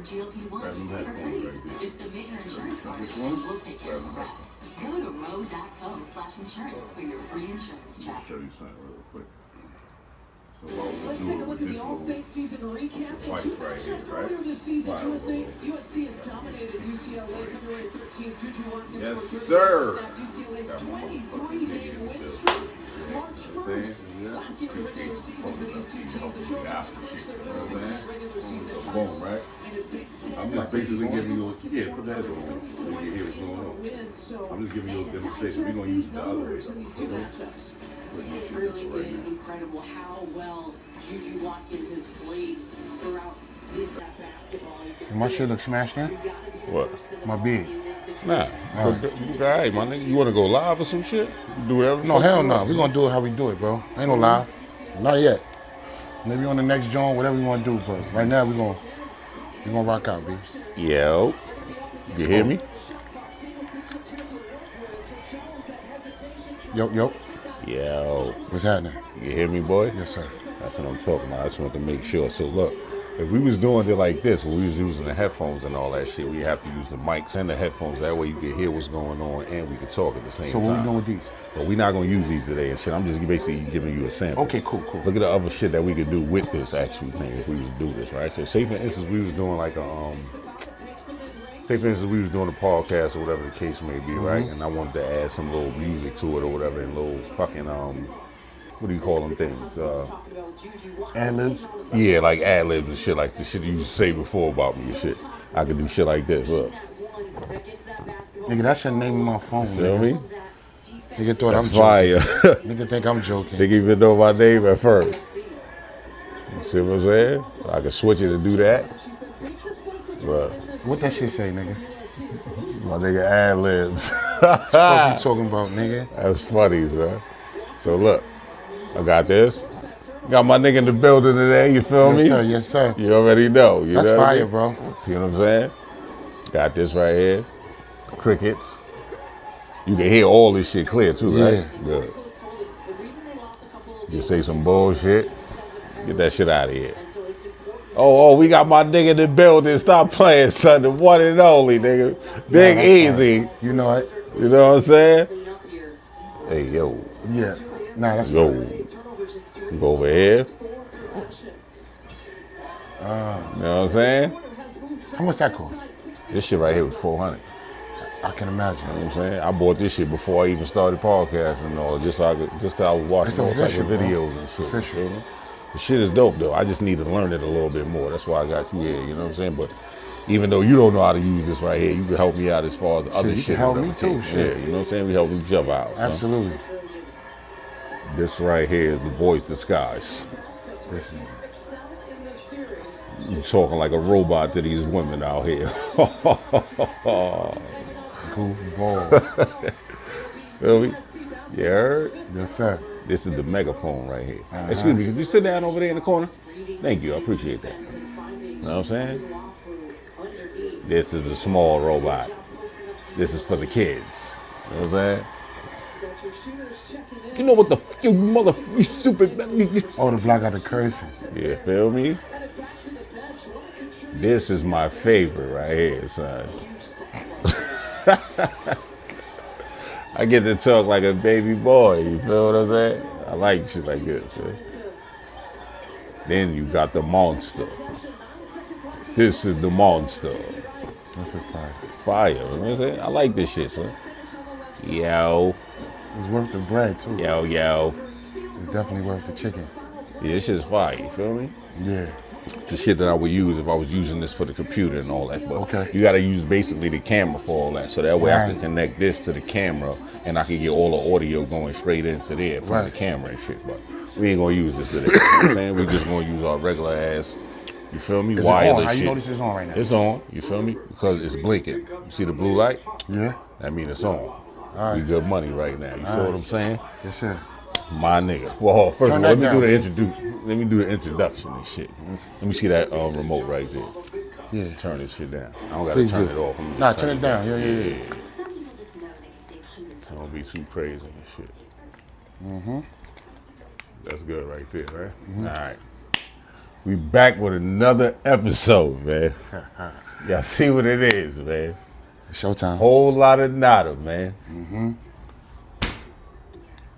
GLP-1s for free. Just submit your insurance card and we'll take care of the rest. Go to ro.co/insurance for your free insurance check. I'll show you something real quick. Let's take a look at the All-State season recap. In two matchups earlier this season, USC has dominated UCLA February 13th. Juju Watkins Yes, sir. UCLA's 23-game win streak. March 1st. Last game of the regular season for these two teams. The Trojans clinched their first Big Ten regular season title. Boom, right? And it's Big Ten. I'm just basically giving you a, put that on so you can hear what's going on. I'm just giving you a demonstration. We're going to use the other way. It really is incredible how well Juju Watkins has played throughout this basketball. My shit look smashed in? What? My beard. Nah. All right, my nigga. You want to go live or some shit? Do whatever. No, hell no. We're going to do it how we do it, bro. Ain't no live. Not yet. Maybe on the next joint, whatever you want to do. But right now, we're gonna rock out, B. Yo. You hear me? Yo. Yo. What's happening? You hear me, boy? Yes, sir. That's what I'm talking about. I just want to make sure. So look, if we was doing it like this, we was using the headphones and all that shit, we have to use the mics and the headphones. That way you can hear what's going on and we can talk at the same time. So what we doing with these? But we're not going to use these today and shit. I'm just basically giving you a sample. Okay, cool. Look at the other shit that we could do with this actual thing if we was to do this, right? So say for instance we was doing like a say for instance we was doing a podcast or whatever the case may be, right? And I wanted to add some little music to it or whatever and little fucking what do you call them things? Ad-libs? Yeah, like ad-libs and shit, like the shit you used to say before about me and shit. I could do shit like this, look. Nigga, that should name my phone. Feel me? Nigga thought That's I'm fire. joking. Nigga think I'm joking. Nigga even know my name at first. You see what I'm saying? I could switch it and do that. But What that shit say, nigga? my nigga ad-libs. What the fuck you talking about, nigga? That's funny, son. So look, I got this. Got my nigga in the building today, you feel me? Yes, sir. You already know. That's know what I fire, mean? bro. See what I'm saying? Got this right here. Crickets. You can hear all this shit clear too, right? Yeah. Good. You say some bullshit, get that shit out of here. Oh, we got my nigga in the building. Stop playing, son. The one and only, nigga. Big Easy. Fine. You know it. You know what I'm saying? Hey, yo. Yeah. Nah, that's Yo. fine. You go over here. You know what I'm saying? How much that cost? This shit right here was $400. I can imagine. You know what I'm saying? I bought this shit before I even started podcasting and all, just cause I was watching It's all types official, of bro. videos and shit. Official. You feel me? The shit is dope though. I just need to learn it a little bit more. That's why I got you here, you know what I'm saying? But even though you don't know how to use this right here, you can help me out as far as the other you shit. can help whatever me too, case. shit. Yeah, you know what I'm saying? We help each other out. Absolutely. So. This right here is the voice disguise. This nigga. You talking like a robot to these women out here. Goofball. Feel me? You heard? Yes, sir. This is the megaphone right here. Excuse me, could you sit down over there in the corner? Thank you, I appreciate that. You know what I'm saying? This is the small robot. This is for the kids. You know what I'm saying? You know what the f*** you stupid... Oh, the block got the cursing. You feel me? This is my favorite right here, son. I get to talk like a baby boy, you feel what I'm saying? I like shit like this. Then you got the monster. This is the monster. That's a fire. Fire, you know what I'm saying? I like this shit, son. Yo. It's worth the bread, too. Yo. It's definitely worth the chicken. Yeah, this shit's fire, you feel me? Yeah. It's the shit that I would use if I was using this for the computer and all that. But okay. You gotta use basically the camera for all that. So that way I can connect this to the camera and I can get all the audio going straight into there from the camera and shit. But we ain't gonna use this today. You know what I'm saying? We're just gonna use our regular ass, you feel me? Is wireless it on? How shit. you know this is on right now? It's on, you feel me? Because it's blinking. You see the blue light? Yeah. That means it's on. All right. We good money right now. You feel what I'm saying? Yes, sir. My nigga. Well, first of all, let me do the introduction and shit. Let me see that remote right there. Yeah. Turn this shit down. I don't gotta turn it off. Nah, turn it down. Yeah. Don't be too crazy and shit. That's good right there, right? All right. We back with another episode, man. Y'all see what it is, man. Showtime. Whole lot of nada, man.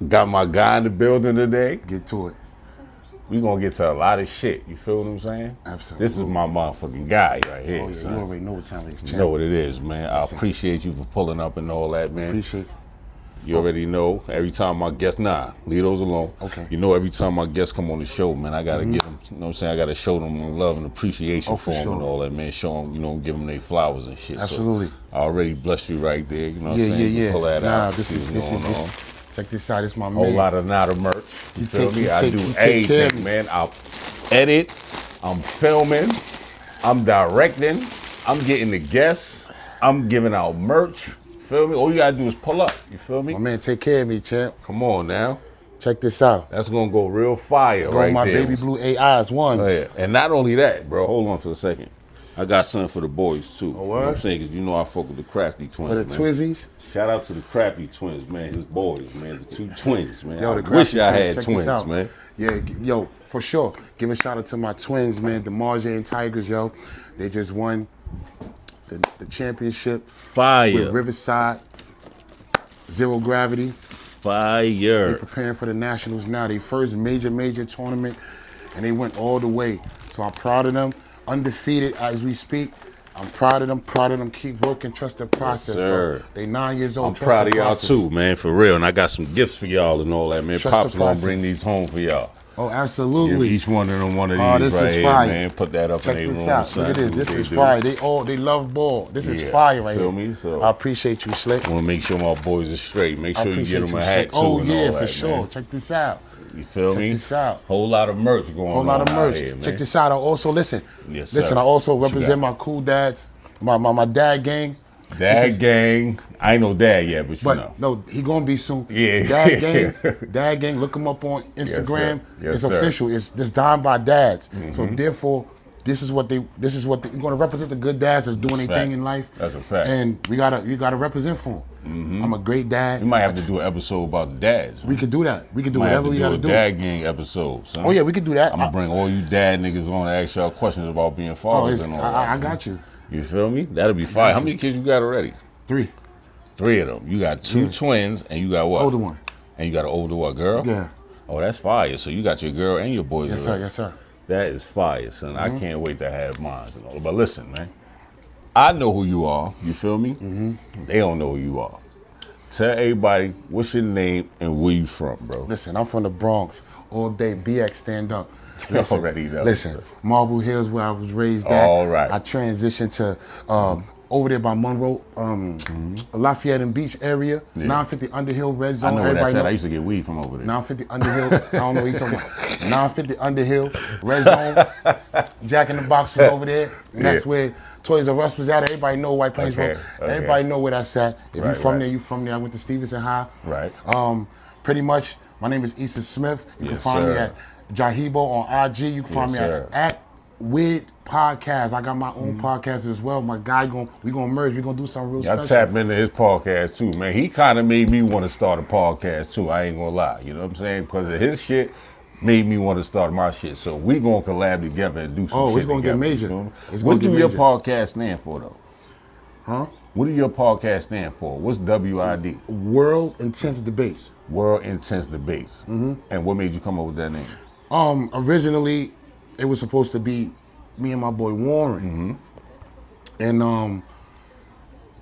Got my guy in the building today. Get to it. We gonna get to a lot of shit. You feel what I'm saying? Absolutely. This is my motherfucking guy right here, Oh, yeah, son. you already know what time it is, champ. You know what it is, man. I Listen. appreciate you for pulling up and all that, man. Appreciate it. You already know. Every time my guests, leave those alone. Okay. You know, every time my guests come on the show, man, I gotta give them. You know what I'm saying? I gotta show them love and appreciation for for them sure. and all that, man. Show them, give them their flowers and shit. Absolutely. So I already blessed you right there. You know what I'm Yeah, saying? yeah, yeah. Pull that out. This see is what's going on. check this out. This is my Whole man. lot of nada merch. You feel me? I do you take care of everything, me. man. I'll edit. I'm filming. I'm directing. I'm getting the guests. I'm giving out merch. Feel me? All you gotta do is pull up. You feel me? My man, take care of me, champ. Come on now. Check this out. That's gonna go real fire Go right my there. baby blue AIs ones. Oh, yeah. And not only that, bro. Hold on for a second. I got something for the boys too. You know what I'm word? saying? Because I fuck with the Crafty Twins, For the man. Twizzies. Shout out to the Crafty Twins, man. His boys, man. The two twins, man. Yo, I the wish Crafty I Twins, had check twins, this out. man. Yeah, yo, for sure. Give a shout out to my twins, man. The Marjane Tigers, yo. They just won the championship Fire. with Riverside. Zero Gravity. Fire. Preparing for the Nationals now. They first major tournament, and they went all the way. So I'm proud of them. Undefeated as we speak. I'm proud of them. Keep working. Trust the process, sir. bro. They 9 years old. I'm Trust proud the of y'all process. too, man, for real. And I got some gifts for y'all and all that, man. Trust Pops the gonna process. bring these home for y'all. Oh, Give absolutely. each one of them one of these Oh, this right is here, fire. man. Put that up Check in their this room, out. son. Look at this. What This they is do. fire. They love ball. This is Yeah, fire right feel here. me? So- I appreciate you, Slick. I want to make sure my boys are straight. Make I sure you appreciate get them a you, hat Slick. too Oh and yeah, all for that, sure. man. Check this out. You feel Check me? this out. Whole lot of merch going Whole on lot of out merch. here, man. Check this out. I also listen. Yes, Listen, sir. I also What you represent got? my cool dads, my dad gang. Dad This is- gang. I ain't no dad yet, but you But know. no, he gonna be soon. Yeah. Dad gang. Look him up on Instagram. Yes, it's sir. official. It's designed by dads. So therefore, this is what you're gonna represent the good dads that's doing their Fact. thing in life. That's a fact. And you gotta represent for them. I'm a great dad. We might have to do an episode about the dads. We could do that. We could do might have whatever to we do gotta a do. dad gang episode, son. Oh yeah, we could do that. I'm gonna bring all you dad niggas on to ask y'all questions about being fathers and all that. I son. got you. You feel me? That'll be fire. How many kids you got already? 3. 3 of them. You got 2 twins and you got what? Older one. And you got an older what, girl? Yeah. Oh, that's fire. So you got your girl and your boys Yes, sir. already. Yes, sir. That is fire, son. I can't wait to have mine and all. But listen, man. I know who you are. You feel me? They don't know who you are. Tell everybody what's your name and where you from, bro. Listen, I'm from the Bronx. All day, BX stand up. You already know. Listen, Marble Hills, where I was raised at. All right. I transitioned to over there by Monroe, Lafayette and Beach area, 950 Underhill Red I Zone. know where that's Everybody at. know. I used to get weed from over there. 950 Underhill. I don't know what you're talking about. 950 Underhill Red Zone. Jack in the Box was over there, and that's Yeah. where Toys R Us was at. Everybody know White Plains Okay, Road. okay. Everybody know where that's at. If Right, you from right. there, you from there. I went to Stevenson High. Right. Pretty much, my name is ISSA Smith. You can Yes, find me sir. at Jahibo on IG. You can find Yes, me sir. at Weird Podcast. I got my own podcast as well. My guy, we gonna merge. We gonna do something real Y'all special. tap into his podcast too, man. He kind of made me want to start a podcast too. I ain't gonna lie. You know what I'm saying? Because of his shit made me want to start my shit. So we gonna collab together and do some Oh, shit it's gonna get together, major. you feel me? It's What gonna do get your major. podcast stand for though? Huh? What do your podcast stand for? What's WID? World Intense Debates. World Intense Debates. And what made you come up with that name? Originally, it was supposed to be me and my boy Warren, and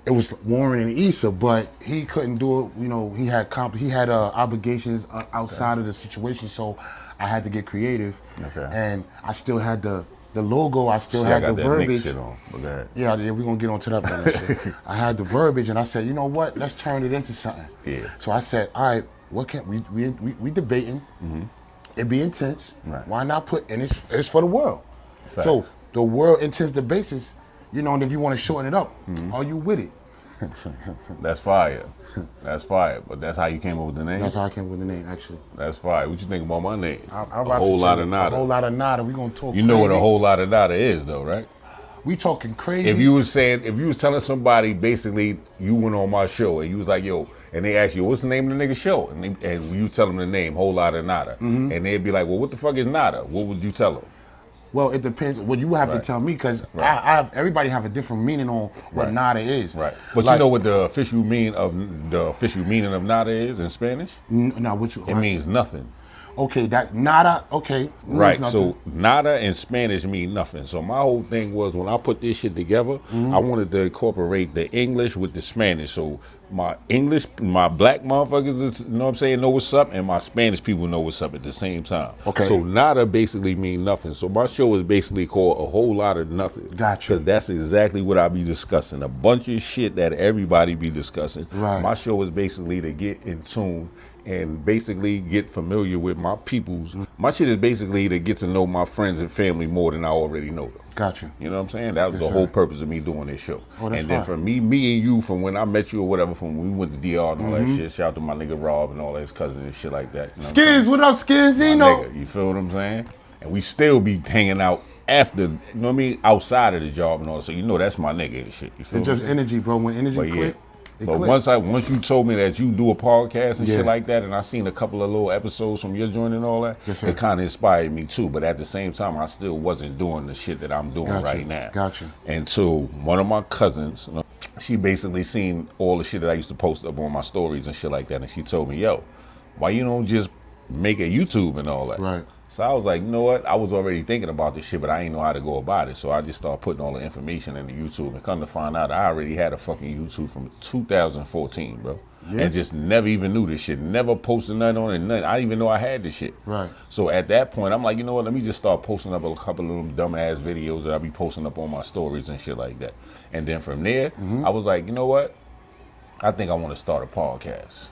it was Warren and Issa, but he couldn't do it. You know, he had obligations outside of the situation, so I had to get creative. Okay. And I still had the logo. I still See, had I got the that mix verbiage. shit on. But go ahead. Yeah, we're gonna get onto that. But shit. I had the verbiage, and I said, you know what? Let's turn it into something. Yeah. So I said, all right, what can we debating? It be intense. Right. Why not put? And it's for the world. Facts. So the World Intense Debates is, you know, and if you want to shorten it up, are you with it? That's fire. That's fire. But that's how you came up with the name? That's how I came up with the name, actually. That's fire. What you think about my name? I'm A about whole to lot tell of you, nada. A whole lot of nada. We gonna talk. You know what a crazy. whole lot of nada is, though, right? We talking crazy. If you was telling somebody basically you went on my show and you was like, yo, and they ask you, what's the name of the nigga show? And you tell them the name, whole lot of nada. And they'd be like, well, what the fuck is nada? What would you tell them? Well, it depends. Well, you have to tell me because everybody have a different meaning on what nada is. Right. But you know what the official meaning of nada is in Spanish? No, what you? It means nothing. Okay, that nada. Okay, Right. nothing. So nada in Spanish mean nothing. So my whole thing was when I put this shit together, I wanted to incorporate the English with the Spanish. So my English, my black motherfuckers, you know what I'm saying, know what's up, and my Spanish people know what's up at the same time. Okay. So nada basically mean nothing. So my show is basically called A Whole Lot of Nothing. Gotcha. Because that's exactly what I be discussing. A bunch of shit that everybody be discussing. Right. My show is basically to get in tune and basically get familiar with my peoples. My shit is basically to get to know my friends and family more than I already know them. Gotcha. You know what I'm saying? That was the whole purpose of me doing this show. Oh, that's and then fine. for me and you, from when I met you or whatever, from when we went to DR and all that shit, shout out to my nigga Rob and all his cousins and shit like that. You know Skins, what up, Skins? my You know. nigga, you feel what I'm saying? And we still be hanging out after, you know what I mean, outside of the job and all. So you know that's my nigga and shit. You feel It's what I'm just saying? energy, bro. When energy But click, it but click. once you told me that you do a podcast and Yeah. shit like that, and I seen a couple of little episodes from your joint and all that, Yes, sir. it kind of inspired me too. But at the same time, I still wasn't doing the shit that I'm doing Gotcha. right now. Gotcha. And so one of my cousins, she basically seen all the shit that I used to post up on my stories and shit like that, and she told me, "Yo, why you don't just make a YouTube and all that?" Right. So I was like, you know what? I was already thinking about this shit, but I didn't know how to go about it. So I just started putting all the information into YouTube, and come to find out, I already had a fucking YouTube from 2014, bro. Yeah. And just never even knew this shit. Never posted nothing on it, nothing. I didn't even know I had this shit. Right. So at that point, I'm like, you know what? Let me just start posting up a couple of them dumbass videos that I be posting up on my stories and shit like that. And then from there, I was like, you know what? I think I want to start a podcast.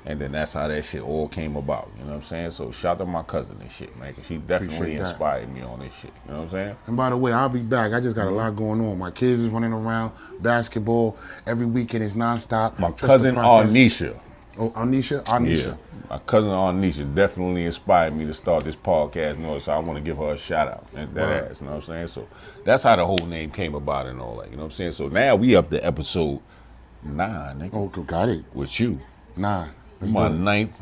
And then that's how that shit all came about. You know what I'm saying? So shout out to my cousin and shit, man, because she definitely Appreciate that. inspired me on this shit. You know what I'm saying? And by the way, I'll be back. I just got a lot going on. My kids is running around, basketball. Every weekend is nonstop. My Trust the cousin process. Arnisha. Oh, Arnisha? Arnisha. Yeah. My cousin Arnisha definitely inspired me to start this podcast. You know, so I want to give her a shout out. And that Right. ass, you know what I'm saying? So that's how the whole name came about and all that. You know what I'm saying? So now we up to episode 9, nigga, Oh, got it. with you. Nah. Let's My do it. 9th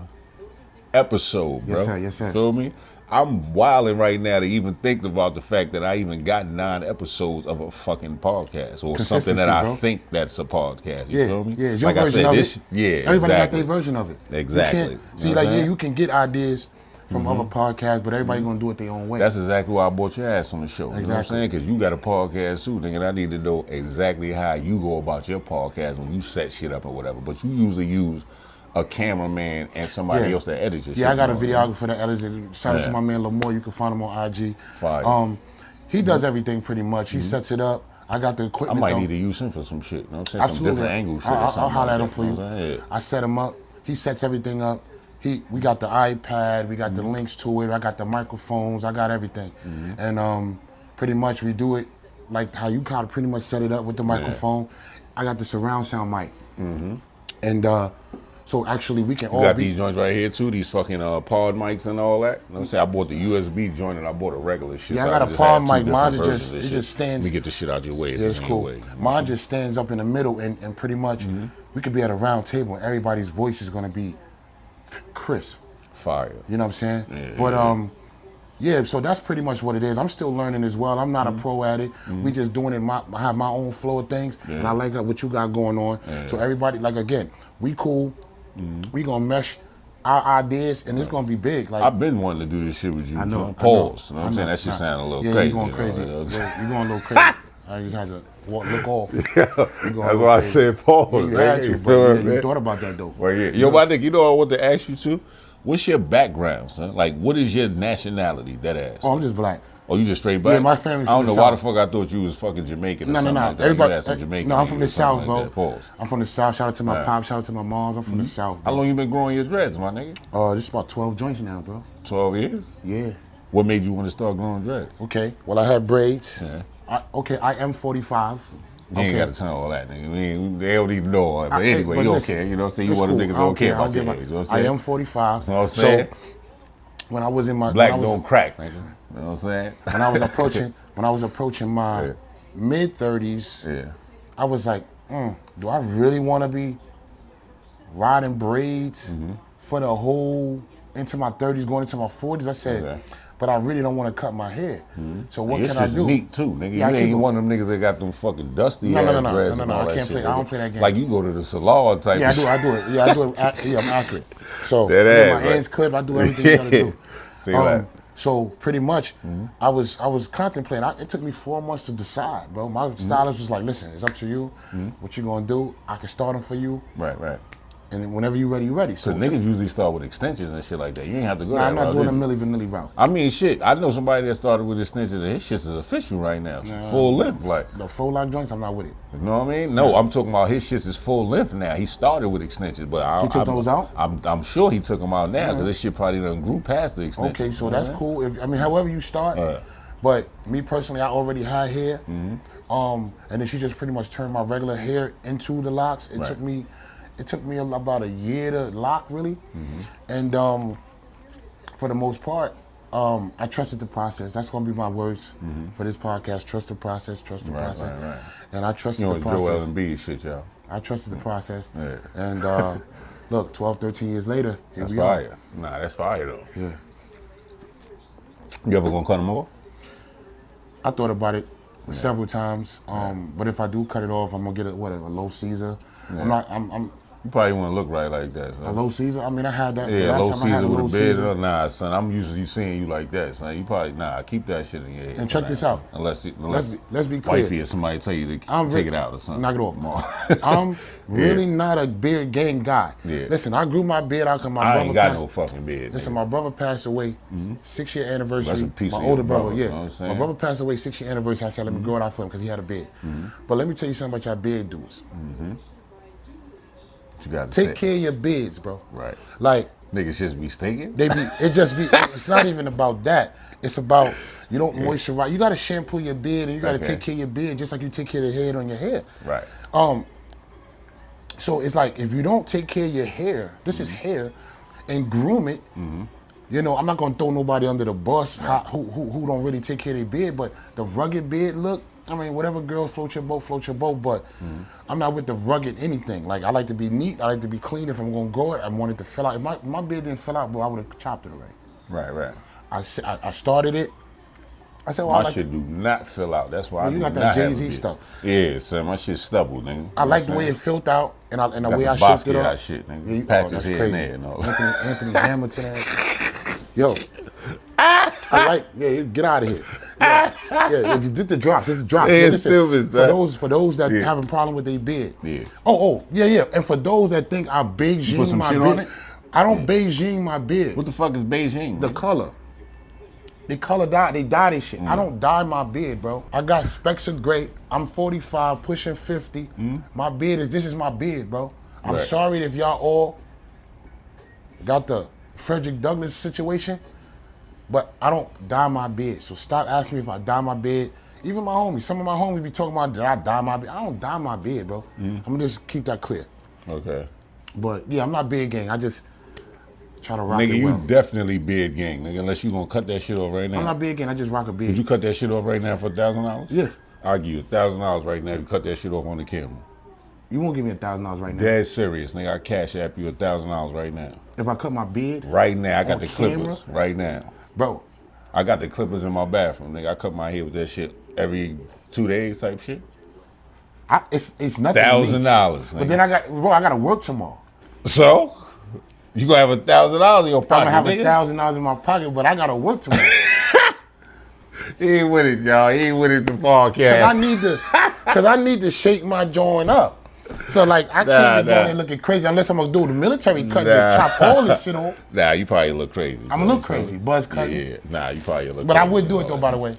episode, bro. Yes, sir. Yes, sir. Feel me? I'm wilding right now to even think about the fact that I even got 9 episodes of a fucking podcast or something that Consistency, I bro. think that's a podcast. You Yeah, feel me? yeah. It's your Like I version said, of this, it. yeah, Everybody got exactly. their version of it. Exactly. You can't, You see, know what like, I'm yeah, saying? you can get ideas from other podcasts, but everybody gonna do it their own way. That's exactly why I brought your ass on the show. You know what I'm Exactly. saying? Because you got a podcast too, nigga. And I need to know exactly how you go about your podcast when you set shit up or whatever. But you usually use a cameraman and somebody Yeah. else that edits your shit. Yeah, I got a you know what videographer that edits it. Shout out to Yeah. my man Lamore. You can find him on IG. Fire. He does everything pretty much. He sets it up. I got the I equipment. might though. need to use him for some shit. You know what I'm saying? Absolutely. Some different angle shit or I'll something. holler at him like for that, you. know what I'm saying? I set him up. He sets everything up. We got the iPad. We got the links to it. I got the microphones. I got everything. And pretty much we do it like how you kind of pretty much set it up with the microphone. I got the surround sound mic. And so actually we can You all got be. these joints right here too, these fucking pod mics and all that. You know what I'm saying? I bought the USB joint and I bought a regular shit. Yeah, I so got a just pod have two mic. different Mine is versions just- of it shit. just stands- Let me get the shit out your way. Yeah, it's cool. Way. Mine just stands up in the middle, and pretty much we could be at a round table, and everybody's voice is gonna be crisp. Fire. You know what I'm saying? Yeah, But yeah, so that's pretty much what it is. I'm still learning as well. I'm not a pro at it. We just doing it. I have my own flow of things, and I like what you got going on. So everybody, like again, we cool. We gonna mesh our ideas, and it's gonna be big. Like I've been wanting to do this shit with you. I know. Pause. You know what I I'm saying? know. That shit sound a little yeah, crazy. you going know, crazy. you know what I'm saying? You going a little crazy. I just had to look off. You going a That's little why I crazy. said pause. Yeah, you man. had to, You but feel yeah, it, you man? thought about that though. Well, yeah. Yo, my nigga, you know what I want to ask you too? What's your background, son? Like, what is your nationality, that ass? Oh, I'm just black. Oh, you just straight black? Yeah, my family's I don't from know the why the South. fuck I thought you was fucking Jamaican or No, no, something no. like that. Everybody, You had some Jamaican no, I'm from niggas the or something South, bro. like that. Pause. I'm from the South. Shout out to my Right. pop. Shout out to my moms. I'm from the South. How Bro. long you been growing your dreads, my nigga? This is about 12 joints now, bro. 12 years? Yeah. What made you want to start growing dreads? Okay. Well, I had braids. Yeah. I am 45. You ain't got to tell all that, nigga. They don't even know all that. But anyway, but you don't listen, care. You know what I'm saying? You it's one of cool. them niggas I don't care I about your give age. a- You know what I'm I saying? am 45. You know what I'm saying? So when I was in my Black when I was, don't crack, nigga. You know what I'm saying? when I was approaching my Yeah. mid 30s, Yeah. I was like, do I really want to be riding braids Mm-hmm. for the whole into my 30s, going into my 40s? I said, Okay. but I really don't want to cut my hair. So what It's can I just do? neat too, nigga. Yeah, I you keep ain't it- one of them niggas that got them fucking dusty No, ass no, no, dreads no, and no, all I that can't shit. play- I don't nigga. play that game. Like you go to the salon type. Yeah, of shit. I do it. Yeah, I do it. Yeah, I'm accurate. So That yeah, ass, my right. ends clip. I do everything you gotta do. See that? So pretty much, I was contemplating. It took me 4 months to decide, bro. My stylist was like, "Listen, it's up to you. What you gonna do? I can start them for you, Right, right. and then whenever you ready, you ready." So So it took- niggas usually start with extensions and shit like that. You ain't have to go Nah, that I'm not route, doing did a you? Milli Vanilli route. I mean, shit. I know somebody that started with extensions and his shit is official right now. It's full length, like. The full line joints, I'm not with it. You know what I mean? No, I'm talking about his shit is full length now. He started with extensions, but He took those out? I'm sure he took them out now because this shit probably done grew past the extensions. Okay, so you know that's what cool. If however you start, but me personally, I already had hair, and then she just pretty much turned my regular hair into the locks. It Right. took me about a year to lock really, and for the most part, I trusted the process. That's gonna be my words for this podcast. Trust the process. Trust the Right, process. right, right. And I trusted You know, the Joel process. and B shit, y'all. I trusted the process. Yeah. And look, 12, 13 years later, here That's we are. fire. Nah, that's fire though. Yeah. You ever gonna cut them off? I thought about it several times, but if I do cut it off, I'm gonna get a low Caesar. I'm You probably wouldn't look right like that, a son. low Caesar. I mean, I had that. the Yeah, last low time I had Caesar with a low beard. Caesar. Nah, son, I'm used to you seeing you like that, son. You probably keep that shit in your head. And check son. this out. Unless Let's be clear. wifey or somebody tell you to I'm take re- it out or something. Knock it off. Come on. I'm really not a beard gang guy. Yeah. Listen, I grew my beard out because my I brother ain't got passed. no fucking beard. Listen, nigga. my brother passed away, 6-year anniversary. Rest in peace My to your older brother, brother, yeah. you know what I'm saying? My brother passed away, 6-year anniversary. I said, let me grow it out for him because he had a beard. But let me tell you something about your beard dudes. You got to Take say. care of your beards, bro. Right. Like, Niggas just be stinking. it's not even about that. It's about, you don't moisturize. You got to shampoo your beard and you got to Okay. take care of your beard just like you take care of the head on your hair. Right. So it's like, if you don't take care of your hair, this is hair, and groom it, you know, I'm not gonna throw nobody under the bus who don't really take care of their beard, but the rugged beard look, I mean, whatever girl float your boat, but I'm not with the rugged anything. Like, I like to be neat, I like to be clean. If I'm gonna grow it, I want it to fill out. If my beard didn't fill out, bro, I would have chopped it already. Right, right. I started it. I said, well, My I like shit do not fill out. That's why I you do got that not have a Jay-Z beard. stuff. Yeah, son, my shit stubble, nigga. I like the way it filled out and the Got way the I shaped it Basquiat up. shit, nigga. Yeah, you- Patches that's here and crazy. there and all. Anthony Hamilton ass. Yo. I like, yeah, get out of here. Yeah, you did the drops. This is drops. Yeah, Yeah, it's stupid, son. for those that Yeah. have a problem with their beard. Yeah. Yeah. And for those that think I Beijing put some my shit beard, on it? I don't Beijing my beard. What the fuck is Beijing? The nigga? color. The color dye, they dye this shit. I don't dye my beard, bro. I got specks of gray. I'm 45, pushing 50. My beard this is my beard, bro. I'm Right. sorry if y'all all got the Frederick Douglass situation, but I don't dye my beard. So stop asking me if I dye my beard. Even my homies, some of my homies be talking about, did I dye my beard? I don't dye my beard, bro. I'm gonna just keep that clear. Okay. But yeah, I'm not beard gang. I just try to rock Nigga, it you well. definitely beard gang, nigga, unless you gonna cut that shit off right now. I'm not beard gang. I just rock a beard. Would you cut that shit off right now for $1,000? Yeah. I'll give you $1,000 right now if you cut that shit off on the camera. You won't give me $1,000 right now. Dead serious, nigga. I cash app you $1,000 right now. If I cut my beard, Right now, I got On the camera? clippers. Right now. bro, I got the clippers in my bathroom, nigga. I cut my hair with that shit every 2 days type shit. it's nothing. to me. $1,000, nigga. But then I gotta work tomorrow. So? You gonna have $1,000 in your I'm pocket, gonna have nigga? $1,000 in my pocket, but I gotta work tomorrow. He ain't with it, y'all. He ain't with it the fall Cause I cat. need to shake my joint up. So like I can't be going there looking crazy unless I'm gonna do the military cut and chop all this shit off. Nah, you probably look crazy. I'm gonna look crazy, buzz cutting. Yeah. Nah, you probably look But crazy. I would do it though, by the way.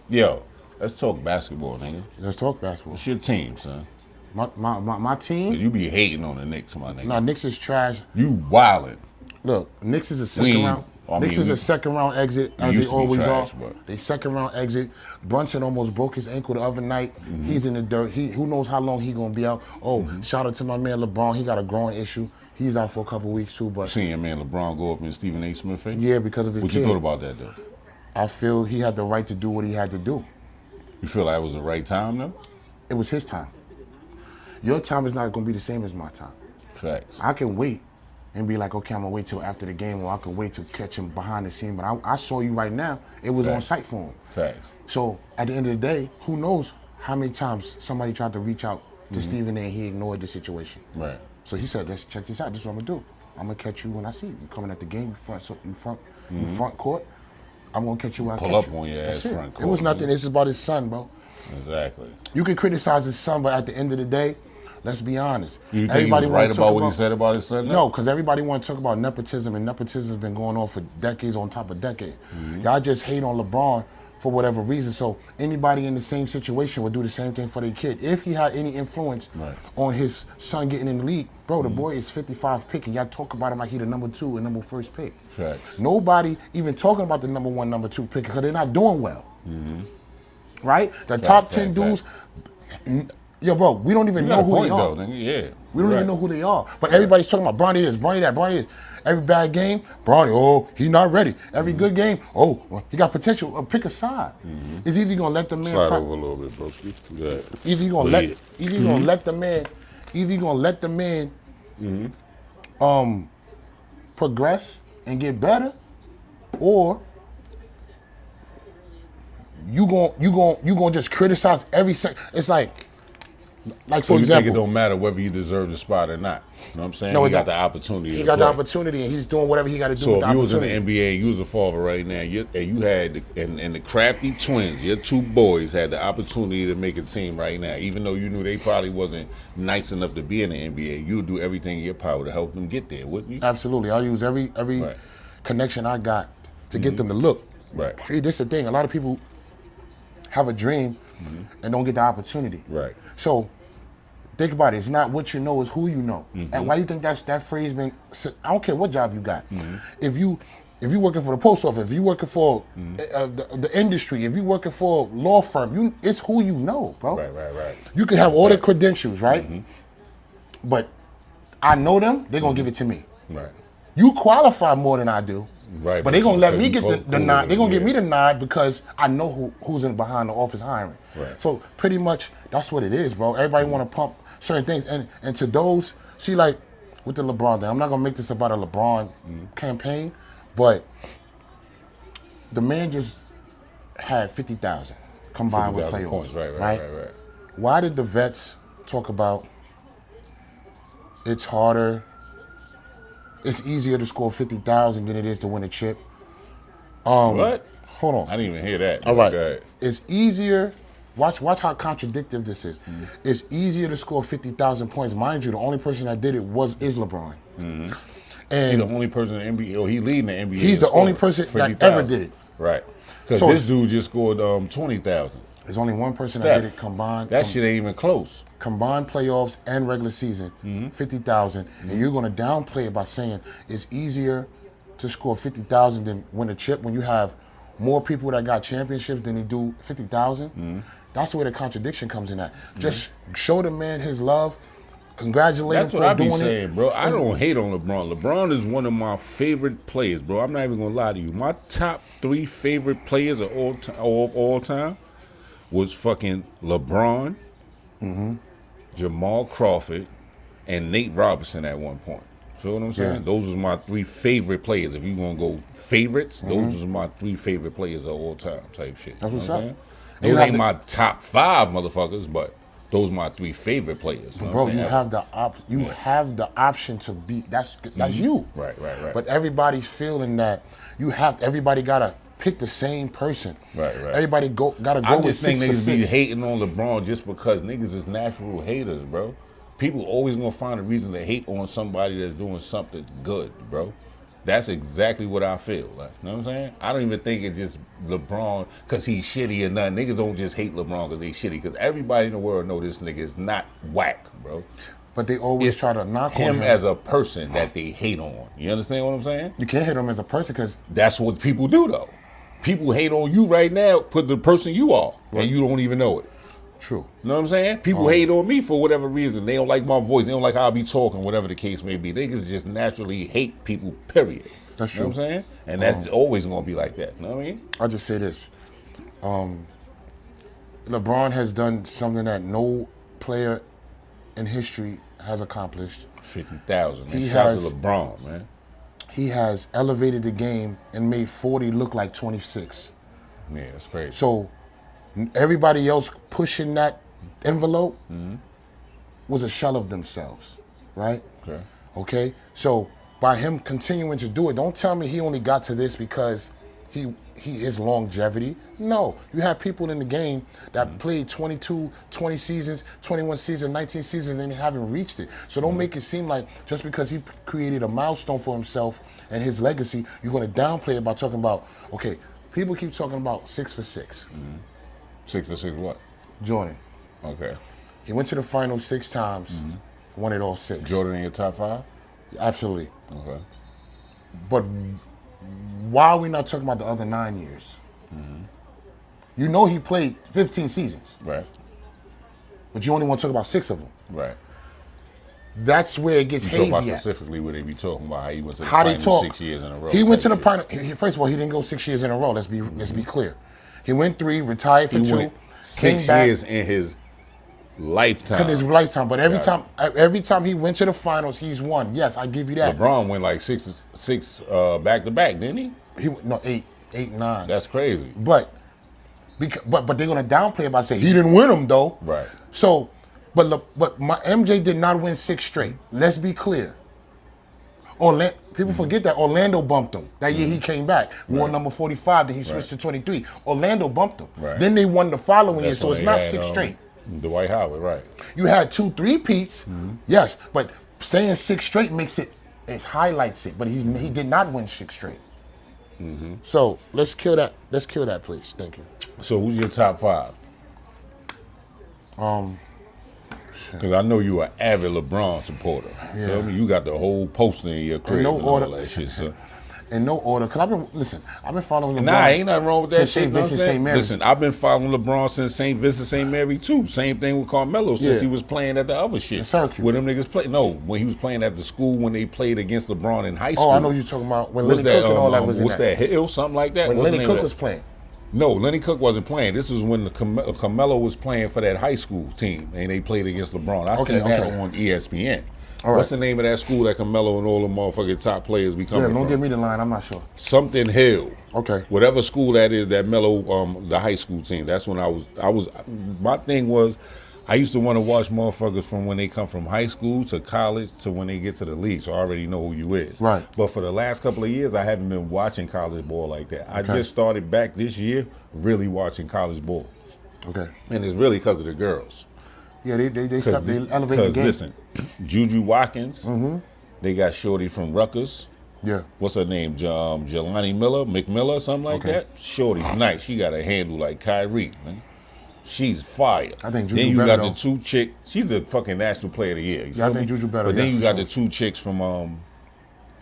Yo, let's talk basketball, nigga. Let's talk basketball. What's your team, son? My team. You be hating on the Knicks, my nigga. No, Knicks is trash. You wildin'. Look, Knicks is a We second ain't- round. I mean, Knicks is we- a second round exit, as used they to be always trash, are. but- They second round exit. Brunson almost broke his ankle the other night. He's in the dirt. Who knows how long he gonna be out? Oh, shout out to my man LeBron. He got a groin issue. He's out for a couple weeks too. But Seeing your man LeBron go up in Stephen A. Smith face? yeah, because of his What kid, you thought about that, though? I feel he had the right to do what he had to do. You feel like it was the right time, though? It was his time. Your time is not gonna be the same as my time. Facts. I can wait. and be like, okay, I'm gonna wait till after the game, or I can wait to catch him behind the scene. But I saw you right now. It was on Facts. site for him. Facts. So at the end of the day, who knows how many times somebody tried to reach out to Stephen A. and he ignored the situation. Right. So he said, let's check this out. This is what I'm gonna do. I'm gonna catch you when I see you. You coming at the game, you front court. I'm gonna catch you when I Pull catch up you. on your That's ass it. front court. It was nothing. This is about his son, bro. Exactly. You can criticize his son, but at the end of the day, let's be honest. You think he was wanna right talk about what he said about his son? now? No, because everybody want to talk about nepotism, and nepotism has been going on for decades on top of decades. Y'all just hate on LeBron for whatever reason. So anybody in the same situation would do the same thing for their kid. If he had any influence on his son getting in the league, bro, the boy is 55 pick, and y'all talk about him like he the number 2 and number 1 pick. Facts. Nobody even talking about the number 1, number 2 pick because they're not doing well. Right? The top 10 dudes, yo, bro, we don't even You know got a who point they are. though, nigga. Yeah. We don't even know who they are. But everybody's talking about Bronny this, Bronny that, Bronny this. Every bad game, Bronny, oh, he not ready. Every good game, oh, well, he got potential. Pick a side. Is either you gonna let the man Slide over a little bit, bro. Yeah. either you gonna let the man progress and get better, or you gonna just criticize every second. It's like for So you example, think it don't matter whether you deserve the spot or not? You know what I'm saying? No, he it got don't. the opportunity. he to got the play. opportunity and he's doing whatever he got to do So with if the you was in the opportunity. NBA, you was a father right now, and you had and the crafty twins, your 2 boys had the opportunity to make a team right now, even though you knew they probably wasn't nice enough to be in the NBA, you would do everything in your power to help them get there, wouldn't you? Absolutely, I'll use every Right. connection I got to get them to look. Right. See, this is the thing. A lot of people have a dream and don't get the opportunity. Right. So think about it. It's not what you know, it's who you know. And why you think that phrase been? I don't care what job you got. If you working for the post office, if you working for the industry, if you working for a law firm, it's who you know, bro. Right. You can have all the credentials, right? But I know them. They're gonna give it to me. Right. You qualify more than I do. Right. But they're gonna let me get Cool, the nod. They're gonna give me yeah. the nod because I know who's in behind the office hiring. Right. So pretty much that's what it is, bro. Everybody wanna pump certain things. And to those, see, like with the LeBron thing, I'm not gonna make this about a LeBron campaign, but the man just had 50,000 combined with 50,000 playoffs. points. Right. Why did the vets talk about it's harder? It's easier to score 50,000 than it is to win a chip. What? Hold on. I didn't even hear that. All right. Go ahead. It's easier. Watch how contradictory this is. It's easier to score 50,000 points. Mind you, the only person that did it is LeBron. He's And the only person in the NBA. Oh, he leading the NBA. he's in the only scoring, person that 50,000. ever did it. Right. Because So this it's- dude just scored 20,000. There's only one person Steph. that did it combined. That shit ain't even close. Combined playoffs and regular season, 50,000, and you're going to downplay it by saying it's easier to score 50,000 than win a chip when you have more people that got championships than they do 50,000. That's where the contradiction comes in at. Just show the man his love, congratulate That's him what for I be doing saying, it. bro. I don't hate on LeBron. LeBron is one of my favorite players, bro. I'm not even gonna lie to you. My top 3 favorite players of all time was fucking LeBron, Jamal Crawford, and Nate Robinson at one point. Feel what I'm saying? Yeah. Those was my 3 favorite players. If you gonna go favorites, those was my 3 favorite players of all time type shit. That's You know what's what I'm up. saying? And you Those have ain't the- my top 5 motherfuckers, but those my 3 favorite players. know what Bro, I'm you saying? have the option to be. That's you. Right. But everybody's feeling that everybody gotta pick the same person. Right. Everybody gotta go I with just think 6 for niggas be 6. hating on LeBron just because niggas is natural haters, bro. People always gonna find a reason to hate on somebody that's doing something good, bro. That's exactly what I feel. Like, you know what I'm saying? I don't even think it's just LeBron because he's shitty or nothing. Niggas don't just hate LeBron because they shitty, because everybody in the world know this nigga is not whack, bro. But they always try to knock on Him him. as a person that they hate on. You understand what I'm saying? You can't hit him as a person because That's what people do, though. People hate on you right now for the person you are, and you don't even know it. true. You know what I'm saying? People hate on me for whatever reason. They don't like my voice. They don't like how I be talking, whatever the case may be. Niggas just naturally hate people, period. That's You know what true. I'm saying? And that's always going to be like that. You know what I mean? I'll just say this. LeBron has done something that no player in history has accomplished. 50,000. Man. He Shout out has- to LeBron, man. He has elevated the game and made 40 look like 26. Yeah, that's crazy. So everybody else pushing that envelope was a shell of themselves, right? Okay. Okay? So by him continuing to do it, don't tell me he only got to this because he is longevity. No, you have people in the game that played 22, 20 seasons, 21 seasons, 19 seasons, and they haven't reached it. So don't make it seem like just because he created a milestone for himself and his legacy, you're going to downplay it by talking about, okay, people keep talking about 6 for 6. 6 for 6 what? Jordan. Okay. He went to the finals 6 times, won it all 6. Jordan in your top 5? Absolutely. Okay. But why are we not talking about the other 9 years? You know he played 15 seasons, Right. but you only want to talk about 6 of them. Right. That's where it gets You talk about hazy at. specifically where they be talking about how he went to the How they finals talk. 6 years in a row. He went to the type shit. final. First of all, he didn't go 6 years in a row. Let's be clear. He went 3, retired for He 2, went came 6 back years in his lifetime. in his lifetime. But every Got time he went to the finals, he's won. Yes, I give you that. LeBron went like six back to back, didn't he? No, 8, 9. That's crazy. But they're gonna downplay it by saying he didn't win them though. Right. So, but my MJ did not win 6 straight. Let's be clear. People forget that Orlando bumped him that year. He came back, won number 45. Then he switched to 23. Orlando bumped him. Right. Then they won the following year, That's so when it's they not had, 6 straight. Dwight Howard, right. You had 2 3-peats, yes, but saying 6 straight makes it highlights it. But he did not win 6 straight. So let's kill that. Let's kill that, please. Thank you. So who's your top 5? Because I know you are an avid LeBron supporter. Yeah. Feel me? You got the whole poster in your crib no and all order. that shit. So. In no order, because I've been following LeBron. Nah, ain't nothing wrong with that since shit. St. Vincent, St. Mary. Listen, I've been following LeBron since St. Vincent, St. Mary too. Same thing with Carmelo since Yeah. he was playing at the other shit. In Syracuse. Where them niggas play. No, when he was playing at the school when they played against LeBron in high school. Oh, I know what you're talking about. When What's Lenny Cook and all that was in what's that Hill? Something like that? When What's the Lenny name of Cook that? was playing. No, Lenny Cook wasn't playing. This was when the Carmelo was playing for that high school team, and they played against LeBron. I seen that on ESPN. All What's right. the name of that school that Carmelo and all the motherfucking top players be coming Yeah, from? don't give me the line. I'm not sure. Something Hill. Okay. Whatever school that is, that Melo, the high school team. That's when I was. My thing was, I used to want to watch motherfuckers from when they come from high school to college to when they get to the league, so I already know who you is. Right. But for the last couple of years, I haven't been watching college ball like that. I Okay. just started back this year really watching college ball, Okay. and it's really because of the girls. Yeah, they stopped. They elevated the game. Listen, Juju Watkins, they got Shorty from Rutgers. Yeah. What's her name? Jelani Miller, McMillan, something like Okay. that. Shorty's nice. She got a handle like Kyrie, man. She's fire. I think Juju Then you better, got though. the 2 chicks. She's the fucking national player of the year. You Yeah, I feel think me? Juju better, But then yeah, you for got sure. the 2 chicks from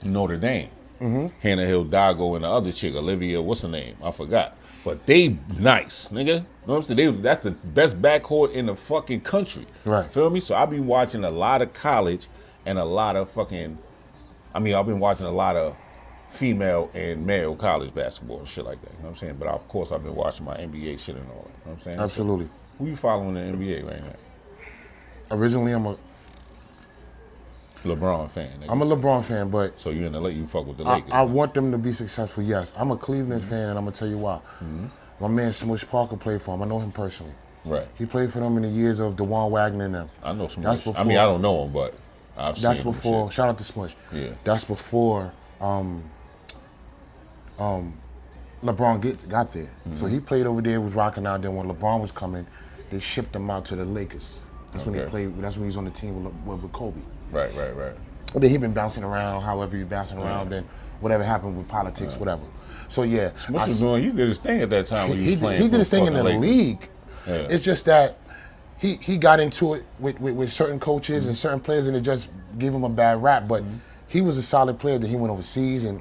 Notre Dame. Hannah Hill Dago and the other chick, Olivia, what's her name? I forgot. But they nice, nigga. You know what I'm saying? That's the best backcourt in the fucking country. Right. Feel me? So I be watching a lot of college and a lot of fucking, I've been watching a lot of female and male college basketball and shit like that. You know what I'm saying? But of course I've been watching my NBA shit and all that. You know what I'm saying? Absolutely. So, who you following in the NBA right now? Originally, I'm a LeBron fan, nigga. I'm a LeBron fan, but So you in the you fuck with the Lakers. I want them to be successful. Yes, I'm a Cleveland fan, and I'm gonna tell you why. My man Smush Parker played for him. I know him personally. Right. He played for them in the years of DeJuan Wagner and them. I know some. That's I before. mean, I don't know him, but I've seen That's him and before. shit. Shout out to Smush. Yeah. That's before LeBron got there. So he played over there, was rocking out. Then when LeBron was coming, they shipped him out to the Lakers. That's when he Okay. played. That's when he was on the team with Kobe. Right. But then he been bouncing around, however he bouncing around. Then whatever happened with politics, whatever. So yeah, What you doing? You did his thing at that time when you was playing. he did for his thing in the fucking Lakers. league. Yeah. It's just that he got into it with certain coaches and certain players, and it just gave him a bad rap. But he was a solid player. That he went overseas and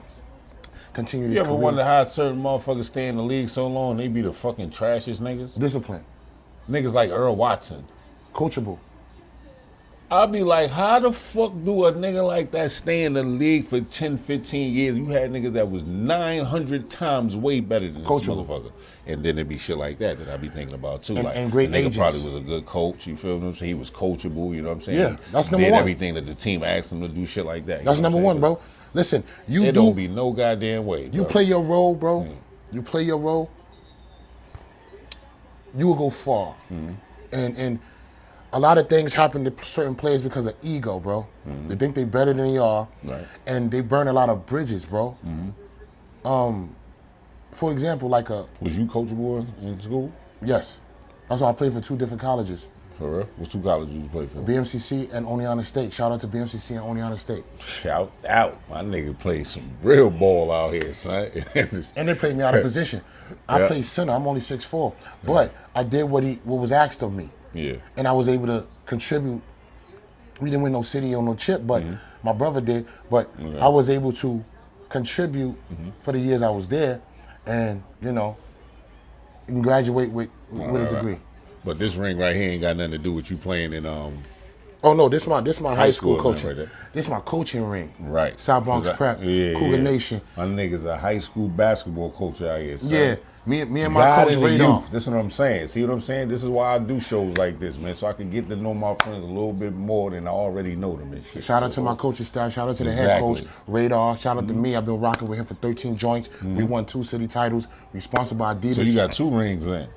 continued his You ever career. wonder how certain motherfuckers stay in the league so long? They be the fucking trashiest niggas. Discipline, Niggas like Earl Watson. coachable. I'll be like, how the fuck do a nigga like that stay in the league for 10, 15 years? You had niggas that was 900 times way better than this Coachable. motherfucker. And then it'd be shit like that I be thinking about too. And great the nigga agents. probably was a good coach, you feel what I'm saying? He was coachable, you know what I'm saying? Yeah, that's He number did one. everything that the team asked him to do, shit like that. That's number one, bro. Listen, There don't be no goddamn way. You bro. play your role, bro. You play your role. You will go far. And a lot of things happen to certain players because of ego, bro. They think they better than they are, Right. and they burn a lot of bridges, bro. For example, like Was you coachable in school? yes, that's why I played for 2 different colleges, For real? What two colleges you play for? BMCC and Oneonta State. Shout out to BMCC and Oneonta State. Shout out. My nigga played some real ball out here, son. And they played me out of position. I Yeah. played center. I'm only 6'4", but I did what was asked of me. Yeah. And I was able to contribute. We didn't win no city or no chip, but my brother did. But Okay. I was able to contribute for the years I was there, and you know, you can graduate with a degree. But this ring right here ain't got nothing to do with you playing in Oh no, this my high school school, coaching. right there. This my coaching ring. right. South Bronx Prep, Cougar Nation. My nigga's a high school basketball coach out here, son. Yeah, me and my God coach in the Radar. youth. This is what I'm saying. See what I'm saying? This is why I do shows like this, man, so I can get to know my friends a little bit more than I already know them and shit. Shout out So, to my coaching staff. Shout out to the head coach, Exactly. Radar. Shout out to me. I've been rocking with him for 13 joints. We won 2 city titles. We sponsored by Adidas. So you got 2 rings then.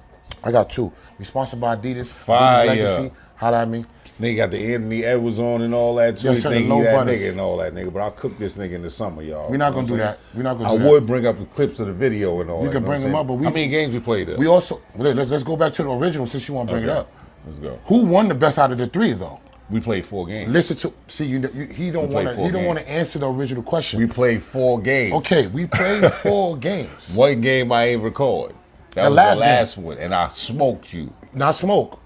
I got 2. We sponsored by Adidas. Fire. Adidas Legacy. Holla at me. Nigga got the Anthony Edwards on and all that too. Yes, He sir, think the he low that butters. nigga and all that nigga. But I'll cook this nigga in the summer, y'all. We're not You know gonna do what I'm that. saying? We're not gonna I do that. would bring up the clips of the video and all We that. can you know bring what I'm them up, but saying? we- How many games you played? We also let's go back to the original since you want to bring it Okay. up. Let's go. Who won the best out of the 3 though? We played 4 games. Listen to he don't We want played to 4 want to answer the original question. We played 4 games. Okay, we played 4 games. One game I ain't record. That The was last the last one, and I smoked you. Not smoke.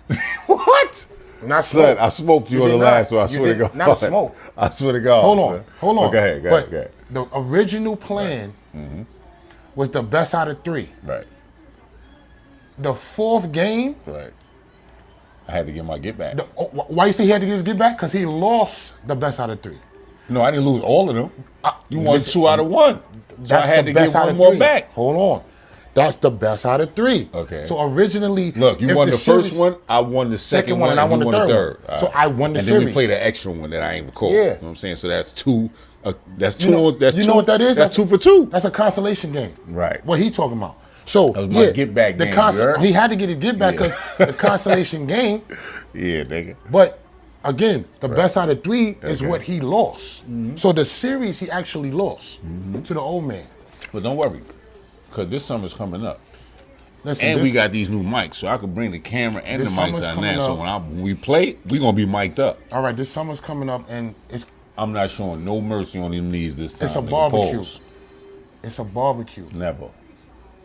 What? Not smoke. Son, I smoked you on did the not. last one. I You swear to did God. not smoke. I swear to God. Hold on, son. hold on. But go ahead, But go ahead. the original plan was the best out of 3. Right, The 4th game, right. I had to get my get back. why you say he had to get back? Because he lost the best out of 3. No, I didn't lose all of them. You won listen, 2 out of 1. So I had to get one more back. Hold on. That's the best out of 3. Okay. So originally, Look, you if won the series- first one, I won the second one, and I won you the won third one. All So right. I won the and then we series. played an extra one that I ain't recorded. Yeah. You know what I'm saying? So that's 2. That's 2. You know, that's you 2. know what that is? That's 2 for 2. That's a consolation game. Right. What he talking about? So That was my get back game, you heard? he had to get his get back Yeah. because the consolation game. Yeah, nigga. But again, the best out of 3 is Okay. what he lost. So the series he actually lost to the old man. But don't worry, because this summer's coming up. Listen, And this, we got these new mics, so I can bring the camera and the This mics summer's out coming now. So up. when we play, we gonna be mic'd up. all right. This summer's coming up, and I'm not showing no mercy on them knees this time. it's a nigga. barbecue. Pause. It's a barbecue. Never.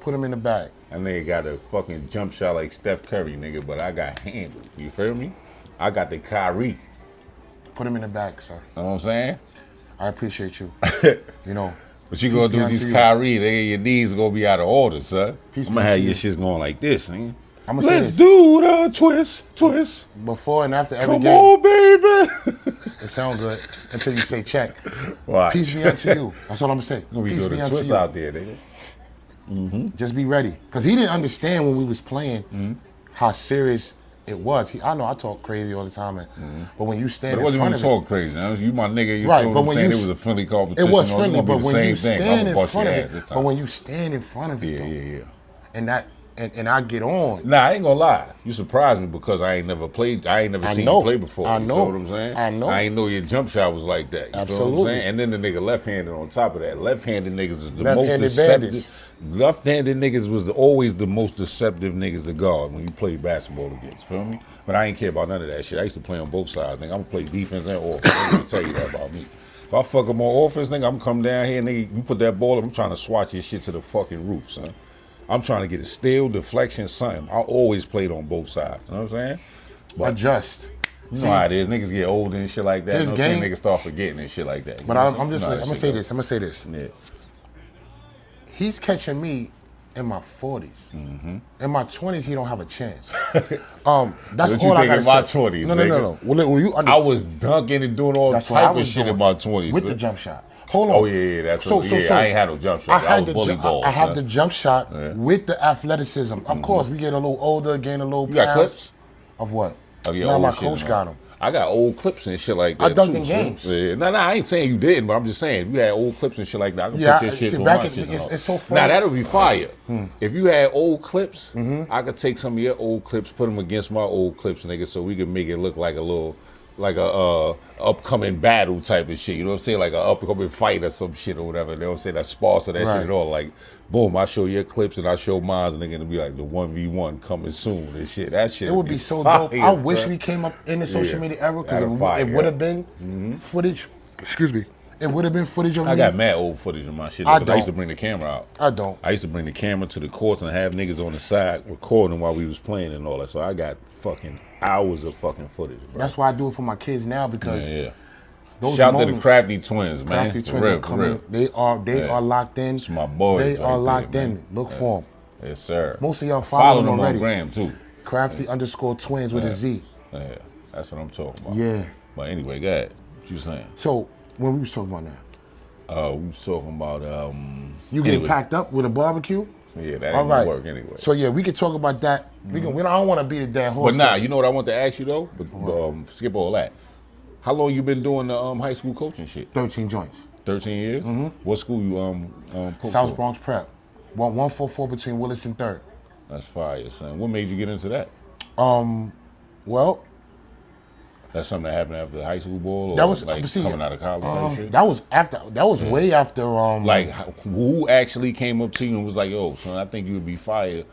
Put him in the bag. That nigga got a fucking jump shot like Steph Curry, nigga, but I got handled. You feel me? I got the Kyrie. Put him in the bag, sir. You know what I'm saying? I appreciate you. You know. What you gonna Peace do be with these unto you. Kyrie? Nigga, your knees gonna be out of order, son. Peace I'm be gonna have unto your you. shit going like this, nigga. I'ma say Let's this. do the twist. Before and after every Come game, on, baby. it sounds good until you say check. Why? Peace be unto you. That's all I'm gonna say. Gonna be Peace doing be the unto twist you. out there, nigga. Just be ready, cause he didn't understand when we was playing how serious it was. I know I talk crazy all the time, but when you stand But it in wasn't front even of talk crazy. Now, you my nigga. You Right, feel but what I'm when saying? you It was a friendly it, competition. it was It's friendly. gonna be But the when same you thing. stand I'ma in bust front your of ass it, this but time. when you stand in front of it, though, Yeah. and that and I get on. Nah, I ain't gonna lie. You surprised me because I ain't never played. I ain't never I seen know. you play before. I You know. feel what I'm saying? I know. I ain't know your jump shot was like that. You feel what I'm Absolutely. saying? And then the nigga left-handed on top of that. Left-handed niggas is the Left-handed most deceptive. bandits. Left-handed niggas was always the most deceptive niggas to guard when you play basketball against. Feel me? But I ain't care about none of that shit. I used to play on both sides. Nigga, I'm gonna play defense and offense. I'm gonna tell you that about me. If I fuck up on offense, nigga, I'm gonna come down here, nigga. You put that ball up, I'm trying to swat your shit to the fucking roof, son. I'm trying to get a steal, deflection, something. I always played on both sides. You know what I'm saying? But Adjust. you know how it is. Niggas get older and shit like that. You This know what I'm saying? game- Niggas start forgetting and shit like that. You But know what I'm saying? just You know I'm how gonna that say shit this. I'm gonna say this. go. Yeah. He's catching me in my 40s. Mm-hmm. In my 20s, he don't have a chance. That's What you all I think gotta in my say. 20s, No. nigga? Well, when you I understand, was dunking and doing all that's what I type of was shit doing in my 20s. with the son. jump shot. Hold on. Oh yeah, that's what. I ain't had no jump shot. I was bully ball. I have son. the jump shot Yeah. with the athleticism. Of course, we get a little older, gain a little. You got pounds. clips? Of what? Of your Now old my shit coach and got all. them. I got old clips and shit like that. I dunked too, in son. games. Yeah. No, I ain't saying you didn't, but I'm just saying if you had old clips and shit like that, I can Yeah, put your shit see, on back my in- shit. it's so funny. Now that'll be fire. If you had old clips, Mm-hmm. I could take some of your old clips, put them against my old clips, nigga, so we could make it look like a little, like a upcoming battle type of shit. You know what I'm saying? Like an upcoming fight or some shit or whatever. You know what I'm saying? That sparse of that Right. shit at all. Like, boom, I show your clips and I show mine, and they're gonna be like the 1v1 coming soon and shit. That shit. It would be so fire, dope. I wish son. we came up in the social Yeah. media era because That'd fire, it would have yeah. been footage. Excuse me. It would have been footage of I me. got mad old footage of my shit. I I used to don't. bring the camera out. I don't. I used to bring the camera to the courts and have niggas on the side recording while we was playing and all that. So I got fucking hours of fucking footage, bro. That's why I do it for my kids now because yeah. those Shout out to moments, the Crafty Twins, man. Crafty For Twins real, are for coming. real. They Yeah. are locked in. It's my boys They right are there, locked man. in. Look for them. Yes, sir. Most of y'all Follow follow them them already. on Gram too. Crafty _ twins with a Z. Yeah, that's what I'm talking about. Yeah. But anyway, go ahead. What you saying? So when we was talking about that, We was talking about you getting anyway. packed up with a barbecue. Yeah, that All ain't right. gonna work anyway. So yeah, we could talk about that. We can. I don't want to beat a dead horse. But nah, you know what I want to ask you though? But, skip all that. How long you been doing the high school coaching shit? 13 joints. 13 years? What school you coach South for? Bronx Prep. 144 between Willis and 3rd. That's fire, son. What made you get into that? Well, That's something that happened after high school ball, or that was like see, coming out of college type shit? That was after. That was way after. Like, who actually came up to you and was like, "Yo, son, I think you would be fire.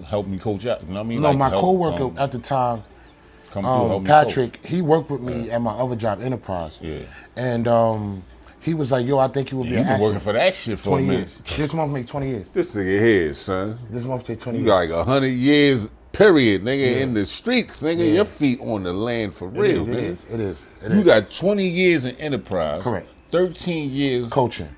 Help me coach out." You know what I mean? no, Like, my help, coworker at the time, come through, help me Patrick, he worked with me at my other job, Enterprise. Yeah. And he was like, "Yo, I think you would coach. be You an been asset." working for that shit for 20 a minute. years. This month make 20 years. This nigga here, son. This month take 20 You years. got like 100 years, period, nigga, in the streets, nigga. Your feet on the land for real, It nigga. is. It is. You got 20 years in Enterprise. Correct. 13 years Coaching.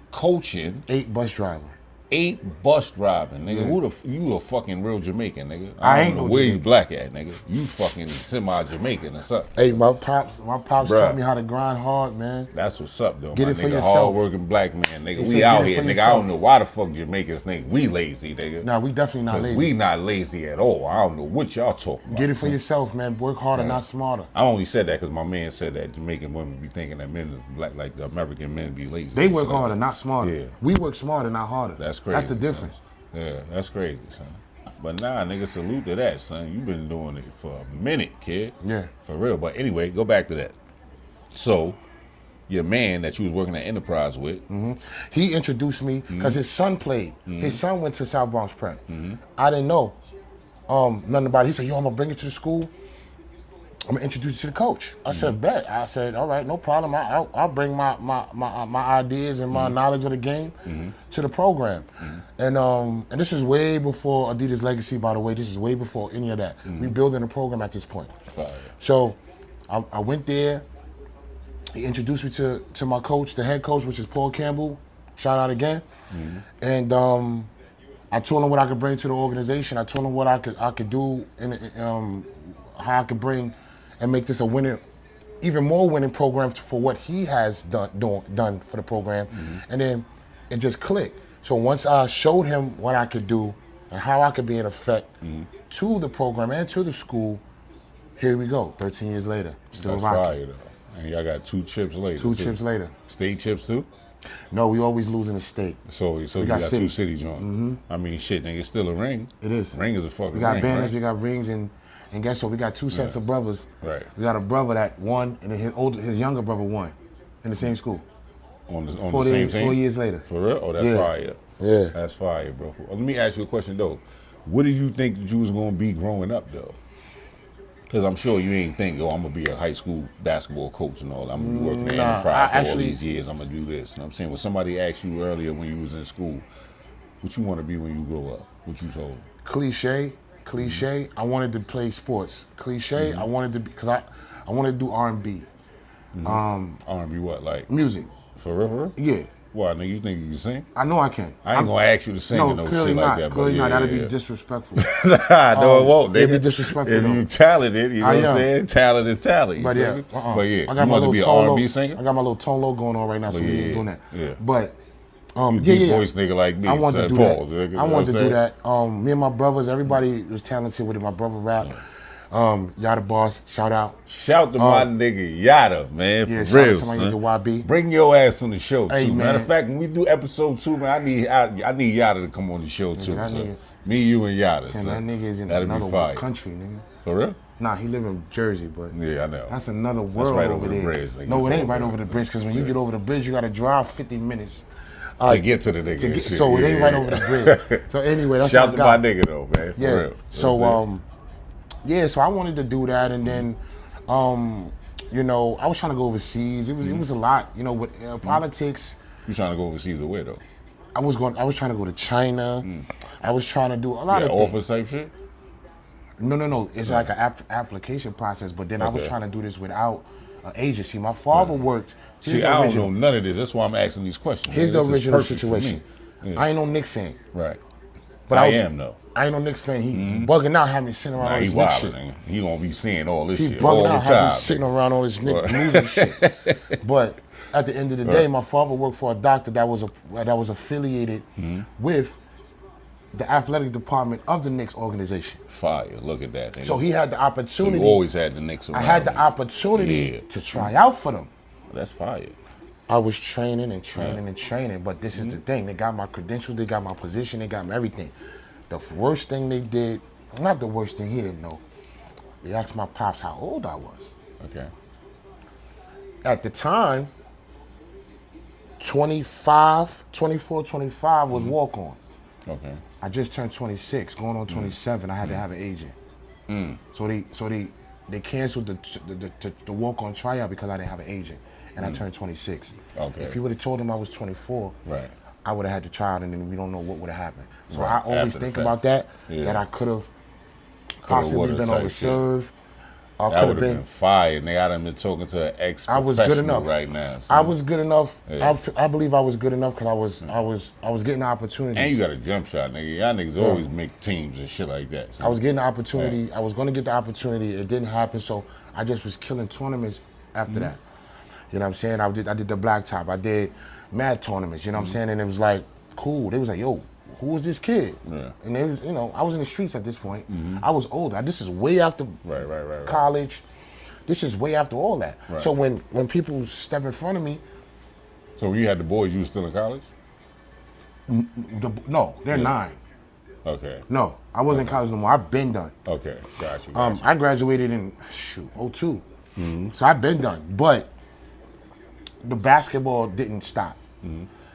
8 bus driver. 8 bus driving, nigga. You a fucking real Jamaican, nigga. I don't ain't know no where you Jamaican. black at, nigga. You fucking semi-Jamaican or something. Hey, my pops Bruh. taught me how to grind hard, man. That's what's up, though. Get my it for nigga, yourself. hard-working black man, nigga. He We said, out get it here, for nigga. I yourself. don't know why the fuck Jamaicans think we lazy, nigga. Nah, we definitely not 'Cause lazy. we not lazy at all. I don't know what y'all talking about. Get it for yourself, man. Work harder, not smarter. I only said that because my man said that Jamaican women be thinking that men, like the American men, be lazy. They and work shit like harder, that. not smarter. Yeah. We work smarter, not harder. That's crazy. That's the son. difference. Yeah, that's crazy, son. But nah, nigga, salute to that, son. You been doing it for a minute, kid. Yeah. For real. But anyway, go back to that. So, your man that you was working at Enterprise with, He introduced me because his son played. His son went to South Bronx Prep. I didn't know nothing about it. He said, "Yo, I'm gonna bring it to the school. I'm gonna introduce you to the coach." I said, "Bet." I said, "All right, no problem. I'll bring my ideas and my knowledge of the game to the program." And this is way before Adidas Legacy, by the way. This is way before any of that. We building a program at this point. fire. So I went there. He introduced me to my coach, the head coach, which is Paul Campbell. Shout out again. And I told him what I could bring to the organization. I told him what I could do and how I could bring and make this a winning, even more winning program for what he has done for the program. And then it just clicked. So once I showed him what I could do and how I could be an effect to the program and to the school, here we go. 13 years later, still That's rocking. fire, though. And y'all got 2 chips later. 2 too. chips later. State chips, too? No, we always lose in the state. So you got got city. 2 city joints. I mean, shit, nigga, it's still a ring. It is. Ring is a fucking We got ring, banners, right? we got rings, and guess what? We got 2 sets of brothers. Right. We got a brother that won, and then his younger brother won in the same school. On the 4 same team? 4 years later. For real? Oh, that's Yeah. fire. Yeah. That's fire, bro. Let me ask you a question, though. What did you think that you was going to be growing up, though? Because I'm sure you ain't think, I'm going to be a high school basketball coach and all. I'm going to be working at Nah, Enterprise for all actually- these years. I'm going to do this. You know what I'm saying? When somebody asked you earlier when you was in school, what you want to be when you grow up? What you told? Cliche. I wanted to play sports. Cliche. I wanted to because I wanted to do R&B, R&B what? Like, music. for real? Yeah. Why, nigga, you think you can sing? I know I can. I ain't gonna ask you to sing or no clearly shit not. like that. Clearly not. That'd be yeah. disrespectful. Nah, no, it won't, nigga. It'd be disrespectful. If though. you talented, you know I what I'm am. saying? Talent is talent. But you yeah, feel me? But yeah, I got you my want to little be an tone R&B low. singer? I got my little tone low going on right now, so we ain't doing that. Yeah. But Deep voice nigga like me. I wanted to do Pause, that. nigga, I wanted to you know do what I'm that. Me and my brothers, everybody was talented with it. My brother rap. Y'all the boss. Shout out. Shout to my nigga Yada, man, Yeah, for shout out real, to my son. nigga YB. Bring your ass on the show, Hey, too. man. Matter of fact, when we do episode 2, man, I need Yada to come on the show, too. that So. nigga- Me, you, and Yada. Damn, So. that nigga is in That'd be another fire. country, nigga. For real? Nah, he live in Jersey, but Yeah, I know. that's another world right over over the there. bridge, nigga. No, it It's ain't right over over the there. bridge, because when you get over the bridge, you got to drive 50 minutes. To get to the nigga. To and get, shit. so it ain't Yeah, right yeah. over the bridge. So anyway, that's Shout what to I my got. nigga, though, man. For Yeah. real. So yeah. So I wanted to do that, and then, you know, I was trying to go overseas. It was a lot, you know, with politics. You trying to go overseas or where, though? I was trying to go to China. I was trying to do a lot Yeah, of things. office type shit? No. It's like an application process. But then I was Okay. trying to do this without an agency. My father worked. See, I don't know none of this. That's why I'm asking these questions. Here's man. the This is original perfect for me. situation. Yeah. I ain't no Knicks fan. Right. But I was, am, though. I ain't no Knicks fan. He bugging out, having me sitting around Nah, all he this Knicks wild, shit. nigga. He gonna be seeing all this He shit all bugging the out, having time. me sitting around all this Knicks Right. news and shit. But at the end of the day, my father worked for a doctor that was affiliated with the athletic department of the Knicks organization. Fire. Look at that, nigga. So he had the So opportunity. you always had the Knicks around. I had the nigga. opportunity Yeah. to try out for them. That's fire. I was training and training and training, but this is the thing. They got my credentials, they got my position, they got my everything. The worst thing they did, not the worst thing, he didn't know. They asked my pops how old I was. Okay. At the time, 24, 25 was walk on. Okay. I just turned 26, going on 27. I had to have an agent. So they canceled the walk on tryout because I didn't have an agent, and I turned 26. Okay. If you would have told them I was 24, Right. I would have had to try out, and then we don't know what would have happened. So Right, I always after the think fact. about that. Yeah. That I could have possibly would've been type overserved. I That could would have have been fire. Nigga, I done been talking to an I ex-professional was good enough right now. I son. was good enough. Yeah. I believe I was good enough because I was getting the opportunities. And you got a jump shot, nigga. Y'all niggas always make teams and shit like that. son. I was getting the opportunity. I was going to get the opportunity. It didn't happen, so I just was killing tournaments after that. You know what I'm saying? I did the blacktop. I did mad tournaments. You know what I'm saying? And it was like cool. They was like, "Yo, who was this kid?" Yeah. And they, was, you know, I was in the streets at this point. I was older. This is way after Right. college. This is way after all that. Right. So when people step in front of me, So when you had the boys, you was still in college? no, they're 9. Okay. No, I wasn't in college no more. I've been done. Okay. Got you. I graduated in 02. So I've been done, but the basketball didn't stop.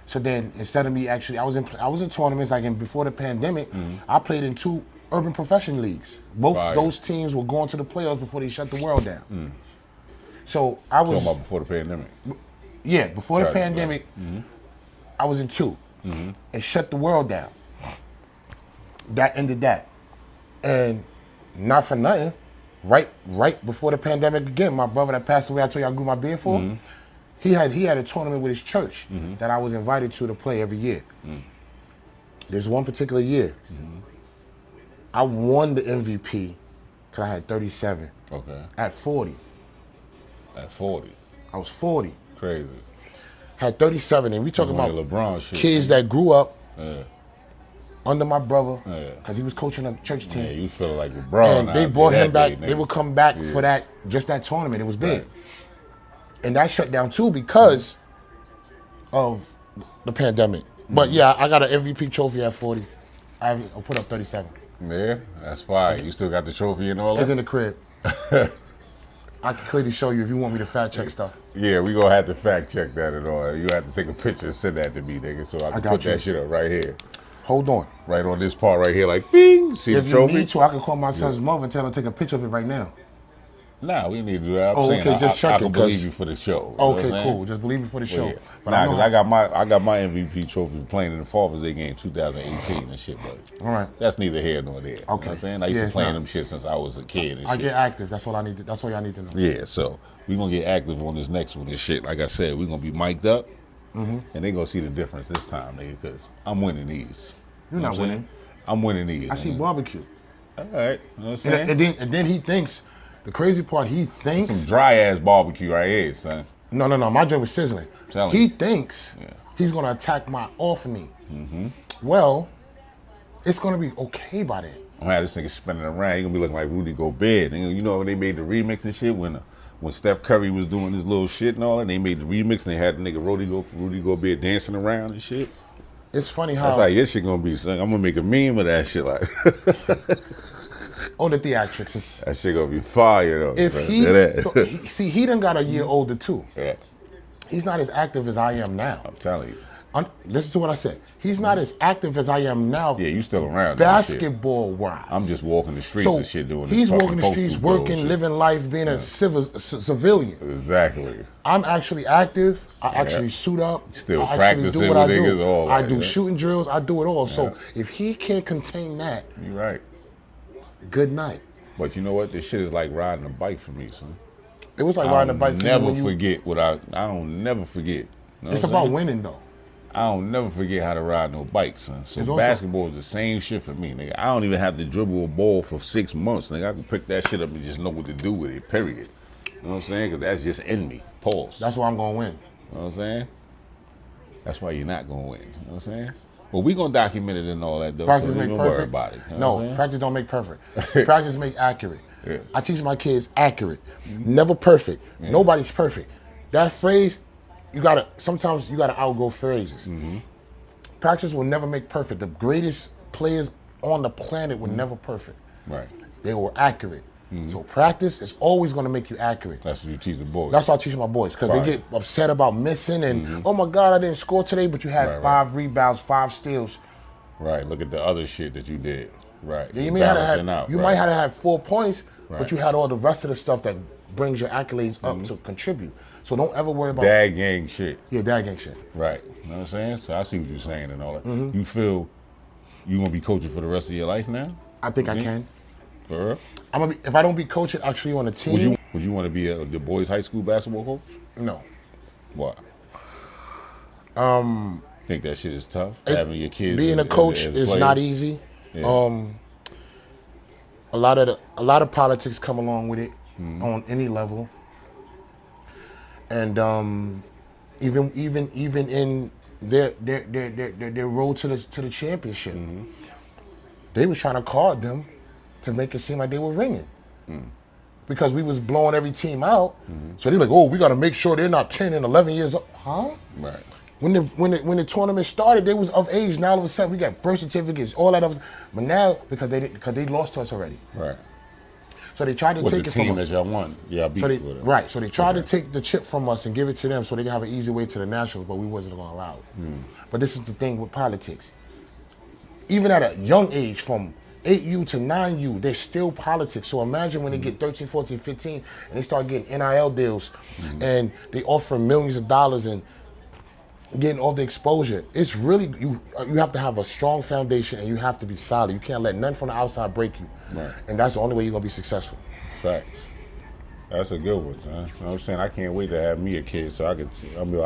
So then instead of me actually, I was in tournaments like before the pandemic. I played in 2 urban profession leagues. Both Fire. those teams were going to the playoffs before they shut the world down. So I was Talking about before the pandemic. before the Got it, pandemic, I was in 2. It shut the world down. That ended that. And not for nothing, right before the pandemic again, my brother that passed away, I told you I grew my beard for, he had a tournament with his church that I was invited to play every year. There's one particular year, I won the MVP because I had 37. Okay. At 40, At 40. I was 40. Crazy. Had 37, and we talking One about of LeBron shit. kids that grew up Yeah. under my brother Yeah. because he was coaching a church team. Yeah, you feel like LeBron. And they out brought there him that back. day, They nigga. would come back Yeah. for that tournament. It was big. Right. And that shut down too because of the pandemic. But yeah, I got an MVP trophy at 40. I put up 37. Yeah, that's fine. You still got the trophy and all It's that? in the crib. I can clearly show you if you want me to fact check stuff. Yeah, we gonna have to fact check that and all. You have to take a picture and send that to me, nigga, so I can got put you. that shit up right here. Hold on. Right on this part right here, like, bing! See If the you trophy? need to, I can call my son's mother and tell her to take a picture of it right now. Nah, we need to do that. I'm Oh, saying okay, just I check can it, 'cause- believe you for the show. You know what Okay, I'm saying? cool. Just believe me for the show. Yeah. But Nah, I know cause how- I got my MVP trophy playing in the Father's Day game 2018 and shit, but All right. that's neither here nor there. You know what Okay. I'm saying? I used Yeah, to it's play not. them shit since I was a kid and I shit. get active. That's all I need. That's all y'all need to know. Yeah, so we gonna get active on this next one and shit. Like I said, we gonna be mic'd up. and they gonna see the difference this time, nigga, because I'm winning these. You're You know not what I'm winning. saying? I'm winning these. I see nigga. barbecue. All right, you know what I'm saying? And then he thinks, the crazy part, he thinks, Some dry ass barbecue right here, son. no, my joint was sizzling. Telling He you. thinks Yeah. he's gonna attack my off knee. Well, it's gonna be okay by then. I'm gonna have this nigga spinning around. He gonna be looking like Rudy Gobert. Nigga, you know when they made the remix and shit when Steph Curry was doing his little shit and all that, they made the remix and they had the nigga Rudy Gobert dancing around and shit. It's funny how That's like this shit gonna be. Son. I'm gonna make a meme of that shit. Like all the theatrics is. that shit gonna be fire though. If son. he, That- so, see, he done got a year older too. yeah, He's not as active as I am now. I'm telling you. Listen to what I said. He's not as active as I am now. Yeah, you still around. that shit. Basketball wise. I'm just walking the streets So and shit doing he's this. walking the fucking streets, postal working, bullshit. living life, being a civilian. Exactly. I'm actually active. I actually suit up. Still I actually practicing do what I with do. niggas, all I that, do yeah. shooting drills. I do it all. So if he can't contain that, You right. good night. But you know what? This shit is like riding a bike for me, son. It was like riding a bike. For you never when you, forget what I don't never forget. You know It's what I'm about saying? winning though. I don't never forget how to ride no bike, son. So It's also- basketball is the same shit for me, nigga. I don't even have to dribble a ball for 6 months, nigga. I can pick that shit up and just know what to do with it, period. You know what I'm saying? Because that's just in me. Pause. That's why I'm gonna win. You know what I'm saying? That's why you're not going to win. You know what I'm saying? But we going to document it and all that, though. Practice so make don't perfect. worry about it. You know what I'm No, saying? practice don't make perfect. Practice make accurate. Yeah. I teach my kids accurate, never perfect. Nobody's perfect. That phrase, sometimes you gotta outgrow phrases. Mm-hmm. Practice will never make perfect. The greatest players on the planet were never perfect. Right. They were accurate. Mm-hmm. So practice is always gonna make you accurate. That's what you teach the boys. That's what I teach my boys, because Right. they get upset about missing and, oh my God, I didn't score today, but you had Right, 5 rebounds, 5 steals. Right. Look at the other shit that you did. Right. Yeah, You're you may have to balancing have, out, you right. might have to have 4 points, Right. but you had all the rest of the stuff that brings your accolades up Mm-hmm. to contribute. So don't ever worry about Dad gang shit. dad gang shit. Right. You know what I'm saying? So I see what you're saying and all that. Mm-hmm. You feel you going to be coaching for the rest of your life now? I think I Mhm. can. For real? I'm gonna be, if I don't be coaching actually on a team, Would you want to be the boys' high school basketball coach? no. Why? Think that shit is tough? Having your kids Being as- a coach as is players? not easy. Yeah. A lot of politics come along with it Mm-hmm. on any level, and even in their road to the championship, Mm-hmm. they was trying to card them to make it seem like they were ringing. Mm. Because we was blowing every team out, Mm-hmm. so they're like, "Oh, we got to make sure they're not 10 and 11 years old." Huh? Right. When the tournament started, they was of age. Now all of a sudden we got birth certificates, all that other. But now because they lost to us already, Right. so they tried to With take the it from team us. that y'all won. Yeah, I beat So they with it. right, so they tried to Okay. take the chip from us and give it to them, so they can have an easy way to the nationals. But we wasn't going to allow it. But this is the thing with politics. Even at a young age, from 8U to 9U, there's still politics. So imagine when they get 13, 14, 15, and they start getting NIL deals, and they offer millions of dollars and getting all the exposure. It's really you have to have a strong foundation and you have to be solid. You can't let none from the outside break you. Right. And that's the only way you're gonna be successful. Facts. That's a good one, son. You know what I'm saying? I can't wait to have me a kid so I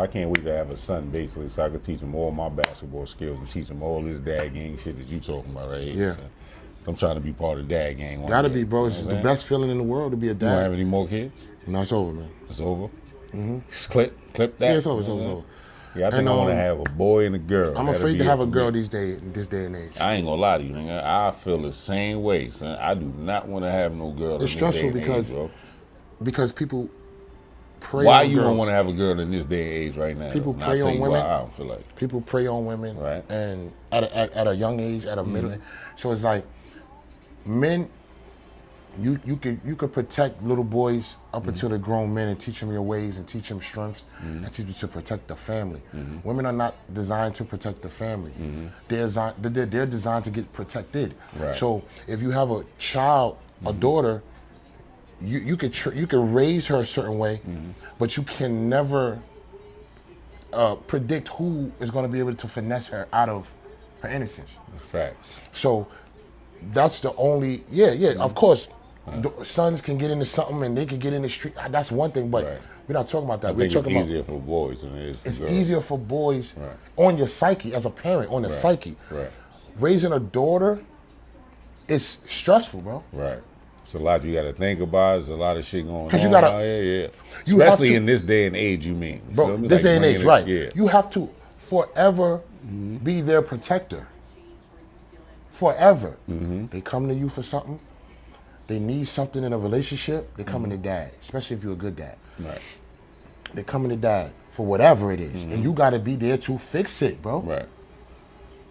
can't wait to have a son basically so I can teach him all my basketball skills and teach him all this dad gang shit that you talking about right here. Yeah. son. I'm trying to be part of dad gang one Gotta day, be, bro. you It's know what the I'm best feeling in the world to be a saying? You don't have dad. any more kids? No, it's over, man. It's over? Just clip that? Yeah, it's over, it's You know over, what it's I'm over. saying? Yeah, I think And, I want to have a boy and a girl. I'm That'll afraid be to it have a for girl me. this day and age. I ain't gonna lie to you, nigga. I feel the same way, son. I do not want to have no girl. It's in this stressful day and because age, bro. Because people prey Why on you don't girls. want to have a girl in this day and age right now? People though? And prey I'll tell on you women. Why I don't feel like. People prey on women, Right. and at a young age, at a middle age. So it's like men. You could protect little boys up until they're grown men and teach them your ways and teach them strengths and teach them to protect the family. Women are not designed to protect the family. They're designed to get protected. Right. So if you have a child, a daughter, you could raise her a certain way, but you can never predict who is going to be able to finesse her out of her innocence. Facts. So that's the only, of course, Sons can get into something and they can get in the street. That's one thing, but Right. we're not talking about that. I We're think talking it's about easier for boys than it is for it's girls. easier for boys Right. on your psyche as a parent, on the psyche. Right. Raising a daughter is stressful, bro. Right. It's a lot you got to think about. There's a lot of shit going on. 'Cause you gotta- now. Yeah. you Especially have to- in this day and age, you mean. You Bro, feel me? this Like day and age, bringing right? Yeah. You have to forever be their protector. Forever. They come to you for something. They need something in a relationship. They come to dad, especially if you're a good dad. Right. They come to dad for whatever it is, and you got to be there to fix it, bro. Right.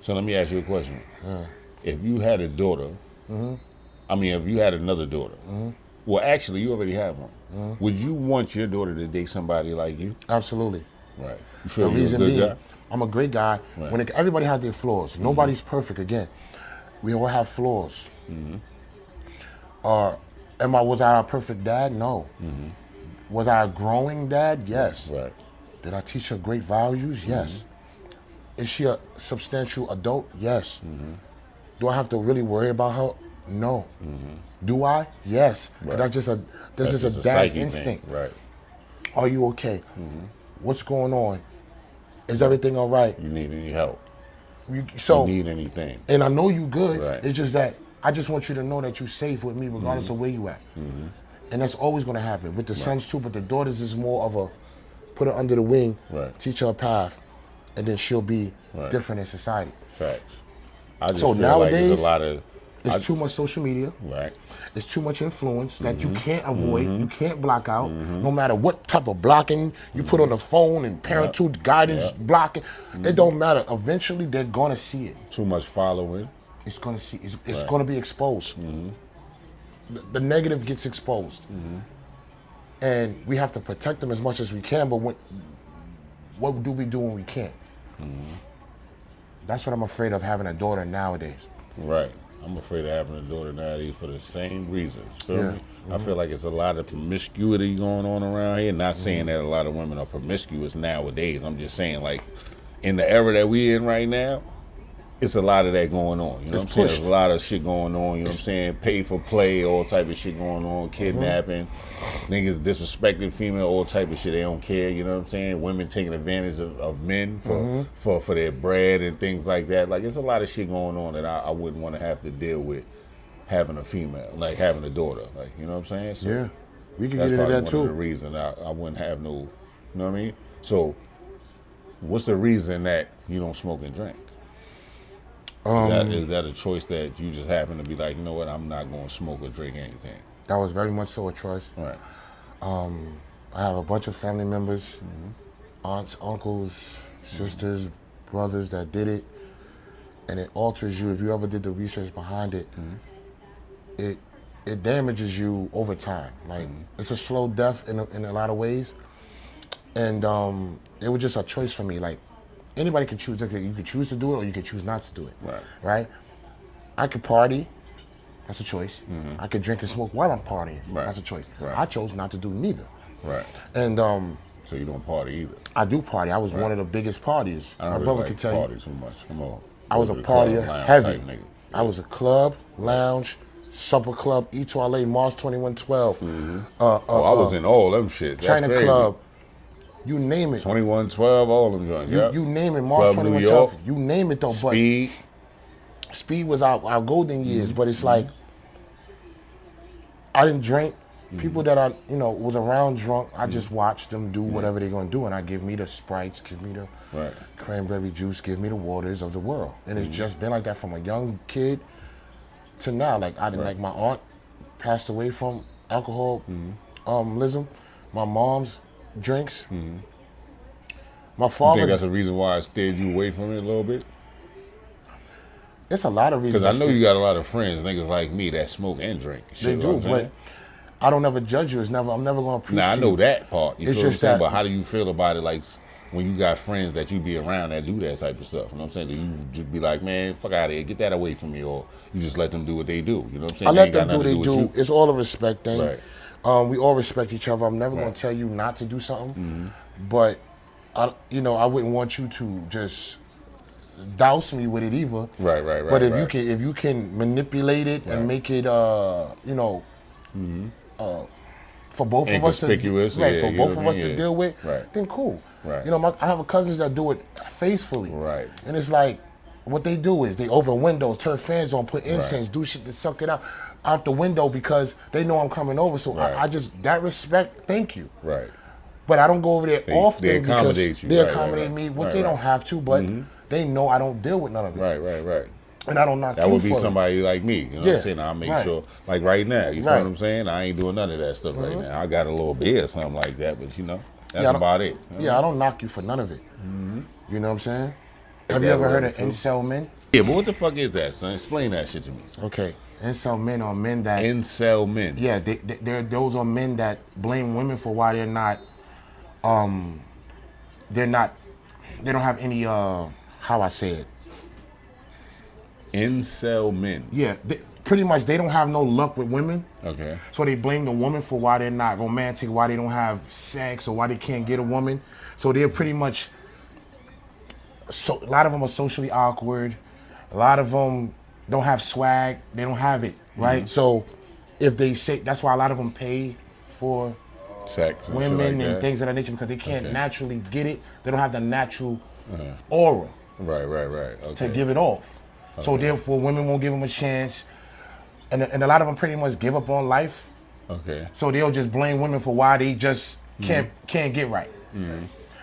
So let me ask you a question. If you had a daughter, I mean, if you had another daughter, well, actually, you already have one. Would you want your daughter to date somebody like you? Absolutely. Right. You The feel you're a reason good being, guy? I'm a great guy. Right. Everybody has their flaws. Nobody's perfect. Again, we all have flaws. Was I a perfect dad? No. Was I a growing dad? Yes. Right. Did I teach her great values? Yes. Is she a substantial adult? Yes. Do I have to really worry about her? No. Do I? Yes. Right. That's just a That's just dad's psyche thing. instinct. Right. Are you okay? What's going on? Is everything all right? You need any help? You You need anything? and I know you good. Right. It's just that I just want you to know that you're safe with me regardless of where you at. And that's always going to happen with the sons too. But the daughters is more of a put her under the wing, Right. teach her a path, and then she'll be Right. different in society. Facts. I just So feel like there's nowadays, a lot of It's too much social media. right. It's too much influence that you can't avoid. You can't block out. No matter what type of blocking you put on the phone and parental guidance blocking, it don't matter. Eventually, they're gonna see it. Too much following. It's gonna see. It's gonna be exposed. The negative gets exposed, and we have to protect them as much as we can. But what do we do when we can't? That's what I'm afraid of having a daughter nowadays. Right. I'm afraid of having a daughter nowadays for the same reasons. Feel Yeah. me? I feel like it's a lot of promiscuity going on around here. Not saying that a lot of women are promiscuous nowadays. I'm just saying, like, in the era that we in right now, it's a lot of that going on. You know what I'm saying? pushed. There's a lot of shit going on. You know what I'm saying? Pay for play, all type of shit going on. Kidnapping, niggas disrespecting female, all type of shit. They don't care. You know what I'm saying? Women taking advantage of men for their bread and things like that. Like, it's a lot of shit going on that I wouldn't want to have to deal with having a female, like having a daughter. Like, you know what I'm saying? So Yeah, we can that's get into probably that one of too. the reasons I wouldn't have no. You know what I mean? So, what's the reason that you don't smoke and drink? Is that a choice that you just happen to be like, you know what, I'm not going to smoke or drink anything? That was very much so a choice. Right. I have a bunch of family members, aunts, uncles, sisters, brothers that did it, and it alters you. If you ever did the research behind it, it damages you over time. Like it's a slow death in a lot of ways, and it was just a choice for me. Like anybody can choose. Like, you could choose to do it, or you could choose not to do it. Right. Right. I could party. That's a choice. I could drink and smoke while I'm partying. Right. That's a choice. Right. I chose not to do neither. Right. And So you don't party either? I do party. I was one of the biggest partiers. I don't My really brother like could tell party you. too much. Come on. I was a Go to the club, partier, lounge heavy. type nigga. I was a club, lounge, supper club, Etoile, Mars 2112. I was in all them shits. That's China crazy. Club. You name it. 2112, all them joints. You name it. Mars Club New 2112. York. You name it though. Speed. But Speed was our golden years. But it's like I didn't drink. People that I was around drunk, I just watched them do whatever they're gonna do, and I give me the Sprites, give me the Right. cranberry juice, give me the waters of the world, and it's just been like that from a young kid to now. Like like my aunt passed away from alcoholism. My mom's drinks. My You father. think that's the reason why I steered you away from it a little bit? It's a lot of reasons. Because I know you got a lot of friends, niggas like me, that smoke and drink. They Shit, do, know what I'm but saying? I don't ever judge you. I'm never gonna appreciate. Nah, I know that part. You It's feel what I'm just saying? that- But how do you feel about it, like, when you got friends that you be around that do that type of stuff? You know what I'm saying? Do you just be like, man, fuck out of here, get that away from me, or you just let them do what they do? You know what I'm saying? I They let ain't got them do what nothing they to do. with you. It's all a respect thing. Right. We all respect each other. I'm never gonna Right. tell you not to do something, but I wouldn't want you to just douse me with it either. Right. But if right. you can manipulate it and make it for both of us to Inconspicuous, right, yeah, for you both know of what I us mean? to Yeah. deal with, Right. then cool. Right. You know, I have cousins that do it faithfully. Right. And it's like, what they do is they open windows, turn fans on, put incense, do shit to suck it out the window because they know I'm coming over. So Right. I just, that respect, thank you. Right. But I don't go over there often they accommodate because you. they Right, right, accommodate right. me, which Right, they don't right. have to, but they know I don't deal with none of it. Right. And I don't knock That you would be for it. somebody like me. You know what Yeah, I'm saying? I'll make right. sure, like right now, you feel Right. what I'm saying? I ain't doing none of that stuff right now. I got a little beer or something like that, but you know, that's Yeah, I don't- about it. You know? Yeah, I don't knock you for none of it. You know what I'm saying? Have you that ever heard of word, too. incel men? Yeah, but what the fuck is that, son? Explain that shit to me. Son. Okay, incel men are men that Incel men. yeah, those are men that blame women for why they don't have any how I say it. Incel men. Yeah, pretty much they don't have no luck with women. Okay. So they blame the woman for why they're not romantic, why they don't have sex, or why they can't get a woman. So they're pretty much, so a lot of them are socially awkward. A lot of them don't have swag. They don't have it, right? So if they say, that's why a lot of them pay for Sex and women shit like and that. things of that nature because they can't Okay. naturally get it. They don't have the natural aura Right. Okay. to give it off. So therefore, women won't give them a chance. And a lot of them pretty much give up on life. Okay. So they'll just blame women for why they just can't get right.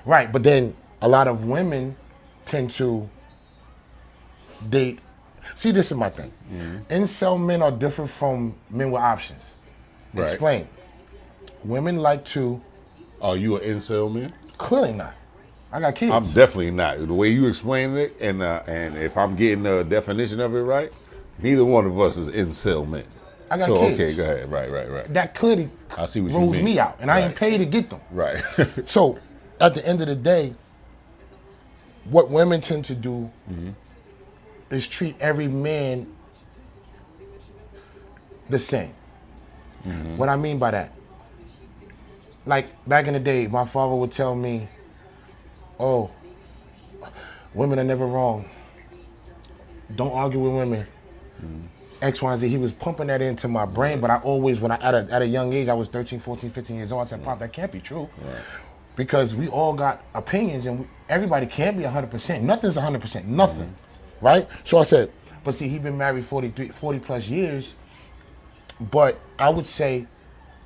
Right, but then a lot of women tend to date. See, this is my thing. Incel men are different from men with options. Right. Explain. Women like to, Are you an incel man? clearly not. I got kids. I'm definitely not. The way you explain it, and if I'm getting the definition of it right, neither one of us is incel men. I got so, kids. okay, go ahead. Right. That clearly I see what you rules mean. me out, and I ain't Right. paid to get them. Right. So, at the end of the day, what women tend to do is treat every man the same. What I mean by that, like back in the day, my father would tell me, "Oh, women are never wrong. Don't argue with women." X, Y, and Z. He was pumping that into my brain, but I always, at a young age, I was 13, 14, 15 years old, I said, Pop, that can't be true. Because we all got opinions and everybody can't be 100%. Nothing's 100%, nothing, right? So I said, but see, he been married 40 plus years, but I would say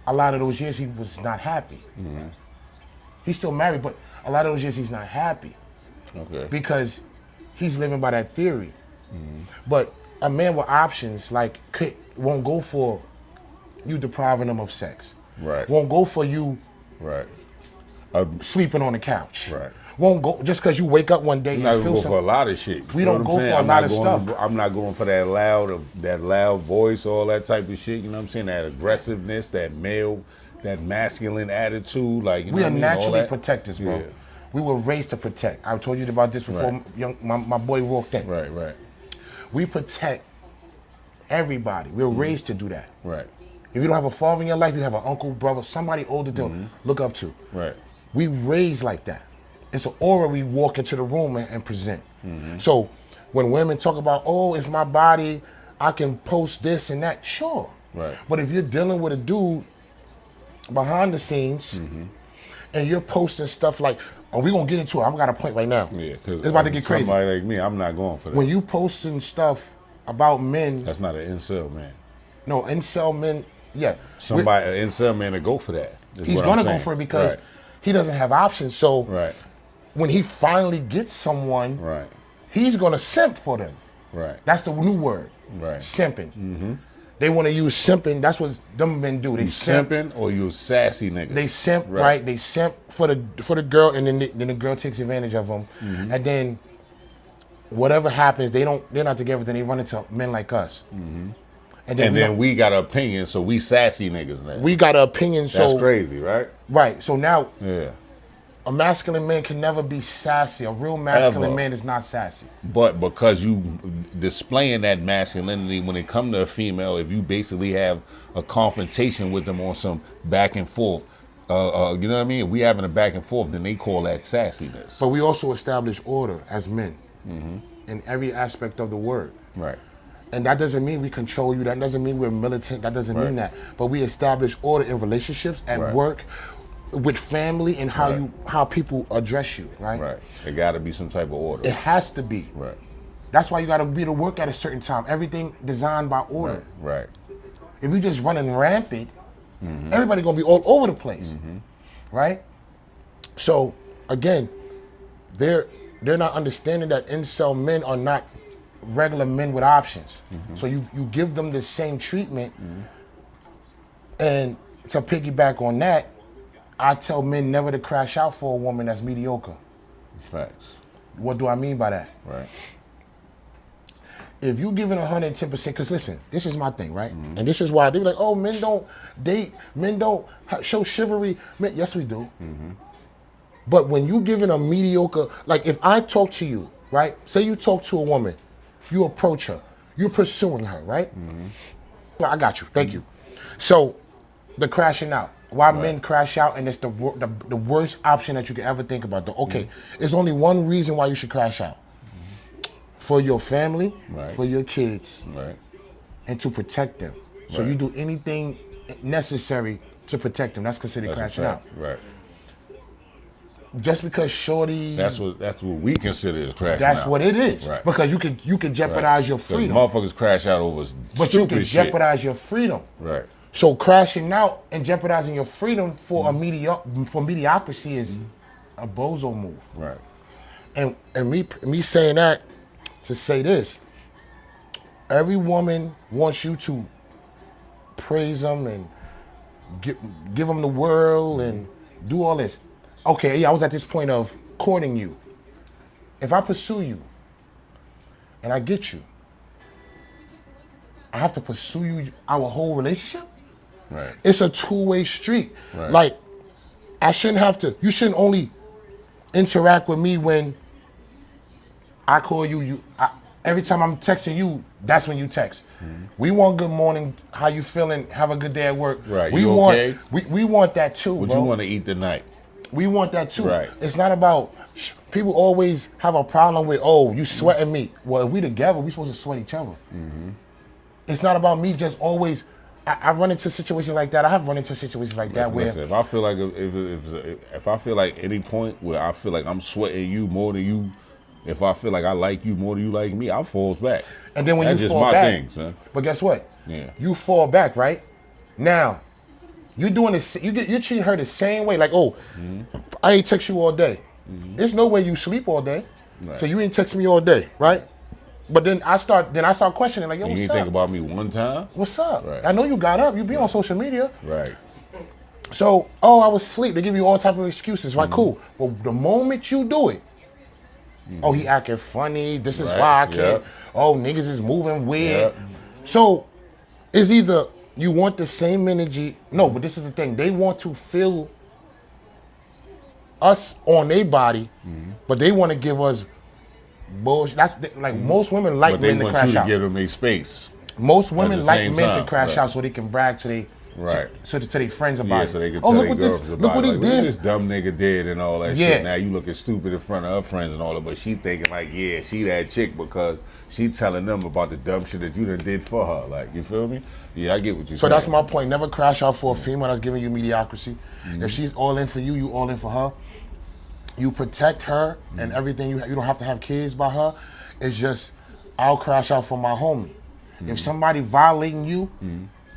a lot of those years he was not happy. He's still married, but a lot of those years he's not happy Okay. because he's living by that theory. But a man with options won't go for you depriving him of sex. Right. Won't go for you Right. sleeping on the couch. Right. Won't go just because you wake up one day I'm and not feel gonna go for a something. lot of shit. We You know don't what I'm go saying? for a I'm lot not of going- stuff. I'm not going for that loud voice, all that type of shit. You know what I'm saying? That aggressiveness, that masculine attitude. Like, you know We what are I mean? All naturally that. protectors, bro. Yeah. We were raised to protect. I told you about this before Right. my boy walked in. Right. We protect everybody. We're raised to do that. Right. If you don't have a father in your life, you have an uncle, brother, somebody older to look up to. Right. We raised like that. It's an aura we walk into the room and present. So when women talk about, oh, it's my body, I can post this and that, sure. Right. But if you're dealing with a dude behind the scenes and you're posting stuff like, oh, we're going to get into it. I've got a point right now. Yeah. Because It's about to get crazy. Somebody like me, I'm not going for that. When you posting stuff about men, That's not an incel man. no, incel men, yeah. Somebody, an incel man, to go for that. is He's what going I'm to go saying. for it because Right. he doesn't have options. So Right. when he finally gets someone, Right. he's going to simp for them. Right. That's the new word. Right. Simping. They want to use simping. That's what them men do. They You simp. simping or you a sassy nigga? They simp, right? They simp for the girl, and then the girl takes advantage of them, and then whatever happens, they're not together. Then they run into men like us, and And then we got an opinion, so we sassy niggas now. we got an opinion. That's So crazy, right? right. So now Yeah. a masculine man can never be sassy. A real masculine Ever. man is not sassy. But because you displaying that masculinity when it come to a female, if you basically have a confrontation with them on some back and forth, you know what I mean? If we having a back and forth, then they call that sassiness. But we also establish order as men in every aspect of the word. Right. And that doesn't mean we control you. That doesn't mean we're militant. That doesn't mean that. But we establish order in relationships, at work, with family, and how people address you, right? Right. It got to be some type of order. It has to be. Right. That's why you got to be to work at a certain time. Everything designed by order. Right. If you just running rampant, everybody gonna be all over the place, right? So again, they're not understanding that incel men are not regular men with options. So you give them the same treatment. And to piggyback on that, I tell men never to crash out for a woman that's mediocre. Facts. What do I mean by that? Right. If you giving 110%, because listen, this is my thing, right? And this is why they're like, oh, men don't date, men don't show chivalry. Men, yes, we do. But when you giving a mediocre, like if I talk to you, right? Say you talk to a woman, you approach her, you're pursuing her, right? Well, I got you, thank you. So the crashing out. Why men crash out, and it's the worst option that you could ever think about. Okay, there's only one reason why you should crash out. For your family, for your kids, and to protect them. So you do anything necessary to protect them. That's considered crashing out. Right. Just because shorty. That's what we consider as crashing out. That's what it is. Right. Because you can jeopardize your freedom. Motherfuckers crash out over But stupid you can shit. jeopardize your freedom. Right. So crashing out and jeopardizing your freedom for mediocrity is a bozo move. Right. And me saying that to say this, every woman wants you to praise them and give them the world and do all this. Okay, yeah, I was at this point of courting you. If I pursue you and I get you, I have to pursue you our whole relationship? Right. It's a two-way street. Right. Like, you shouldn't only interact with me when I call you. Every time I'm texting you, that's when you text. We want good morning, how you feeling, have a good day at work. Right. We You want okay? we want that too, What bro. you want to eat tonight? We want that too. Right. It's not about, people always have a problem with, oh, you sweating me. Well, if we together, we supposed to sweat each other. It's not about me just always, I run into situations like that. I have run into situations like that where. Listen, if I feel like if I feel like any point where I feel like I'm sweating you more than you, if I feel like I like you more than you like me, I falls back. And then when That's you just fall my back, thing, son. but guess what? Yeah. You fall back, right? Now, you're doing this. You're treating her the same way. Like, oh, I ain't text you all day. There's no way you sleep all day, so you ain't text me all day, right? But then I start questioning, like, yo, You what's didn't up? think about me one time? What's up? Right. I know you got up. You be on social media. Right. So, oh, I was asleep. They give you all type of excuses, right? Cool. But the moment you do it, oh, he acting funny. This is Right, why I can't. yep. Oh, niggas is moving weird. Yep. So, it's either you want the same energy. No, but this is the thing. They want to feel us on their body, but they want to give us bullshit. That's like most women like But they men to want crash you to out. give them a space. Most women the like same men to time, crash right. out so they can brag to they Right. to their friends about Yeah, it. so they can Oh, tell look their what this, girls look about what it. he Like, look what did. this dumb nigga did and all that Yeah. shit. Now you looking stupid in front of her friends and all that, but she thinking like, yeah, she that chick because she telling them about the dumb shit that you done did for her. Like, you feel me? Yeah, I get what you're So saying. that's my point. Never crash out for a female that's giving you mediocrity. If she's all in for you, you all in for her. You protect her and everything. You don't have to have kids by her. It's just, I'll crash out for my homie. If somebody violating you,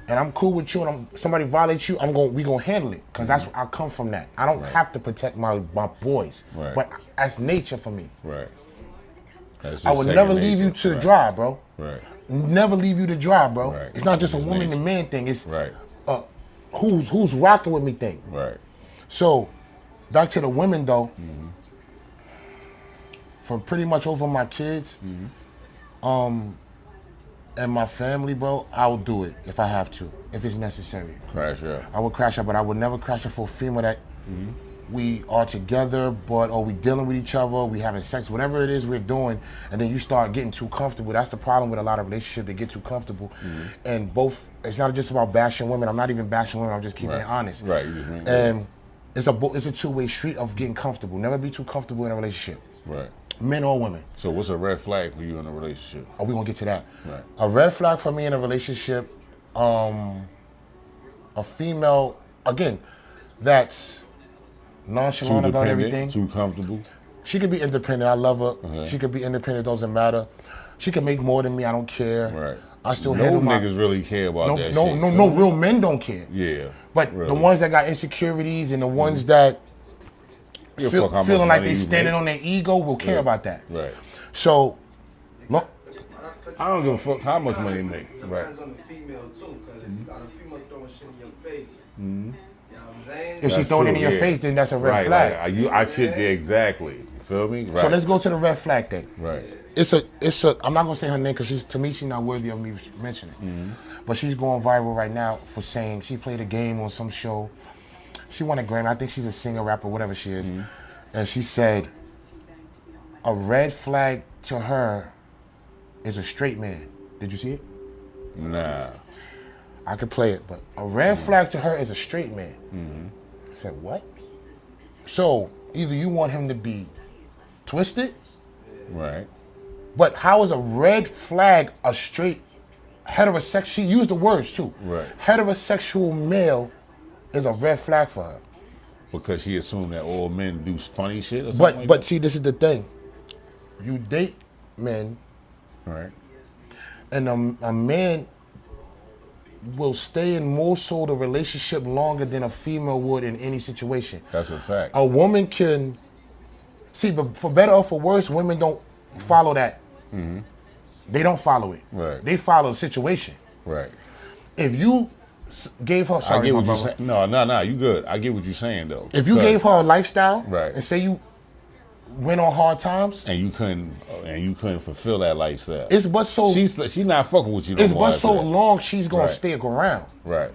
and I'm cool with you, and somebody violates you, we gonna handle it, cause that's I come from that. I don't have to protect my boys, Right. but that's nature for me. Right. That's I just would second never leave you nature. to Right. dry, bro. Right. Never leave you to dry, bro. Right. It's not just a It's woman nature. to man thing. It's Right. who's rocking with me thing. Right. So, back to the women though. From pretty much over my kids, and my family, bro, I'll do it if I have to, if it's necessary. Crash out. I would crash out, but I would never crash out for a female that we are together, but or we dealing with each other, we having sex, whatever it is we're doing, and then you start getting too comfortable. That's the problem with a lot of relationships. They get too comfortable, and it's not just about bashing women. I'm not even bashing women. I'm just keeping it honest. Right. You just mean- And it's a two-way street of getting comfortable. Never be too comfortable in a relationship. Right. men or women. So what's a red flag for you in a relationship? Are we gonna get to that? Right. A red flag for me in a relationship, a female, again, that's Too nonchalant about dependent, everything. too comfortable. She could be independent. I love her. She could be independent. Doesn't matter. She can make more than me. I don't care. Right. I still No handle my. niggas really care about No, that no, shit. no real men don't care. Yeah. But really. the ones that got insecurities and the ones that Give a fuck how much feeling like money they you standing make. on their ego will care about that. Right. So, I don't give a fuck how much money you make. Right. Depends on the female too, because if you got a female throwing shit in your face, you know what I'm saying? if she That's throwing it true, in your yeah. face, then that's a red Right. flag. Like, I should. Yeah, exactly. You feel me? Right. So let's go to the red flag thing. Right. It's a. I'm not gonna say her name because to me she's not worthy of me mentioning. But she's going viral right now for saying she played a game on some show. She won a Grammy. I think she's a singer, rapper, whatever she is. And she said a red flag to her is a straight man. Did you see it? Nah. I could play it, but a red flag to her is a straight man. I said, what? So either you want him to be twisted, Right. but how is a red flag a straight heterosexual? She used the words too. Right. Heterosexual male is a red flag for her. Because she assumed that all men do funny shit or something. But see, this is the thing. You date men, Right. and a man will stay in more so the relationship longer than a female would in any situation. That's a fact. A woman can see, but for better or for worse, women don't follow that. They don't follow it. Right. They follow the situation. Right. If you gave her, I sorry, get my what you're brother. saying. No, you good. I get what you're saying though. If you gave her a lifestyle, Right. and say you went on hard times, and you couldn't fulfill that lifestyle. it's but so She's not fucking with you no it's more. but after so that. long she's gonna Right. stick around. Right.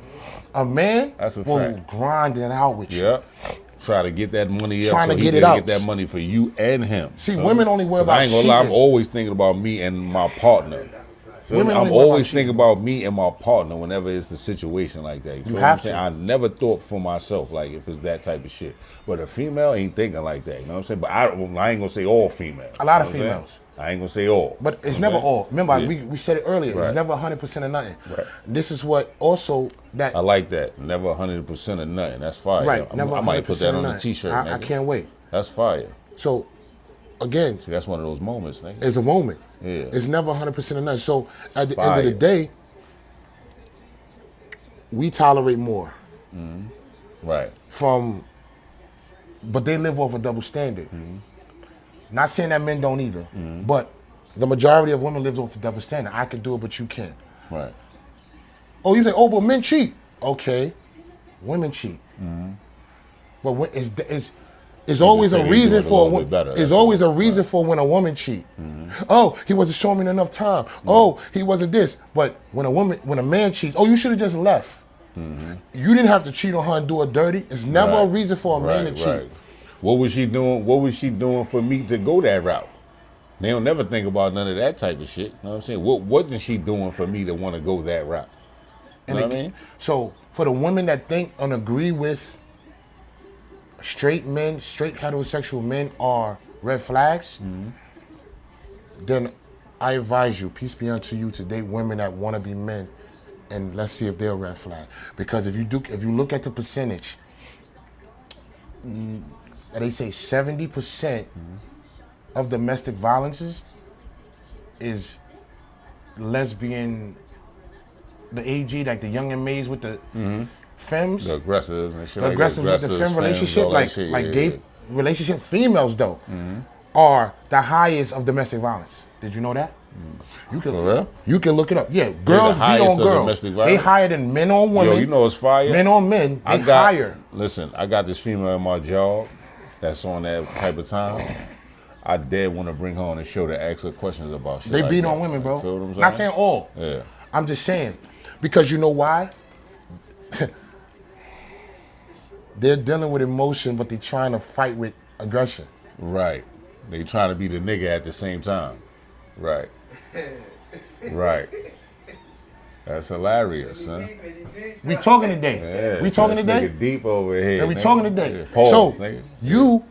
A man That's a will fact. grind it out with you. Yep. Try to get that money up Trying so to he get can it out. get that money for you and him. See, women only worry 'Cause about I ain't gonna lie, I'm cheating. always thinking about me and my partner. Feel Women me? I'm only worry about always cheating. thinking about me and my partner whenever it's a situation like that. You feel what have I'm saying? to. I never thought for myself, like, if it's that type of shit. But a female ain't thinking like that, you know what I'm saying? But I ain't gonna say all females. A lot of you know what I'm females. saying? I ain't gonna say all. But it's You know never what I'm all. Remember, Yeah. we said it earlier. It's Right. never 100% of nothing. Right. This is what also that I like that. Never 100% of nothing. That's fire. right. I Never might put that 100% on of a nothing. t-shirt, I nigga. can't wait. That's fire. So, again, See, that's one of those moments, nigga. it's a moment. Yeah. It's never 100% of nothing. So at the end of the Fire. day, we tolerate more Right. from, but they live off a double standard. Not saying that men don't either, but the majority of women lives off a double standard. I can do it, but you can't. Right. Oh, you say, oh, but men cheat. Okay, women cheat. But when it's always say a they reason do it a for a little woman. bit better, It's that's always a all. reason for when a woman cheat. Oh, he wasn't showing me enough time. Oh, he wasn't this. But when a man cheats, oh, you should have just left. You didn't have to cheat on her and do her dirty. It's never a Right. reason for a man to cheat. Right. What was she doing? What was she doing for me to go that route? They don't never think about none of that type of shit. You know what I'm saying? What wasn't she doing for me to want to go that route? You know what I mean? So for the women that think and agree with straight men, straight heterosexual men are red flags, then I advise you, peace be unto you, to date women that want to be men, and let's see if they're a red flag. Because if you look at the percentage, they say 70% of domestic violences is lesbian, the AG, like the young and maids with the femmes. The aggressive and shit. The like aggressive with the aggressive femme femmes, relationship, all that like shit, like yeah, gay yeah. relationship females though, are the highest of domestic violence. Did you know that? You can For real? you can look it up. Yeah, girls beat highest on of girls. domestic They violence? higher than men on women. Yo, you know it's fire. Men on men, they higher. Listen, I got this female in my job that's on that type of time. I dead want to bring her on the show to ask her questions about shit. They like beat that. on women, bro. Feel what I'm saying? Not saying all. Yeah. I'm just saying, because you know why? They're dealing with emotion, but they're trying to fight with aggression. Right. They trying to be the nigga at the same time. Right. Right. That's hilarious, son. We talking today. Yeah, We talking this today. nigga deep over here. And we nigga. talking today. Yeah, pause, So nigga. you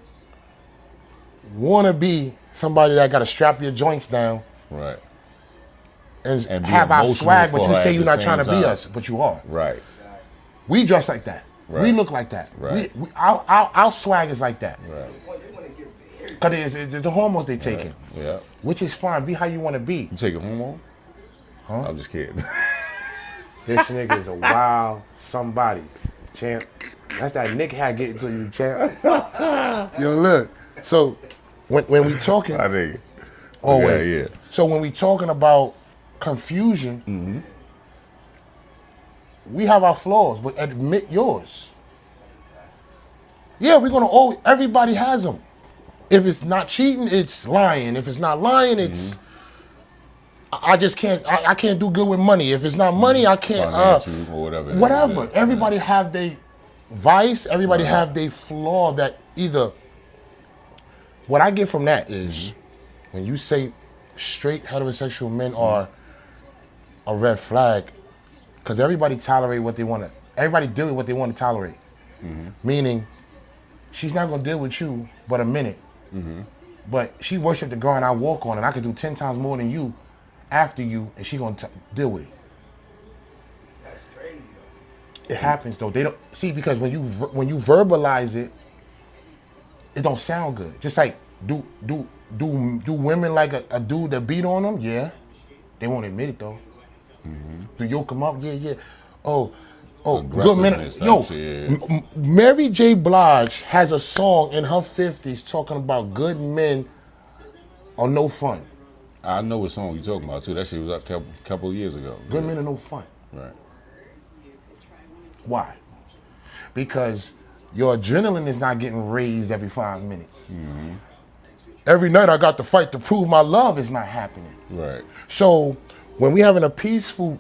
want to be somebody that got to strap your joints down Right. and And be have our emotional swag, but for you her say at you're the not trying to same be time. us, but you are. Right. We dress like that. We Right. look like that. Right. Our swag is like that. Right. Well, they want to get buried. Because it's the hormones they taking, Yeah. which is fine. Be how you want to be. You take a hormone? Huh? I'm just kidding. This nigga is a wild somebody, champ. That's that Nick had getting to you, champ. Yo, look. So when we talking, I think. always. Yeah. So when we talking about confusion, we have our flaws, but admit yours. Yeah, we're gonna always. Everybody has them. If it's not cheating, it's lying. If it's not lying, it's. I just can't. I can't do good with money. If it's not money, I can't. Financial or whatever. it is. Whatever. Yeah. Everybody have their vice. Everybody have their flaw that either. What I get from that is, when you say straight heterosexual men are a red flag, because everybody tolerate what they want to. Everybody deal with what they want to tolerate. Meaning, she's not gonna deal with you but a minute. But she worship the ground I walk on, and I could do 10 times more than you after you, and she gonna deal with it. That's crazy though. It happens though. They don't see, because when you verbalize it, it don't sound good. Just like do women like a dude that beat on them? Yeah, they won't admit it though. Do yoke them up? Yeah. Oh, good men. Aggressiveness type Yo, shit. Mary J. Blige has a song in her 50s talking about good men are no fun. I know what song you talking about too. That shit was up a couple of years ago. Good men are no fun. Right. Why? Because your adrenaline is not getting raised every 5 minutes. Every night I got to fight to prove my love is not happening. Right. So when we having a peaceful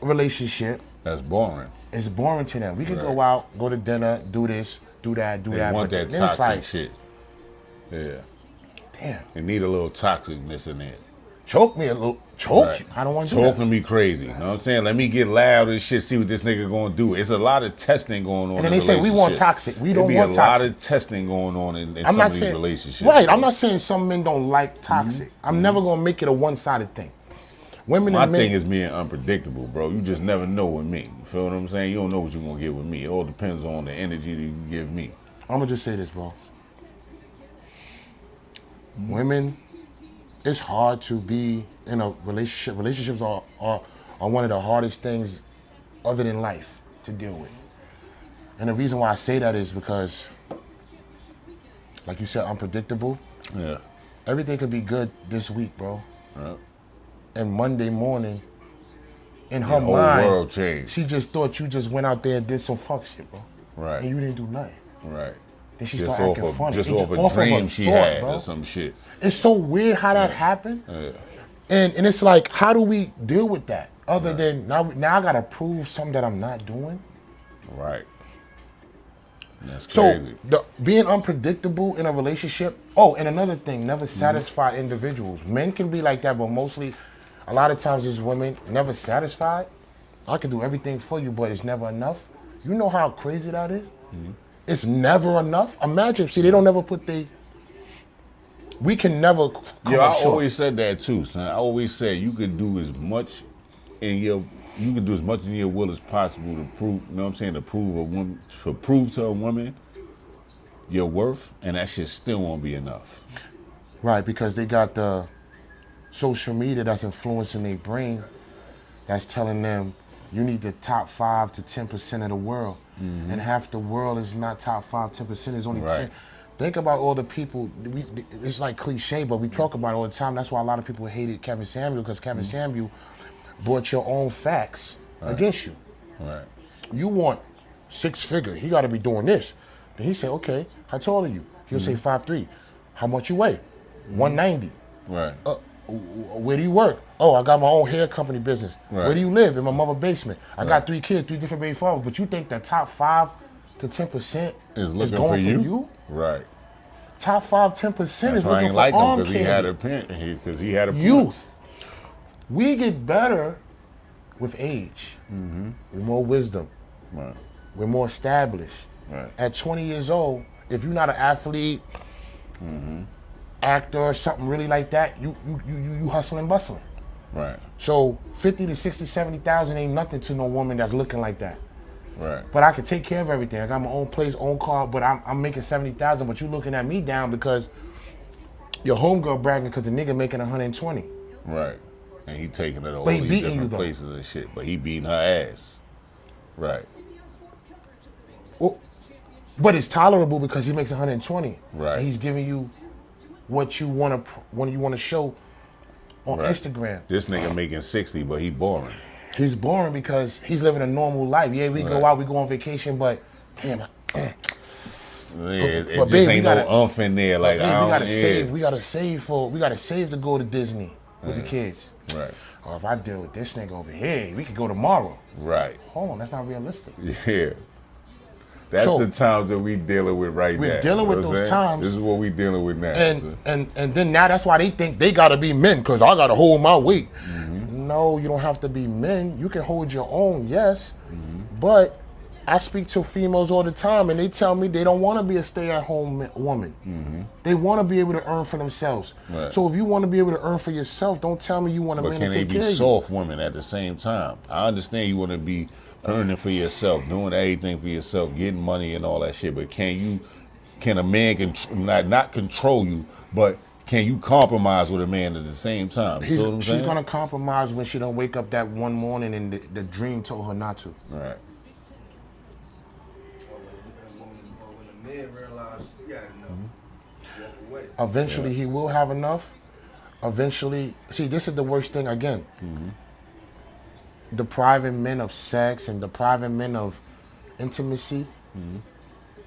relationship, That's boring. it's boring to them. We could Right. go out, go to dinner, do this, do that, do They that. want but that then it's toxic like, shit. Yeah. damn, They need a little toxicness in there. choke me a little. Choke Right. you. I don't want to do Talking that. me crazy. You know what I'm saying? Let me get loud and shit, see what this nigga gonna do. It's a lot of testing going on. And then in they say we want relationship. toxic. We There don't be want a lot toxic. of testing going on in I'm some not of these saying relationships. right. bro. I'm not saying some men don't like toxic. I'm never gonna make it a one-sided thing. Women My and men. thing is being unpredictable, bro. You just never know with me. You feel what I'm saying? You don't know what you're gonna get with me. It all depends on the energy that you give me. I'm gonna just say this, bro. Women, it's hard to be in a relationship. Relationships are one of the hardest things other than life to deal with. And the reason why I say that is because, like you said, unpredictable. Yeah. Everything could be good this week, bro. Right. And Monday morning, in her The whole mind, world changed. she just thought you just went out there and did some fuck shit, bro. Right. And you didn't do nothing. Right. Then she Just started off acting of funny. just It off a dream she thought, had bro. or some shit. It's so weird how that happened. Yeah. And it's like, how do we deal with that? Other than now I gotta prove something that I'm not doing. Right. That's So crazy. being unpredictable in a relationship. Oh, and another thing, never satisfy individuals. Men can be like that, but mostly, a lot of times it's women never satisfied. I can do everything for you, but it's never enough. You know how crazy that is? It's never enough. Imagine, see, they don't never put we can never come Yeah, up I short. always said that too, son. I always said you could do as much in your will as possible to prove, you know what I'm saying, to prove to a woman your worth, and that shit still won't be enough. Right, because they got the social media that's influencing their brain, that's telling them you need the top 5 to 10% of the world. And half the world is not top 5, 10%, it's only Right. 10. Think about all the people, it's like cliche, but we talk about it all the time. That's why a lot of people hated Kevin Samuel, because Kevin Samuel brought your own facts against you. Right. You want 6 figure, he gotta be doing this. Then he say, okay, how tall are you? He'll say 5'3". How much you weigh? 190. Right. Where do you work? Oh, I got my own hair company business. Right. Where do you live? In my mother's basement. I got 3 kids, 3 different baby fathers. But you think the top 5 to 10% Is is looking going for you? Right. Top 5, 10% That's is why I looking ain't for like him, arm because he had candy. a pen. Because he had a Youth. We get better with age, with more wisdom. Right. We're more established. Right. At 20 years old, if you're not an athlete, actor or something really like that, you hustling, bustling. Right. So 50 to 60, 70,000 ain't nothing to no woman that's looking like that. Right. But I can take care of everything. I got my own place, own car, but I'm making 70,000. But you looking at me down because your homegirl bragging because the nigga making 120. Right. And he taking it all But he these beating you, different though. places and shit. But he beating her ass. Right. Well, but it's tolerable because he makes 120. Right. And he's giving you what you want to show on Right. Instagram. This nigga making 60, but he boring. He's boring because he's living a normal life. Yeah, we go Right. out, we go on vacation, but damn, Yeah, it but just babe, ain't no umph in there. Like, we I don't, gotta yeah. save. We gotta save to go to Disney with the kids. Right. Or if I deal with this nigga over here, we could go tomorrow. Right. Hold on, that's not realistic. Yeah. That's So, the times that we dealing with right now. we're dealing You with know what those I'm saying? times. This is what we dealing with now. so. And then now that's why they think they gotta be men because I gotta hold my weight. No, you don't have to be men. You can hold your own, yes. But I speak to females all the time and they tell me they don't want to be a stay-at-home woman. They want to be able to earn for themselves. Right. So if you want to be able to earn for yourself, don't tell me you want a But man can to they take be care of you. soft women at the same time? I understand you want to be earning for yourself, doing everything for yourself, getting money and all that shit. But can a man not control you, but can you compromise with a man at the same time? You know what I'm She's saying? gonna compromise when she don't wake up that one morning and the dream told her not to. Right. But when the man realized he had enough, walk away. Eventually, he will have enough. Eventually, see, this is the worst thing again. Depriving men of sex and depriving men of intimacy.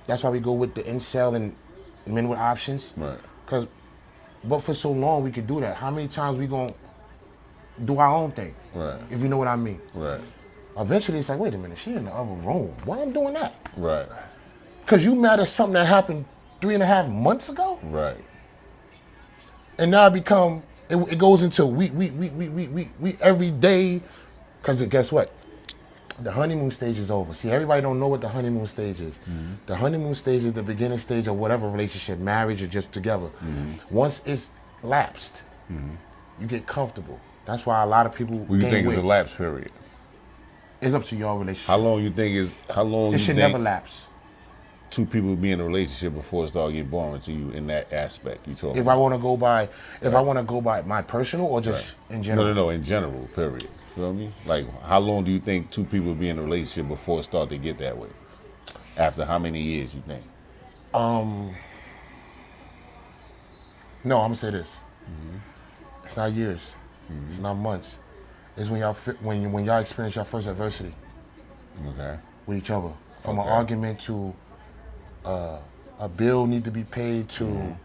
That's why we go with the incel and men with options. Right. But for so long, we could do that. How many times we gonna do our own thing? Right. If you know what I mean. Right. Eventually, it's like, wait a minute, she in the other room. Why I'm doing that? Right. Because you mad at something that happened 3.5 months ago? Right. And now it goes into we every day. Because guess what? The honeymoon stage is over. See, everybody don't know what the honeymoon stage is. The honeymoon stage is the beginning stage of whatever relationship, marriage or just together. Once it's lapsed, you get comfortable. That's why a lot of people What you gain think weight. is a lapse period? It's up to your relationship. How long you think It you should think never lapse. two people be in a relationship before it start getting boring to you in that aspect you talking If I want to go by, my personal or just in general. No, in general, period. You feel me? Like, how long do you think two people be in a relationship before it start to get that way? After how many years you think? No, I'm gonna say this. It's not years. It's not months. It's when y'all experience your first adversity Okay. with each other. From an Okay. argument to a bill need to be paid to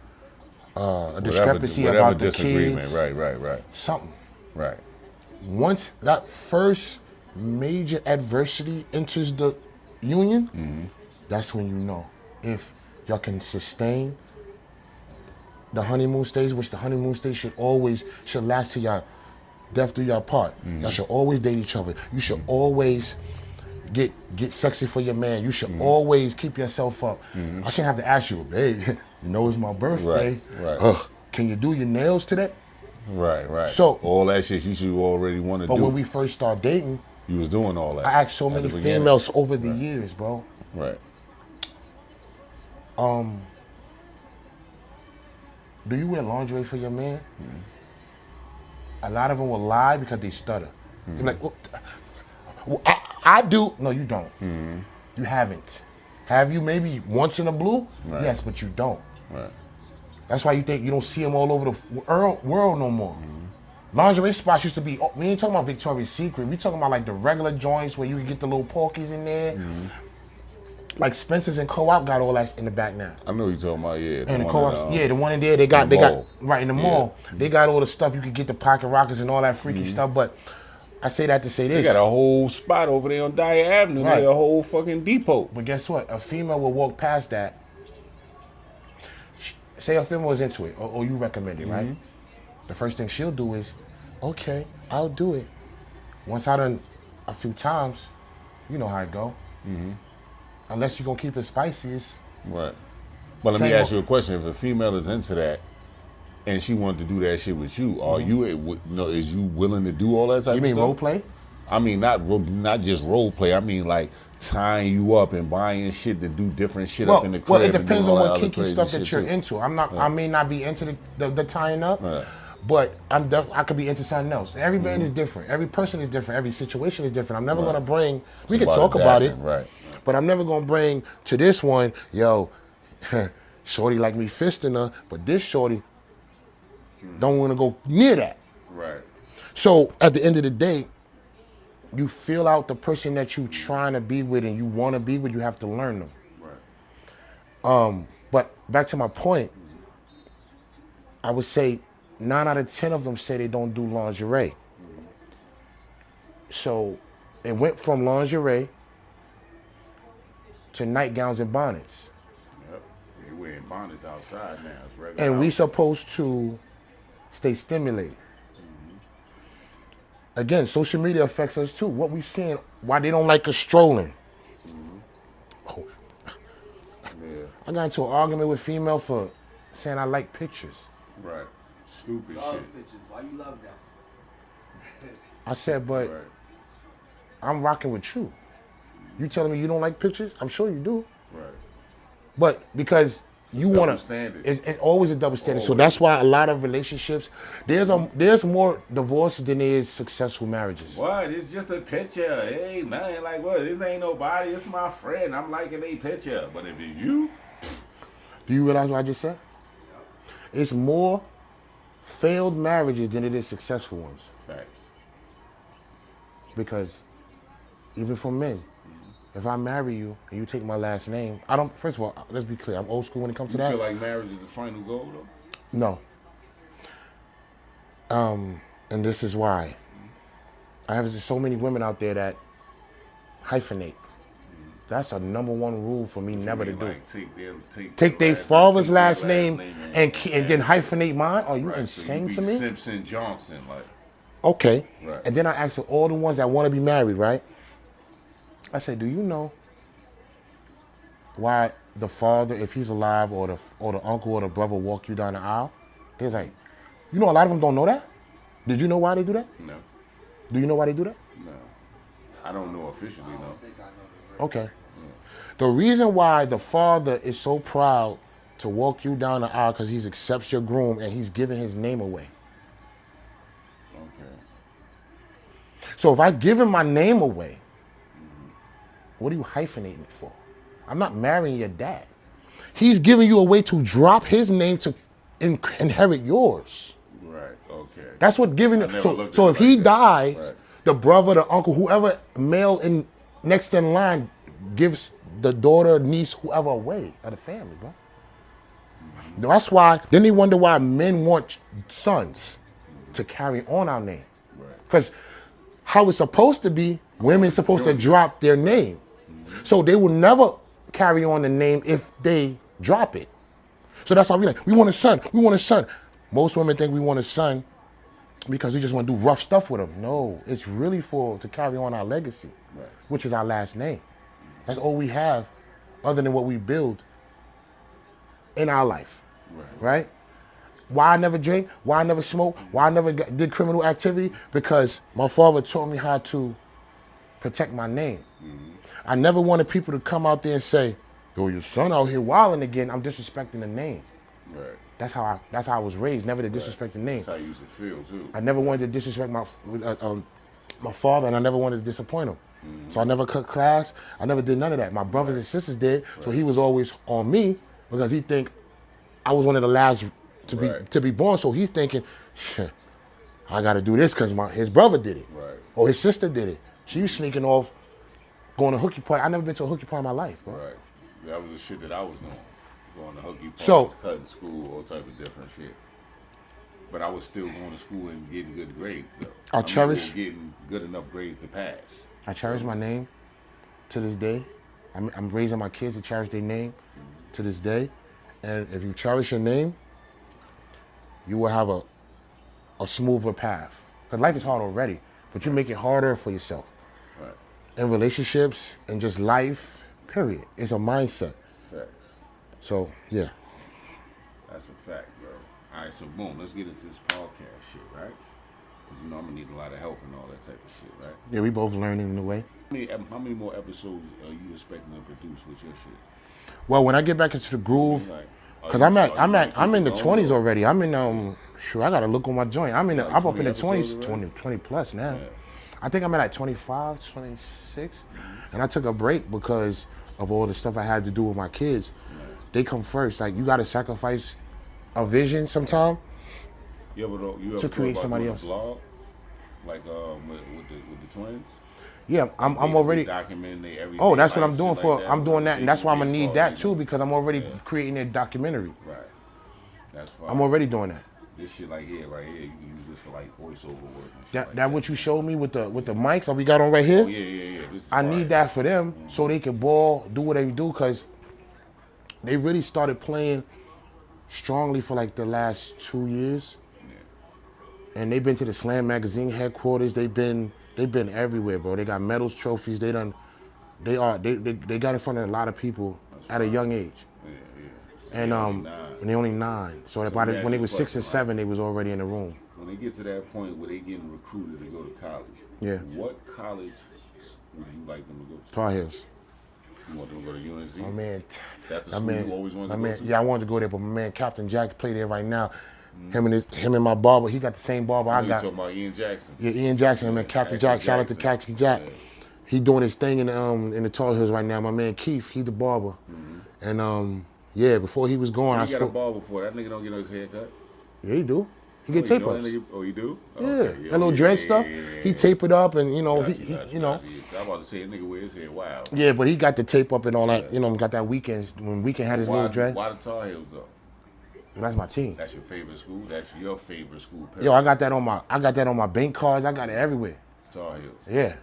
a discrepancy whatever about the disagreement. kids. Right. Something. Right. Once that first major adversity enters the union, that's when you know if y'all can sustain the honeymoon stage, which the honeymoon stage should last till y'all death do y'all part. Y'all should always date each other. You should always get sexy for your man. You should always keep yourself up. I shouldn't have to ask you, babe, you know it's my birthday. Right. Can you do your nails today? Right. So- all that shit you should already want to But do. when we first start dating, You was doing all that. I asked so at many the beginning. females over the years, bro. Right. Do you wear lingerie for your man? A lot of them will lie because they stutter. They're like, well, I do. No, you don't. You haven't. Have you maybe once in a blue? Right. Yes, but you don't. Right. That's why you think you don't see them all over the world no more. Lingerie spots used to be, we ain't talking about Victoria's Secret. We talking about like the regular joints where you can get the little porkies in there. Like Spencer's and Co-op got all that in the back now. I know you're talking about, yeah. And the one co-ops, that, yeah, the one in there, they got mall. right in the Yeah. mall. They got all the stuff you could get the pocket rockets and all that freaky stuff. But I say that to say They this. got a whole spot over there on Dyer Avenue. Right. They a whole fucking depot. But guess what? A female will walk past that. Say a female was into it, or you recommend it, right? The first thing she'll do is, okay, I'll do it. Once I done a few times, you know how it go. Unless you're gonna keep it spicy, it's Right. But let me Same ask you a question. If a female is into that, and she wanted to do that shit with you, are is you willing to do all that type You of mean stuff? role play? I mean, not just role play. I mean, like tying you up and buying shit to do different shit up in the crib. Well, it and depends doing on all that what other kinky crazy stuff that shit, you're too. into. I may not be into the tying up, Right. but I could be into something else. Every man is different. Every person is different. Every situation is different. I'm never gonna bring. We can talk about it, Right. but I'm never gonna bring to this one, yo, shorty like me fisting her, but this shorty don't want to go near that. Right. So at the end of the day, you feel out the person that you trying to be with and you want to be with. You have to learn them. Right. But back to my point, I would say 9 out of 10 of them say they don't do lingerie. So it went from lingerie to nightgowns and bonnets. Yep. They wearing bonnets outside now. It's regular. And we house. supposed to stay stimulated. Again, social media affects us too. What we seeing, why they don't like us strolling. Oh, Yeah. I got into an argument with female for saying I like pictures. Right. Stupid Love shit. pictures. Why you love that? I said, but Right. I'm rocking with you. You telling me you don't like pictures? I'm sure you do. Right. But because you want Double to, standard. it's always a double standard. So Always. that's why a lot of relationships, there's more divorces than there is successful marriages. What? It's just a picture. Hey, man, like, what? This ain't nobody. It's my friend. I'm liking a picture. But if it's you, Do you realize what I just said? It's more failed marriages than it is successful ones. facts. Because even for men, if I marry you and you take my last name, I don't, first of all, let's be clear, I'm old school when it comes to You that. feel like marriage is the final goal, though? No. And this is why. I have so many women out there that hyphenate. That's a number one rule for me never to You do. mean, like, Take their last- father's take their last name and then hyphenate mine? Are you Right, insane so to you me? be Simpson Johnson, like. Okay. Right. And then I asked all the ones that want to be married, right? I said, do you know why the father, if he's alive, or the uncle or the brother walk you down the aisle? They was like, you know, a lot of them don't know that. Did you know why they do that? No, Do you know why they do that? no. I don't know officially, no. I think I know the Okay. The reason why the father is so proud to walk you down the aisle because he accepts your groom and he's giving his name away. Okay. So if I give him my name away, what are you hyphenating it for? I'm not marrying your dad. He's giving you a way to drop his name to inherit yours. Right, okay. That's what giving I it. never So, looked so at if it he like that. dies, Right. the brother, the uncle, whoever male in next in line gives the daughter, niece, whoever away of the family, bro. That's why. Then they wonder why men want sons to carry on our name, Right. because how it's supposed to be, women's supposed to drop their name, so they will never carry on the name if they drop it. So that's why we want a son. We want a son. Most women think we want a son because we just want to do rough stuff with them. No, it's really to carry on our legacy, Right. which is our last name. That's all we have other than what we build in our life, right? Why I never drink, why I never smoke, why I never did criminal activity? Because my father taught me how to protect my name. I never wanted people to come out there and say, yo, your son out here wilding again. I'm disrespecting the name. Right. That's how I was raised, never to disrespect the name. That's how you used to feel, too. I never wanted to disrespect my father, and I never wanted to disappoint him. So I never cut class. I never did none of that. My brothers and sisters did, so he was always on me because he think I was one of the last to be born. So he's thinking, shit, I got to do this because his brother did it, Right. or his sister did it. She was sneaking off, going to hooky party. I never been to a hooky party in my life, bro. Right. That was the shit that I was doing. Going to hooky parties, So- cutting school, all type of different shit. But I was still going to school and getting good grades, though. I cherish- Getting good enough grades to pass. I cherish my name to this day. I'm raising my kids to cherish their name to this day. And if you cherish your name, you will have a smoother path. Because life is hard already, but you make it harder for yourself. Right. In relationships and just life, period. It's a mindset. Facts. So, yeah. That's a fact, bro. All right, so boom, let's get into this podcast shit, right? 'Cause you know I'm gonna need a lot of help and all that type of shit, right? Yeah, we both learning in the way. How many more episodes are you expecting to produce with your shit? Well, when I get back into the groove, Like, cause I'm in the 20s already. I'm in sure, I gotta look on my joint. I'm Like I'm up in 20 the 20s, episodes already? 20 plus now. Yeah. I think I'm at like 25, 26, and I took a break because of all the stuff I had to do with my kids. They come first. Like you gotta sacrifice a vision sometime. You ever To create thought about somebody doing a else. Vlog, like with the twins. Yeah, I'm Basically already. documenting their everyday Oh, that's what life, I'm doing shit for. like I'm doing that, and that's why I'm gonna need that too Right. because I'm already creating a documentary. That's fine. I'm already doing that. This shit right here, you can use this for like voiceover work and shit. That what you showed me with the mics that we got on right here. Oh yeah. This is I fire. need that for them so they can ball, do what they do, because they really started playing strongly for like the last 2 years. And they've been to the Slam Magazine headquarters. They've been everywhere, bro. They got medals, trophies. They got in front of a lot of people at a young age. Yeah. And only 9. and they only 9. So let by me the, ask when you they a were 6 question, and 7, they was already in the room. When they get to that point where they getting recruited to go to college, Yeah. what college would you like them to go to? Tar Heels. You want them to go to UNC? My man, That's the my school man, you always wanted my to man. go to? Yeah, I wanted to go there, but my man Captain Jack play there right now. Him and my barber. He got the same barber I You got. talking about Ian Jackson? Yeah, Ian Jackson, man. Captain Jackson Jack. Shout out to Jackson. Captain Jack. Yeah. He doing his thing in the Tar Heels right now. My man Keith, he the barber. And yeah, before he was going, I He got a spoke. ball before. That nigga don't get no his haircut. Yeah, he do. He get Oh, tape you know ups. that nigga- Oh, you do? Yeah, Okay, that little dread stuff. He tape it up, and Got you know. got you. I'm about to say, that nigga wear his hair wild. Yeah, but he got the tape up and all that. You know, got that Weekend when Weekend had his Why, little dread. why the Tar Heels though? That's my team. That's your favorite school? That's your favorite school? Period. Yo, I got that on my bank cards. I got it everywhere. Tar Heels. Yeah,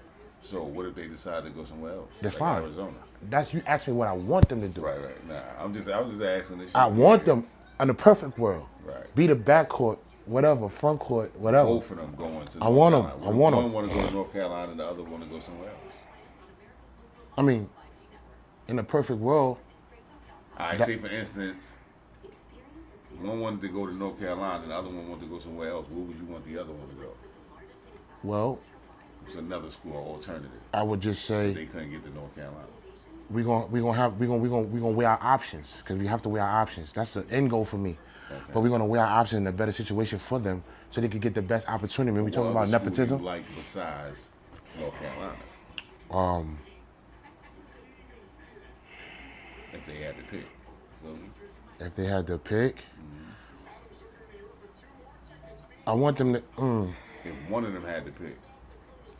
So what if they decide to go somewhere else? that's like fine. Arizona. That's you ask me what I want them to do. Right. Nah, I was just asking this shit. I want them in the perfect world. Right. Be the back court, whatever, front court, whatever. Both of them going to I want 'em. North I Carolina. want 'em. One want to go to North Carolina and the other want to go somewhere else. I mean, in the perfect world, All right, That- say for instance, one wanted to go to North Carolina and the other one wanted to go somewhere else. Where would you want the other one to go? well, It's another school or alternative. I would just say They couldn't get to North Carolina. we gonna weigh our options because we have to weigh our options. That's the end goal for me. But we're gonna weigh our options in a better situation for them so they can get the best opportunity. When we talking What about other school nepotism, you like besides North Carolina? If they had to pick. Feel me? if they had to pick, I want them to. If one of them had to pick,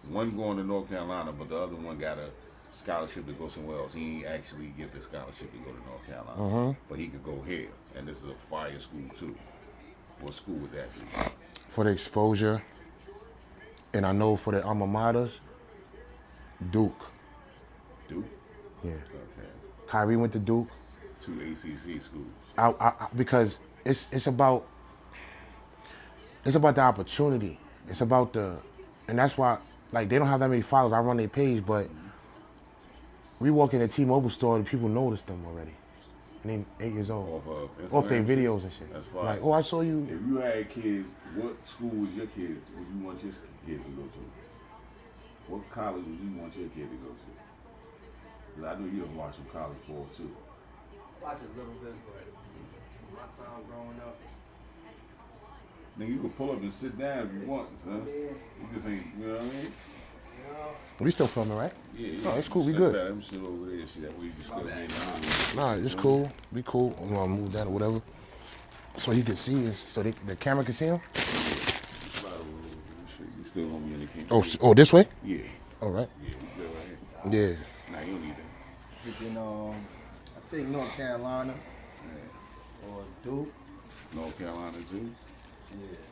one going to North Carolina, but the other one got a scholarship to go somewhere else. He ain't actually get the scholarship to go to North Carolina, but he could go here, and this is a fire school too. What school would that be? For the exposure, and I know for the alma maters, Duke. Duke. Yeah, Okay. Kyrie went to Duke. 2 ACC schools. Because it's about the opportunity. It's about and that's why like they don't have that many followers. I run their page, but we walk in the T-Mobile store and people notice them already. And they 8 years old. Off their Instagram? videos and shit. That's fine. Like, oh, I saw you. If you had kids, what school would your kids? Would you want your kids to go to? What college would you want your kid to go to? 'Cause I know you don't watch some college ball too. Watch a little bit, but my time growing up, Nigga, you can pull up and sit down if you want, son. You just ain't, you know what I mean? We still filming, right? Yeah. No, it's cool. We Sit good. down, let me sit over there. See that way you can still be in the movie. Nah, it's cool. We cool. I'm gonna move that or whatever, so he can see us, so the camera can see him. Slide over there. You still gonna be in the camp. Oh, this way. Yeah. All right. Yeah, you good right here. Yeah. Nah, you don't need that. freaking I think North Carolina or Duke. North Carolina too.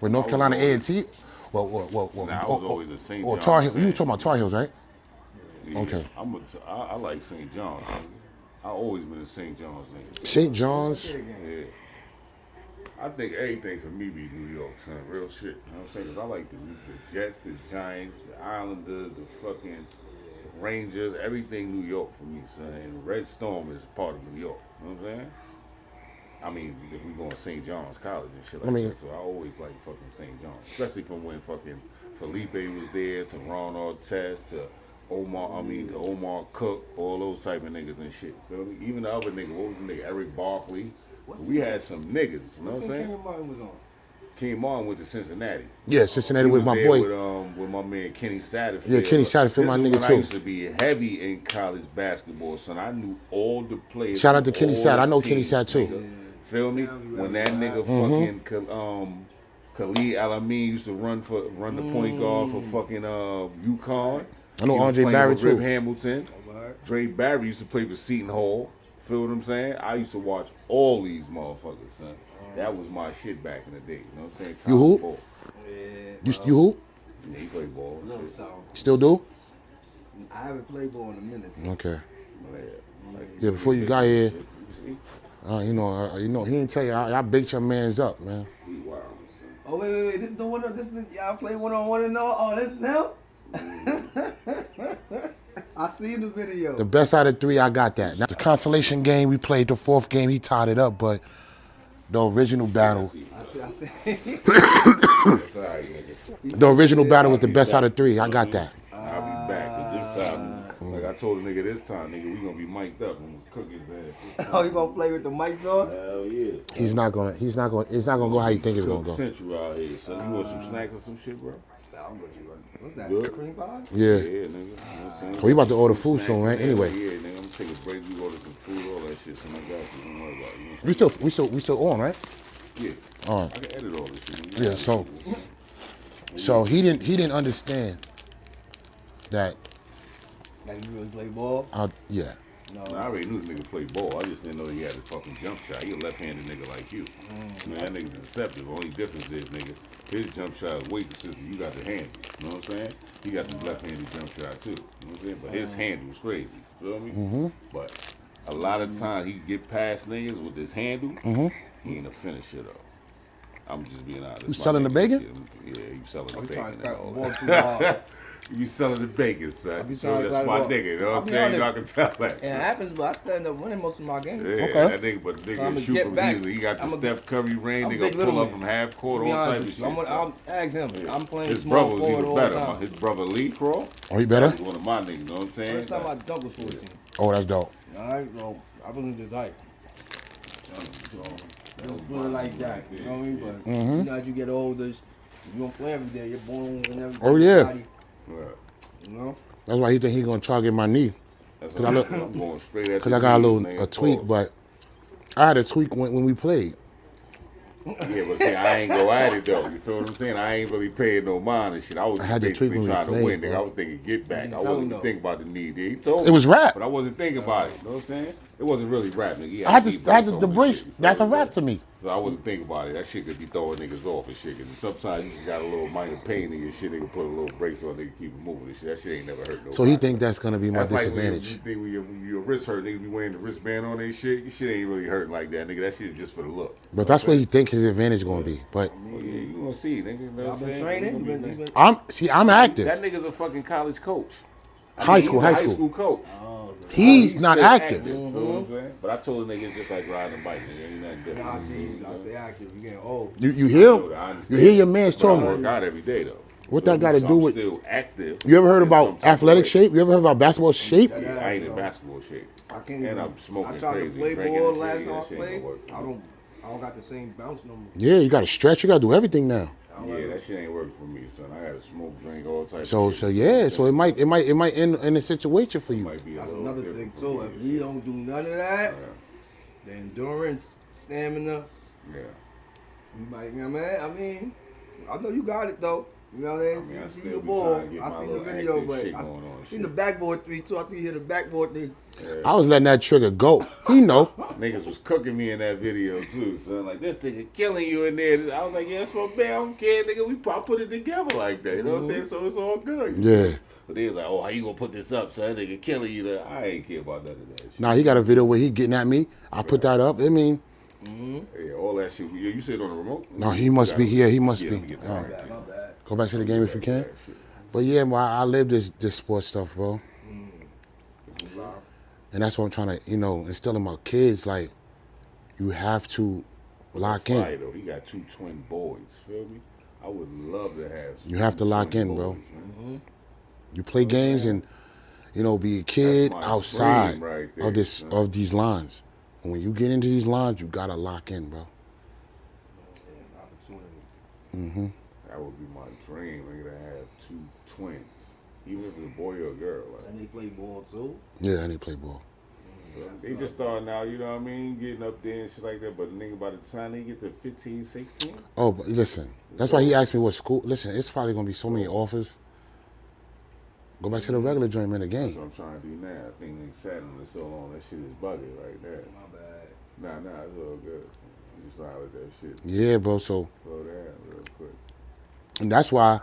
With North Carolina A&T. Well. Nah, I was always a St. Or John's Tar Heels. You fan. were talking about Tar Heels, right? Yeah, Okay. I like St. John's. Nigga. I always been a St. John's nigga. St. John's. Yeah. I think everything for me be New York, son. Real shit. You know what I'm saying? 'Cause I like the Jets, the Giants, the Islanders, the fucking Rangers, everything New York for me, son. And Red Storm is part of New York. You know what I'm saying? I mean, if we going to St. John's College and shit like I mean- that, so I always like fucking St. John's, especially from when fucking Felipe was there, to Ron Artest, to Omar Cook, all those type of niggas and shit. Feel me? Even the other nigga, what was the nigga? Eric Barkley. We had some niggas. You know what I'm saying? Kenny Martin was on. King Martin went to Cincinnati. Yeah, Cincinnati He with was my there boy. with my man Kenny Satterfield. Yeah, Kenny Satterfield, my This is nigga, when I too. used to be heavy in college basketball, son. I knew all the players. Shout out to from Kenny all Sat. I the know Kenny teams, Sat, too. nigga. Feel me? When that nigga fucking Khalid Alamin used to run the point guard for fucking UConn. I know He was Andre playing Barry, with Rip too. Hamilton. Dre Barry used to play for Seton Hall. Feel what I'm saying? I used to watch all these motherfuckers, son. That was my shit back in the day. You know what I'm saying? You hoop? Ball. You hoop? Yeah, he played ball. No, Shit. so Still do? I haven't played ball in a minute. Okay. Like, Yeah, before you got here, shit, you see? you know, he didn't tell you. I baked your man's up, man. He wild, son. Oh wait, this is the one. This is y'all play 1-on-1 and all. Oh, this is him. I seen the video. The best out of 3, I got that. Now, the consolation game, we played the 4th game. He tied it up, but the original battle, I see. That's all right, nigga. the original battle was the best out of 3. I got that. I'll be back, but this time, like I told the nigga this time, nigga, we gonna be mic'd up and cook his ass. Oh, you gonna play with the mics on? Hell yeah. It's not gonna go how you think it's gonna go. Central out here, son. You want some snacks or some shit, bro? Nah, I'm gonna do it. What's that? Good. Cream pie? Yeah. Yeah, nigga. You know what I'm saying? We about to order food soon, right? Snacks, Anyway. Yeah, nigga, I'm gonna take a break. We order some food, all that shit, son. I got you. Don't worry about it. You know what I'm We still on, right? saying? Yeah. All I right. can edit all this shit. Nigga. Yeah, so he didn't understand that. Like you really play ball? Yeah. No. I already knew the nigga played ball. I just didn't know he had a fucking jump shot. He a left-handed nigga like you. Man, that nigga's deceptive. Only difference is, nigga, his jump shot is weight consistent. You got the handle. You know what I'm saying? He got the left-handed jump shot too. You know what I'm saying? But his handle was crazy. You feel me? But a lot of times he get past niggas with his handle. He ain't a finisher though. I'm just being honest. You selling the bacon? Yeah, you selling the I'm bacon. trying to and crack all the ball that. too hard. You be selling the bacon, son. I be So trying to that's crack my the ball. nigga. You know what I'll I'm be saying? honest. I can tell that. It happens, but I still end up winning most of my games. Yeah, Okay. that nigga, but the I'ma nigga shoot get from back. easily. He got the I'm a- Steph Curry rain. I'm a Nigga big pull little up man. from half court, To be all type honest of with shit. you, I'm ask him. Yeah. I'm playing His small brother was forward even all the better. time. His brother Lee Crawl. Oh, he better? He's one of my niggas. You know what I'm saying? First time I dunked was 14. Oh, that's dope. All right, so I wasn't just hype. Just put it like that. You know what I mean? But you know, as you get older, you don't play every day. Your bones and everything. Oh, yeah. your body, Right. you know? That's why he think he gonna target my knee. That's 'Cause what I look- I'm going straight at Cause the I got a knees, little man. a tweak, Pause. but I had a tweak when we played. Yeah, but see, I ain't go at it though. You feel what I'm saying? I ain't really paying no mind and shit. I was I had to basically tweak when we trying to played, win, nigga. bro. I was thinking get back. I tell wasn't him, even though. thinking about the knee. He told It was me, rap. but I wasn't thinking about it. You know what I'm saying? It wasn't really rap, nigga. He I had knee to, brace the over brace. shit, you That's a feel me? rap to me. So I wasn't thinking about it. That shit could be throwing niggas off and shit. And sometimes you just got a little minor pain in your shit. They can put a little brace on, they can keep it moving and shit. That shit ain't never hurt nobody. So he think that's gonna be my That's like disadvantage. you think when your wrist hurt, niggas be wearing the wristband on their shit. Your shit ain't really hurting like that, nigga. That shit is just for the look. But that's what he think his advantage gonna be. But Well, yeah, you gonna see, nigga. You know what I've I'm been saying? training. You You gonna be been, I'm active. That nigga's a fucking college coach. High school, he's a high high school. school coach. He's not still active. You know what I'm saying? But I told the nigga it's just like riding a bike, nigga. Ain't nothing different. nah, geez, I stay active. You getting old. You hear? I You understand. hear your man's But I talking. work out every day though. What that got to So do I'm with? still active. You ever heard in about some type of athletic way. shape? You ever heard about basketball shape? Yeah, I ain't in basketball shape. I can't And even. I'm smoking I tried crazy, to play drinking ball and last shit. time I That shit ain't played. gonna work for I me. don't got the same bounce no more. Yeah, you got to stretch. You got to do everything now. Yeah, that shit ain't working for me, son. I gotta smoke, drink, all types So of shit. yeah. So it might end in a situation for you. Might be a That's little another thing different for too. me. If we don't do none of that, the endurance, stamina, Yeah. you might. You know what I mean? I know you got it though. You know what I mean? I You still see your be ball. trying to get I my seen the little video, active but shit I going on, seen shit. the backboard three too. I think you hit the backboard thing. I was letting that trigger go. He know. Niggas was cooking me in that video too, son. Like, this nigga killing you in there. I was like, yeah, that's my man. I don't care, nigga. We probably put it together like that. You know what I'm saying? So it's all good. Yeah. But they was like, oh, how you gonna put this up, son? That nigga killing you there. I ain't care about none of that shit. Nah, he got a video where he getting at me. I put that up. I mean, Yeah, all that shit. You sit on the remote? no, he must be here. He must Yeah, be. let me get that All right right. there. My bad. Go back to the game if you can. But yeah, well, I live this sports stuff, bro. And that's what I'm trying to, instill in my kids. Like, You have to lock Fire, in. though. He got 2 twin boys. Feel me? I would love to have. You have to two lock twin in, bro. boys, man. You play games and be a That's kid my outside dream right there, of son. of these lines. And when you get into these lines, you gotta lock in, bro. Opportunity. That would be my dream. Nigga, to have 2 twins, even if it's a boy or a girl. Like, And they play ball too. Yeah, and they play ball. they just starting out, you know what I mean, getting up there and shit like that. But nigga, by the time they get to 15, 16, Oh, but listen, that's why he asked me what school. Listen, it's probably gonna be so many offers. Go back to the regular joint, man, the that's game. what I'm trying to do now. I think they sat on it so long, that shit is bugging right there. My bad. Nah, it's all good. You just holler at that shit. Yeah, bro. So, Slow down real quick. and that's why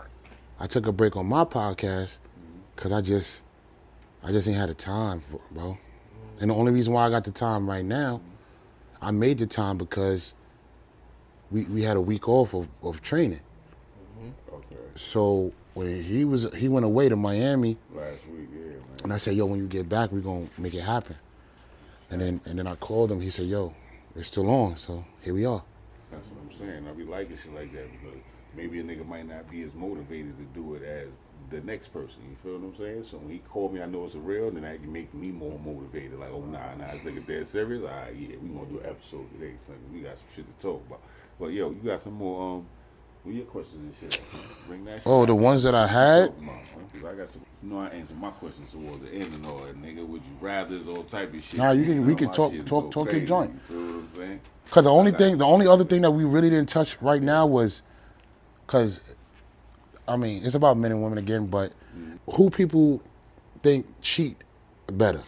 I took a break on my podcast, cause I just ain't had the time, bro. And the only reason why I got the time right now, I made the time because we had a week off of training. Okay. So when he went away to Miami, Last week, yeah, man. and I said, yo, when you get back, we gonna make it happen. And then I called him. He said, yo, it's still on. So here we are. That's what I'm saying. I be liking shit like that because maybe a nigga might not be as motivated to do it as the next person. You feel what I'm saying? So when he called me, I know it's a real, then that can make me more motivated. Like, oh, nah, this nigga dead serious? All right, yeah, we gonna do an episode today, son. We got some shit to talk about. But, yo, you got some more, what your questions and shit? Bring that shit Oh, out. the ones that I had? Talk about, man, 'cause I got some, I answer my questions towards the end and all that, nigga. Would you rather, all type of shit. Nah, we know, can my talk shit your go crazy, joint. You feel what I'm saying? Cause the only other thing that we really didn't touch right now was, cause, I mean, it's about men and women again, but who people think cheat better?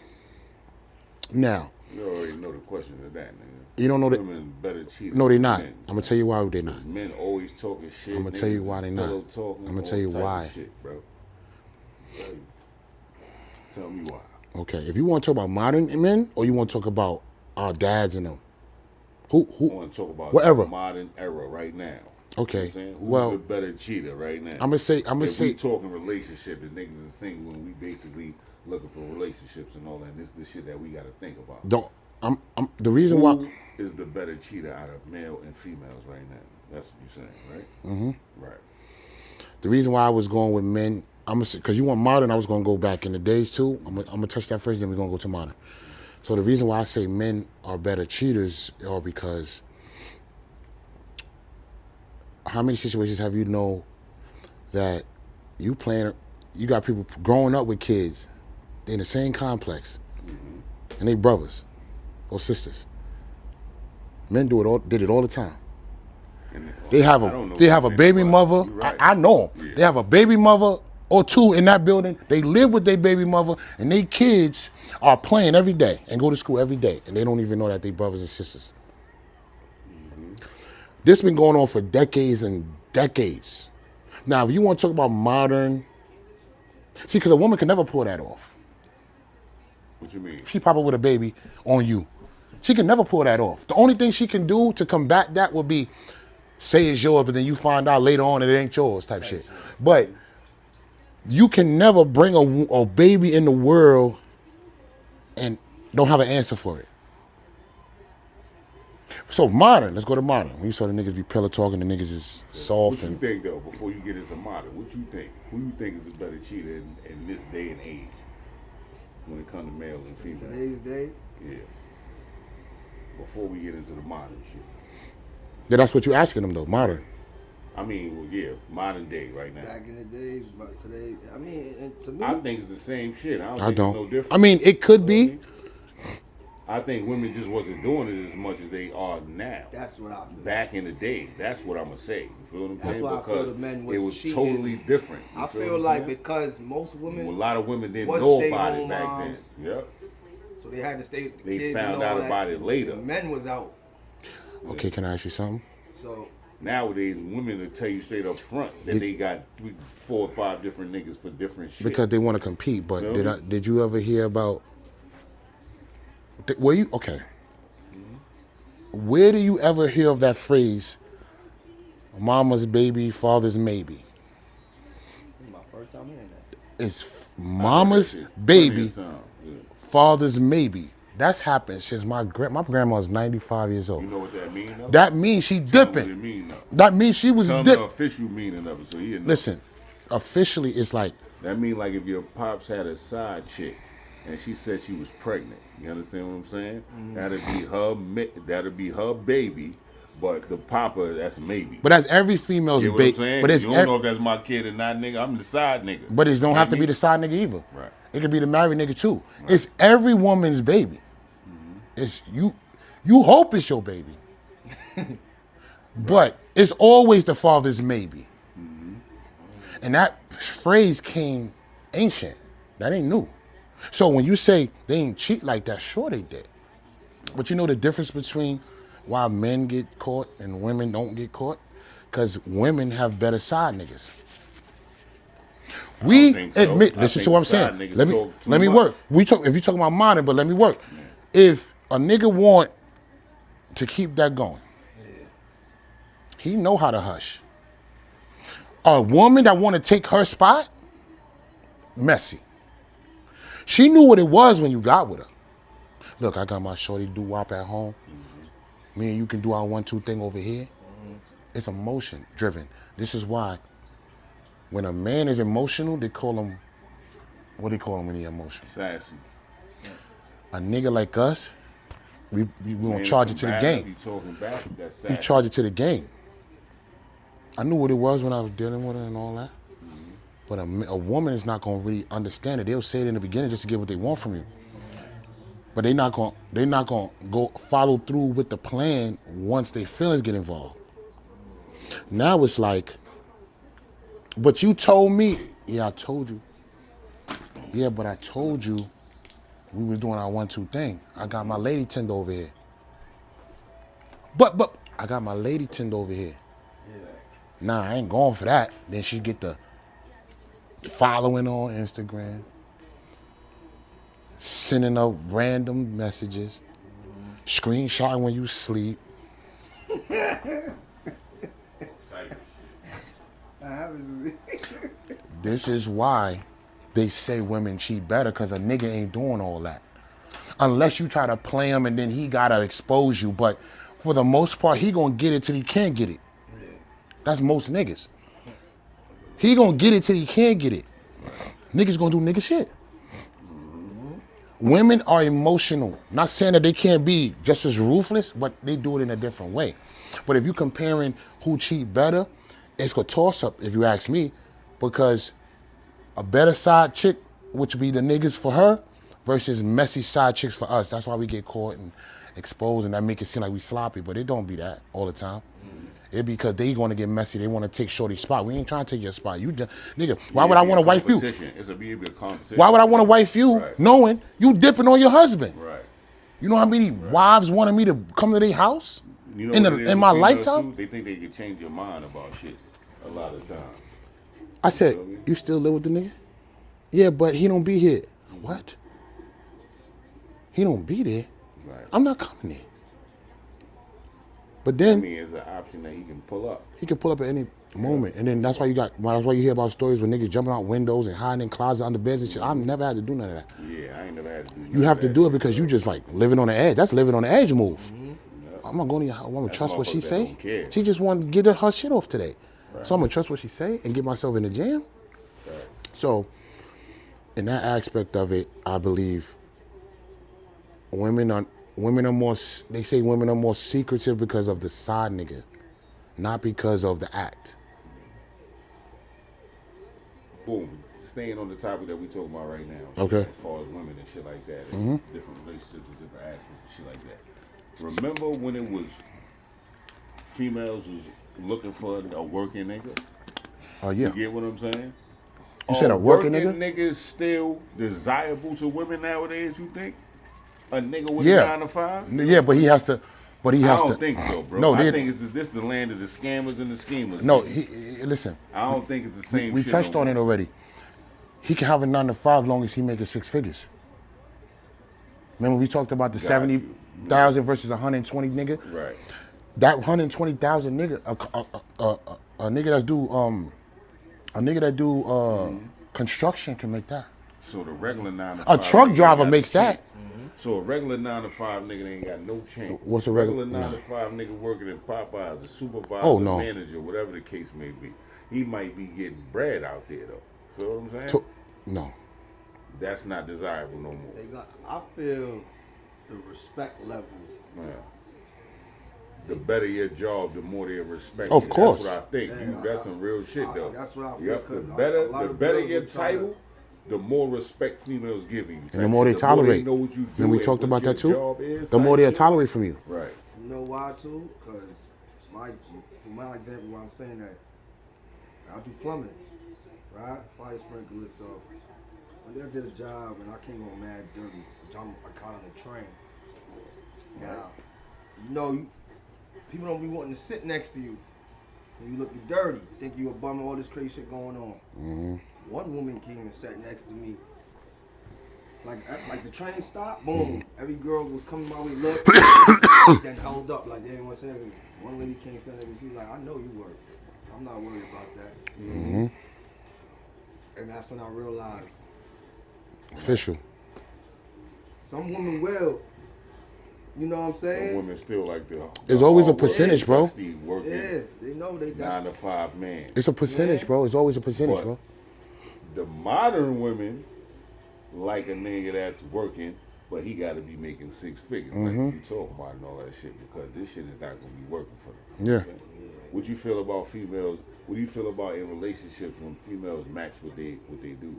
Now, You already know the question to that, nigga. you don't know that. Women better cheat. No, they than not. men, I'm gonna tell you why they not. Men always talking shit. I'ma tell you niggas why they is not. pillow talking, I'ma all tell you type of why. Shit, bro. Tell me why. Okay, if you want to talk about modern men or you want to talk about our dads and them, I want to talk about whatever. the modern era right now. Okay, You know what I'm saying? Who's well, the better cheater right now? I'm gonna say, If we talking relationship, the niggas is single and we basically looking for relationships and all that. And this is the shit that we got to think about. I'm the reason why. Who is the better cheater out of male and females right now? That's what you're saying, right? Mm-hmm. Right. The reason why I was going with men, I'm gonna say, because you want modern, I was gonna go back in the days too. I'm gonna touch that first, then we're gonna go to modern. So the reason why I say men are better cheaters are because how many situations have you know that you got people growing up with kids, they in the same complex, and they brothers or sisters. Men did it all the time. And They have I don't know a nothing baby about it. mother. You're right. I know them. Yeah. They have a baby mother or two in that building. They live with their baby mother, and they kids are playing every day and go to school every day, and they don't even know that they brothers and sisters. This been going on for decades and decades. Now, if you want to talk about modern, see, because a woman can never pull that off. What you mean? She pop up with a baby on you. She can never pull that off. The only thing she can do to combat that would be say it's yours, but then you find out later on it ain't yours type shit. But you can never bring a baby in the world and don't have an answer for it. So modern, let's go to modern. When you saw the niggas be pillow talking, the niggas is soft What you and think though? Before you get into modern, what you think? Who you think is the better cheater in this day and age when it comes to males and females? Today's day. Yeah. Before we get into the modern shit. yeah, that's what you asking them though. Modern. I mean, well, yeah, modern day right now. Back in the days, but today, I mean, and to me, I think it's the same shit. I don't I think don't. it's no different. I mean, it could You know be. what I mean? I think women just wasn't doing it as much as they are now. that's what I feel. Back in the day, that's what I'm gonna say. You feel what I'm That's saying? why I feel Because the men it was was cheating. totally different. You I feel feel what I'm like saying? because most women, A lot of women didn't was know stay about it home back moms. then. Yep. so they had to stay with the They kids found and all out that. about it later. The men was out, Okay, can I ask you something? so Nowadays, women will tell you straight up front that they got 3, 4, or 5 different niggas for different shit. Because they want to compete. But Feel me? did you ever hear about? Were you okay? Where do you ever hear of that phrase? Mama's baby, father's maybe. this is my first time hearing that. It's mama's Plenty baby, of time, yeah. father's maybe. That's happened since my grandma's 95 years old. You know what that means? That means she Tell me what it dipping. mean, though. That means she was Tell me the dipping. official meaning of it, so you know. Listen, officially it's like, That mean like if your pops had a side chick and she said she was pregnant. You understand what I'm saying? That'd be her baby, but the papa, that's maybe. but that's every female's You know what I'm baby. saying? But it's you don't know if that's my kid or not, nigga. I'm the side nigga. but it don't You have know to be what the side nigga either. Right. It could be the married nigga too. It's every woman's baby. It's you hope it's your baby. But it's always the father's maybe. And that phrase came ancient. That ain't new. So when you say they ain't cheat like that, sure they did. But you know the difference between why men get caught and women don't get caught? Because women have better side niggas. We think so. admit, I listen think to what I'm side saying. niggas Let me talk too let me much. work. If you talking about modern, but let me work. If a nigga want to keep that going, he know how to hush. A woman that want to take her spot, messy. She knew what it was when you got with her. Look, I got my shorty doo-wop at home. Me and you can do our 1-2 thing over here. It's emotion driven. This is why when a man is emotional, they call him, what do they call him when he emotional? Sassy. A nigga like us, we won't charge it to the You game. talking back, that's We sassy. charge it to the game. I knew what it was when I was dealing with her and all that. But a woman is not gonna really understand it. They'll say it in the beginning just to get what they want from you. But they're not gonna go follow through with the plan once their feelings get involved. Now it's like, but you told me, yeah, I told you. Yeah, but I told you we was doing our 1-2 thing. I got my lady tender over here. But I got my lady tender over here. Nah, I ain't going for that. Then she get the following on Instagram, sending up random messages, screenshotting when you sleep. This is why they say women cheat better, because a nigga ain't doing all that. Unless you try to play him and then he gotta expose you. But for the most part, he gonna get it till he can't get it. That's most niggas. He gonna get it till he can't get it. Niggas gonna do nigga shit. Women are emotional. Not saying that they can't be just as ruthless, but they do it in a different way. But if you comparing who cheat better, it's a toss up if you ask me, because a better side chick, which would be the niggas for her, versus messy side chicks for us. That's why we get caught and exposed, and that make it seem like we sloppy, but it don't be that all the time. It because they gonna get messy. They want to take shorty's spot. We ain't trying to take your spot. You just, nigga, why would I want to wife you? It's a competition. Why would I want to wife you Right. knowing you dipping on your husband? Right. You know how many wives wanted me to come to their house You know in what it is in my with females, lifetime? too? They think they can change your mind about shit a lot of times. I said, you still live with the nigga? Yeah, but he don't be here. What? He don't be there? Right. I'm not coming there. But I then mean, it's an option that he can pull up. he can pull up at any moment, and then that's why you hear about stories where niggas jumping out windows and hiding in closets under beds and shit. I've never had to do none of that. Yeah, I ain't never had to do You have to do it because you just like living on the edge. That's living on the edge move. I'm not going to your house. I'm gonna trust what she motherfuckers that say. don't care. She just wanted to get her shit off today, so I'm gonna trust what she say and get myself in the jam. So, in that aspect of it, I believe women are more. They say women are more secretive because of the side nigga, not because of the act. Boom. Staying on the topic that we talking about right now. Okay. As far as women and shit like that, and different relationships and different aspects and shit like that. Remember when it was females was looking for a working nigga? Oh yeah. You get what I'm saying? You said a working nigga? Niggas still desirable to women nowadays, you think? A nigga with Yeah. a 9 to 5? Yeah, but he has to. But he I has to. don't think so, bro. No, I they- think this the land of the scammers and the schemers. No, nigga. listen. I don't think it's the same We shit. touched no on it more. already. He can have a 9 to 5 long as he making 6 figures. Remember we talked about the Got 70,000 versus 120 nigga. Right. That 120,000 nigga, a nigga that do construction can make that. So the regular 9 to 5. A truck nigga driver got makes the that. shit. So a regular 9 to 5 nigga ain't got no chance. What's a regular- 9 to 5 nigga working in Popeyes, a supervisor, Oh, no. manager, whatever the case may be? He might be getting bread out there though. Feel what I'm saying? No. That's not desirable no more. I feel the respect level. Man. The better your job, the more they respect Of you. course. That's what I think. Yeah, That's some real shit though. That's what I feel, Yep. 'cause The a better, lot the of better girls your will try to- title, the more respect females give you. And the more they tolerate. know what you do And we and talked what about your that too. job is, The more type they'll shit. tolerate from you. Right. You know why too? Because for my example, why I'm saying that, I do plumbing, right? Fire sprinklers. So when I did a job and I came home mad dirty, I caught on the train. Now, people don't be wanting to sit next to you when you looking dirty, think you a bum, all this crazy shit going on. Mm-hmm. One woman came and sat next to me. Like the train stopped, boom. Every girl was coming my way, look, then held up like they didn't want to say anything. One lady came saying to me, she's like, I know you work. I'm not worried about that. Mm-hmm. And that's when I realized Official. some women will. You know what I'm Some saying? women still like the. There's always a hard work, percentage, bro. dusty working Yeah, they know they 9 to 5 man. It's a percentage, Yeah. bro. It's always a percentage, But bro. the modern women like a nigga that's working, but he got to be making 6 figures. Like you talking about and all that shit, because this shit is not gonna be working for them. Yeah. Okay? What you feel about females? What do you feel about in relationships when females match what they do?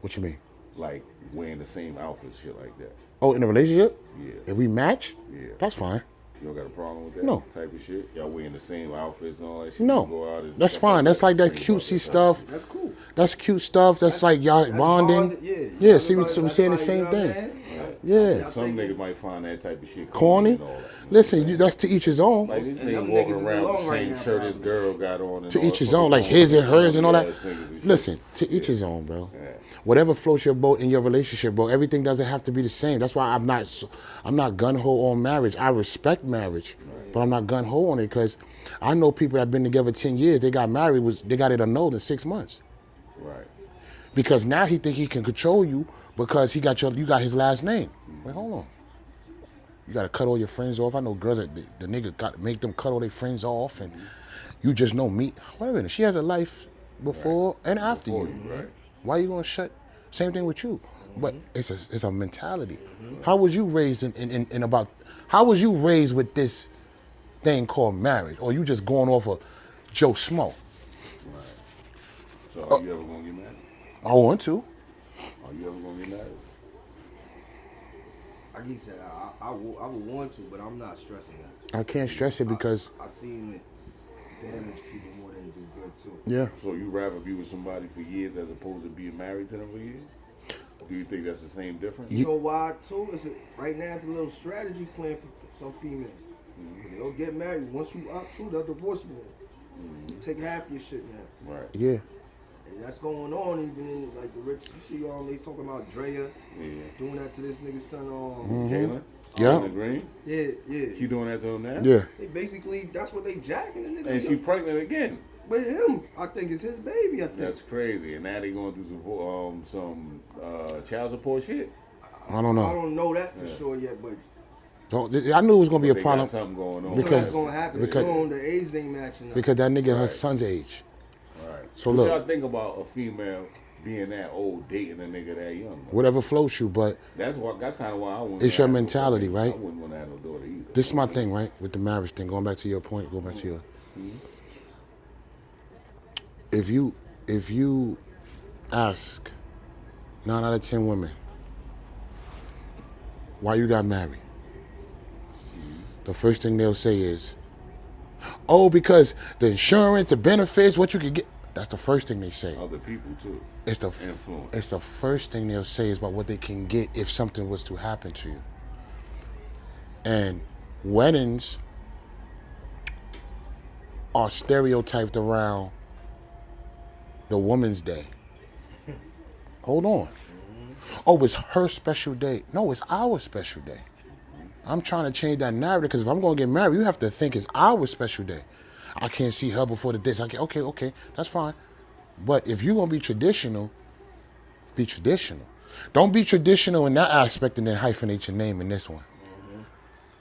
What you mean? Like wearing the same outfit, shit like that. Oh, in a relationship? Yeah. If we match? Yeah. That's fine. You don't got a problem with that No. type of shit? Y'all wearing the same outfits and all that shit? No. You go out and That's stuff fine. That's like that Bring cutesy up stuff. That's cool. That's cute stuff. That's like y'all That's bonding. bonded, yeah. Yeah, see what I'm That's saying? The like, same you know what I'm thing. saying? Yeah. Some think niggas might find that type of shit Corny. and all that. Listen, that's to each his own. Like this And nigga them walking niggas is around with alone the right same now, shirt this probably. girl got on. And To all each his fucking own, like corny his and hers and all ass that. niggas and shit. Listen, to each his own, bro. Yeah. Whatever floats your boat in your relationship, bro. Everything doesn't have to be the same. That's why I'm not gun ho on marriage. I respect marriage, but I'm not gun ho on it because I know people that have been together 10 years. They got married, they got it annulled in 6 months Right. because now he think he can control you because you got his last name. Wait, hold on. You got to cut all your friends off. I know girls that the nigga got to make them cut all their friends off, and you just know me. Wait a minute, she has a life before and after Before you. you, right. Why you gonna shut? Same thing with you, but it's a mentality. How was you raised in about? How was you raised with this thing called marriage, or you just going off of Joe Schmo? Right. So are you ever gonna get married? I want to. Are you ever gonna get married? Like he said, I would want to, but I'm not stressing that. I can't stress it because I seen it damage people more than do good too. yeah, So you rather be with somebody for years as opposed to being married to them for years? Do you think that's the same difference? You know why too? Right now it's a little strategy plan for some females. They'll get married. Once you up too, they'll divorce you. You take half your shit now. Right. yeah. And that's going on even in like the rich. You see they talking about Drea Yeah. doing that to this nigga's son. Jalen? Yeah. Jalen Green? Yeah. She doing that to him now? Yeah. They basically, that's what they jacking the nigga. And she pregnant again. But him, I think it's his baby. I think. That's crazy. And now they going through some child support shit. I don't know. I don't know that for sure yet, but I knew it was gonna be a They problem got something going on. Because- that's gonna happen because- soon. The age ain't matching up. because that nigga her Right. son's age. Right. So What look. y'all think about a female being that old dating a nigga that young? Though? Whatever floats you, but That's kind of why I wouldn't. It's your have no mentality, daughter. right? I wouldn't want to have no daughter either. this is my thing, right? With the marriage thing, going back to your point, go back to your. If you ask 9 out of 10 women why you got married, the first thing they'll say is, "Oh, because the insurance, the benefits, what you could get." That's the first thing they say. Other people too. It's the Influence. it's the first thing they'll say is about what they can get if something was to happen to you. And weddings are stereotyped around the woman's day. Hold on. Oh, it's her special day. No, it's our special day. I'm trying to change that narrative because if I'm going to get married, you have to think it's our special day. I can't see her before the this. Okay, that's fine. But if you're going to be traditional, be traditional. Don't be traditional in that aspect and then hyphenate your name in this one.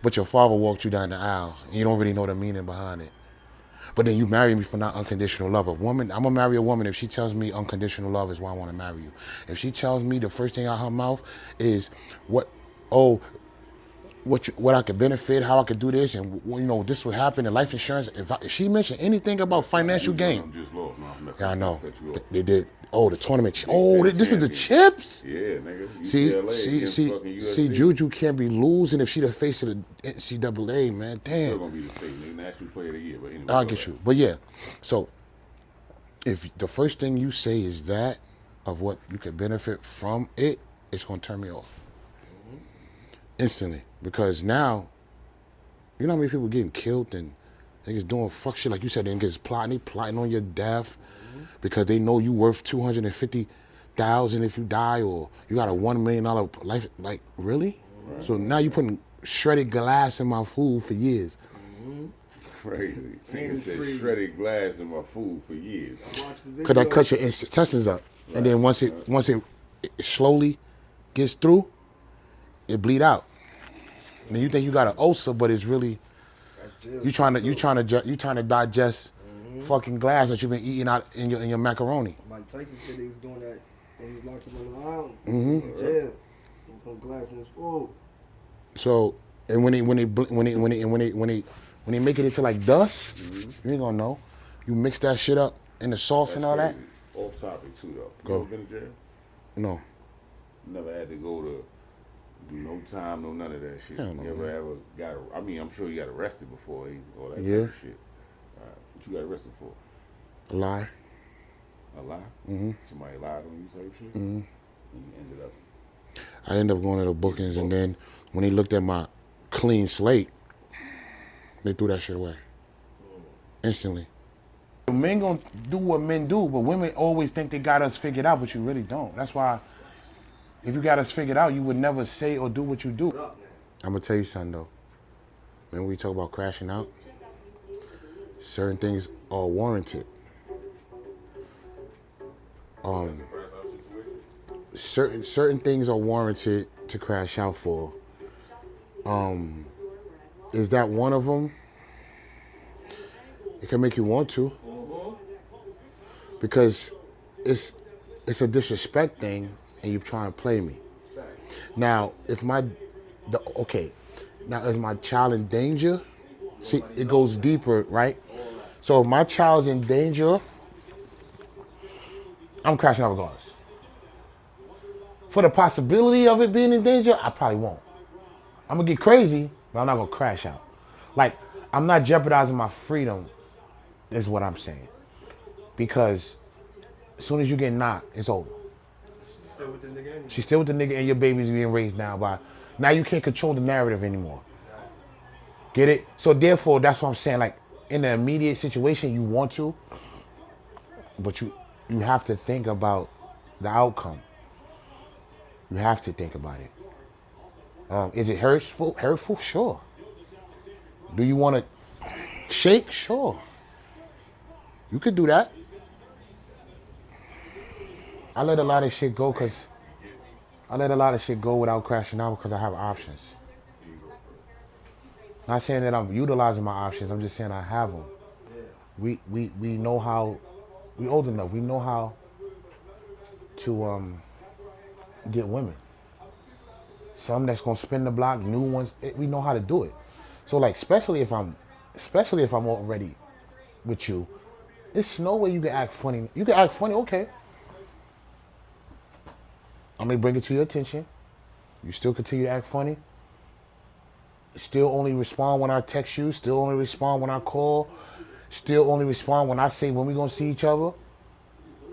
But your father walked you down the aisle and you don't really know the meaning behind it. But then you marry me for not unconditional love. A woman, I'm gonna marry a woman if she tells me unconditional love is why I wanna marry you. If she tells me the first thing out her mouth is what I could benefit, how I could do this, and this would happen in life insurance. If she mentioned anything about financial gain, Just lost. No, yeah, I know. cut you off. They did. Oh, the tournament. Oh, this is the chips. Yeah, nigga. See, UCLA against fucking USC. Juju can't be losing if she the face of the NCAA, man. Still Damn. gonna be the face. Nigga, National Player of the Year. But anyway, I'll get you. But yeah, so if the first thing you say is that of what you could benefit from it, it's gonna turn me off instantly. Because now, you know how many people getting killed and niggas doing fuck shit like you said. Niggas plotting on your death because they know you worth $250,000 if you die, or you got a $1 million life. Like really? Right. So now you putting shredded glass in my food for years. Crazy. Nigga said shredded glass in my food for years. Cause I cut your intestines up, right. And then once it slowly gets through, it bleed out. And then you think you got an ulcer, but it's really you trying to digest fucking glass that you've been eating out in your macaroni. Mike Tyson said he was doing that when he was locked up on the island in jail. He put glass in his food. So, and when they make it into like dust, you ain't gonna know. You mix that shit up in the sauce and all crazy. that. Off topic too though. Go. You ever been to jail? No. Never had to go to do no time, no none of that shit. Hell no, You ever got? I mean, I'm sure you got arrested before, all that Yeah. type of shit. What you got arrested for? A lie. A lie? Somebody lied on you type shit? And you I ended up going to the bookings, and then when they looked at my clean slate, they threw that shit away instantly. Men gonna do what men do, but women always think they got us figured out, but you really don't. That's why if you got us figured out, you would never say or do what you do. I'm gonna tell you something though. When we talk about crashing out, certain things are warranted. Certain things are warranted to crash out for. Is that one of them? It can make you want to, because it's a disrespect thing, and you try and play me. Now, is my child in danger? See, it goes deeper, right? So if my child's in danger, I'm crashing out regardless. For the possibility of it being in danger, I probably won't. I'm gonna get crazy, but I'm not gonna crash out. Like, I'm not jeopardizing my freedom, is what I'm saying. Because as soon as you get knocked, it's over. Still with the nigga anyway. She's still with the nigga, and your baby's being raised now you can't control the narrative anymore. Get it? So therefore, that's what I'm saying. Like, in the immediate situation, you want to, but you have to think about the outcome. You have to think about it. Is it hurtful? Hurtful? Sure. Do you want to shake? Sure. You could do that. I let a lot of shit go without crashing out because I have options. Not saying that I'm utilizing my options. I'm just saying I have them. We know how. We old enough. We know how to get women. Some that's gonna spin the block. New ones. We know how to do it. So like, especially if I'm already with you, there's no way you can act funny. You can act funny, okay. I'm gonna bring it to your attention. You still continue to act funny. Still only respond when I text you. Still only respond when I call. Still only respond when I say when we gonna see each other.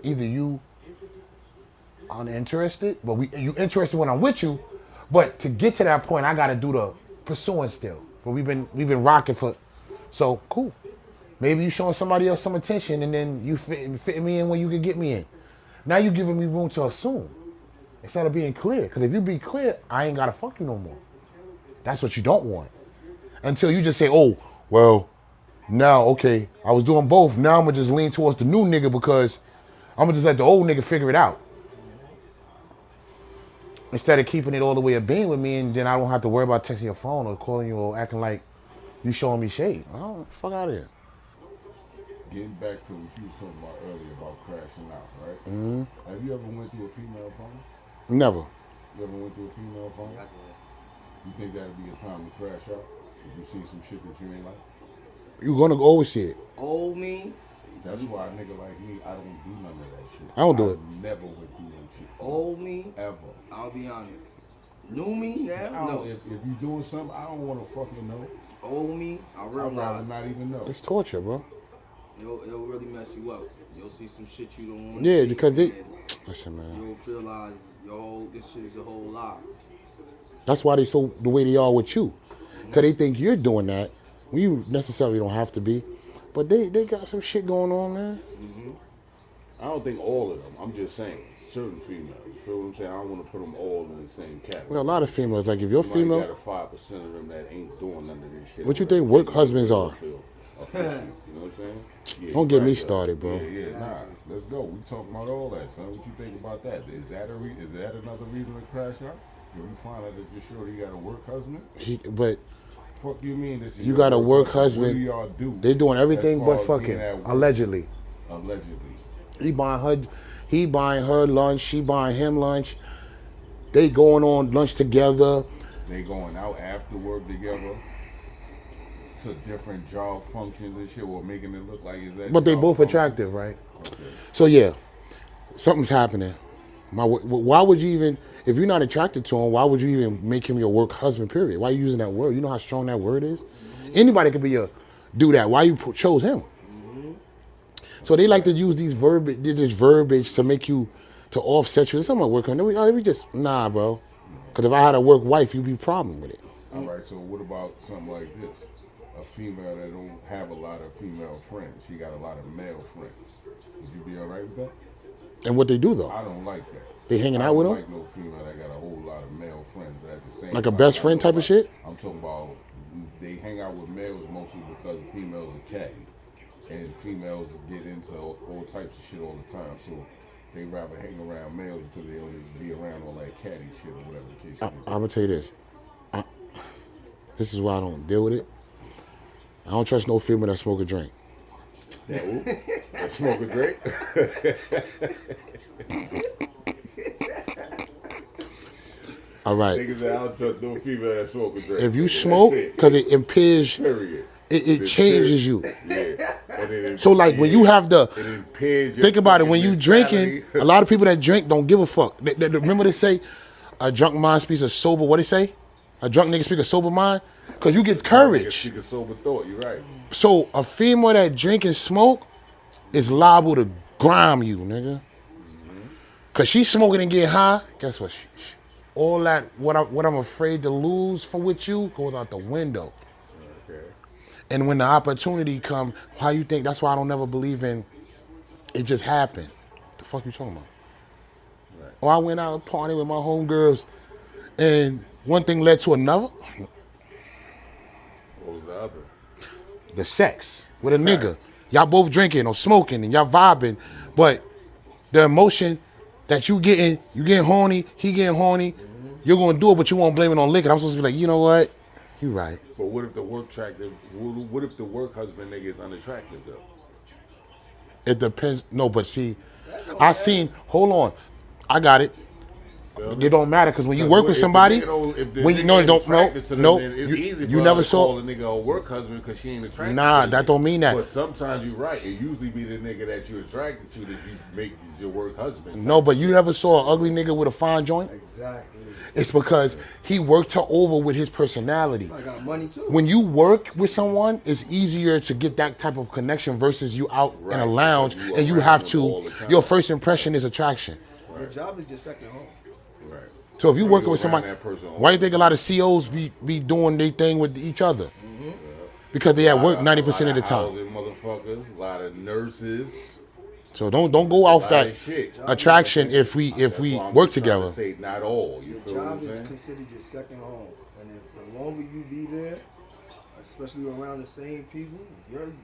Either you uninterested, but you interested when I'm with you. But to get to that point, I gotta do the pursuing still. But we've been rocking so cool. Maybe you showing somebody else some attention, and then you fit me in when you can get me in. Now you giving me room to assume instead of being clear. Because if you be clear, I ain't gotta fuck you no more. That's what you don't want. Until you just say, oh, well, now, okay, I was doing both. Now I'm gonna just lean towards the new nigga because I'm gonna just let the old nigga figure it out. Instead of keeping it all the way of being with me, and then I don't have to worry about texting your phone or calling you or acting like you showing me shade. Oh, fuck out of here. Getting back to what you was talking about earlier about crashing out, right? Mm-hmm. Have you ever went through a female phone? Never. You ever went through a female phone? Yeah, I did. You think that'd be a time to crash out? If you see some shit that you ain't like? You're gonna always see it. Old me. That's why a nigga like me, I don't do none of that shit. I don't do it. Never went through that shit. Old me. Ever. I'll be honest. New me now? No. If you doing something, I don't want to fucking know. Old me, I I'd rather realize not even know. It's torture, bro. it'll really mess you up. You'll see some shit you don't want. Yeah, because they. Listen, man. You'll realize, this shit is a whole lot. That's why they so the way they are with you, because they think you're doing that. You necessarily don't have to be, but they got some shit going on, man. Mm-hmm. I don't think all of them. I'm just saying certain females. You feel what I'm saying? I don't want to put them all in the same category. Well, a lot of females, like if you're you female, got a 5% of them that ain't doing none of this shit. What you think work husbands are? You know what I'm saying? Yeah, Don't get me started, bro. Yeah, nah. Let's go. We talking about all that, son. What you think about that? Is that another reason to crash out? If you find out that you're sure you got a work husband? But fuck you mean this is you got a work husband. What do y'all do? They doing everything but fucking. Allegedly. He buying her lunch. She buying him lunch. They going on lunch together. They going out after work together to different job functions and shit, or making it look like is that. But they both attractive, right? Okay. So yeah, something's happening. Why would you even, if you're not attracted to him, why would you even make him your work husband? Period. Why are you using that word? You know how strong that word is. Anybody could do that. Why you chose him? So they like to use this verbiage to make you, to offset you. Something like work on. We just, nah, bro. Because if I had a work wife, you'd be a problem with it. All right, so what about something like this? A female that don't have a lot of female friends. She got a lot of male friends. Would you be all right with that? And what they do, though? I don't like that. They hanging out with them? I don't like no female that got a whole lot of male friends, but at the same like time, a best friend type of shit? I'm talking about they hang out with males mostly because females are catty. And females get into all types of shit all the time, so they rather hang around males because they only be around all that catty shit or whatever the case may be. I'm gonna tell you this. This is why I don't deal with it. I don't trust no female that smoke a drink. That smoke a drink? All right. Niggas say I don't trust no female that smoke a drink. If you smoke, because it impairs, period. It changes you. Yeah. So like when you have think about it, when you drinking, a lot of people that drink don't give a fuck. Remember they say, a drunk mind speaks a sober, what they say? A drunk nigga speak a sober mind? Because you get courage. Speak a sober thought, you're right. So a female that drink and smoke is liable to grime you, nigga. Because she's smoking and getting high, guess what? All that, what I'm afraid to lose with you goes out the window. And when the opportunity come, how you think? That's why I don't never believe in it just happened. What the fuck you talking about? Right. Or I went out partying with my homegirls, and one thing led to another. What was the other? The sex with a nigga. Y'all both drinking or smoking and y'all vibing, but the emotion that you getting horny, he getting horny, you're gonna do it, but you won't blame it on liquor. I'm supposed to be like, you know what? You right. But what if the work husband nigga is unattractive though? It depends. No, but see, hold on. I got it. It don't matter because when you work with somebody, you never saw a nigga a work husband because she ain't attracted. Nah, that don't mean that. But sometimes you're right. It usually be the nigga that you're attracted to that you make your work husband. No, but you never saw an ugly nigga with a fine joint. Exactly. It's because he worked her over with his personality. I got money too. When you work with someone, it's easier to get that type of connection versus you out in a lounge and you have to. Your first impression is attraction. Your job is your second home. Right. So if you're working with somebody, why do you think a lot of COs be doing their thing with each other? Mm-hmm. Because they at work 90% of the time. Motherfuckers, a lot of nurses. So don't go off that attraction if we work together. Say not all. Your job is considered your second home, and if the longer you be there, especially around the same people, you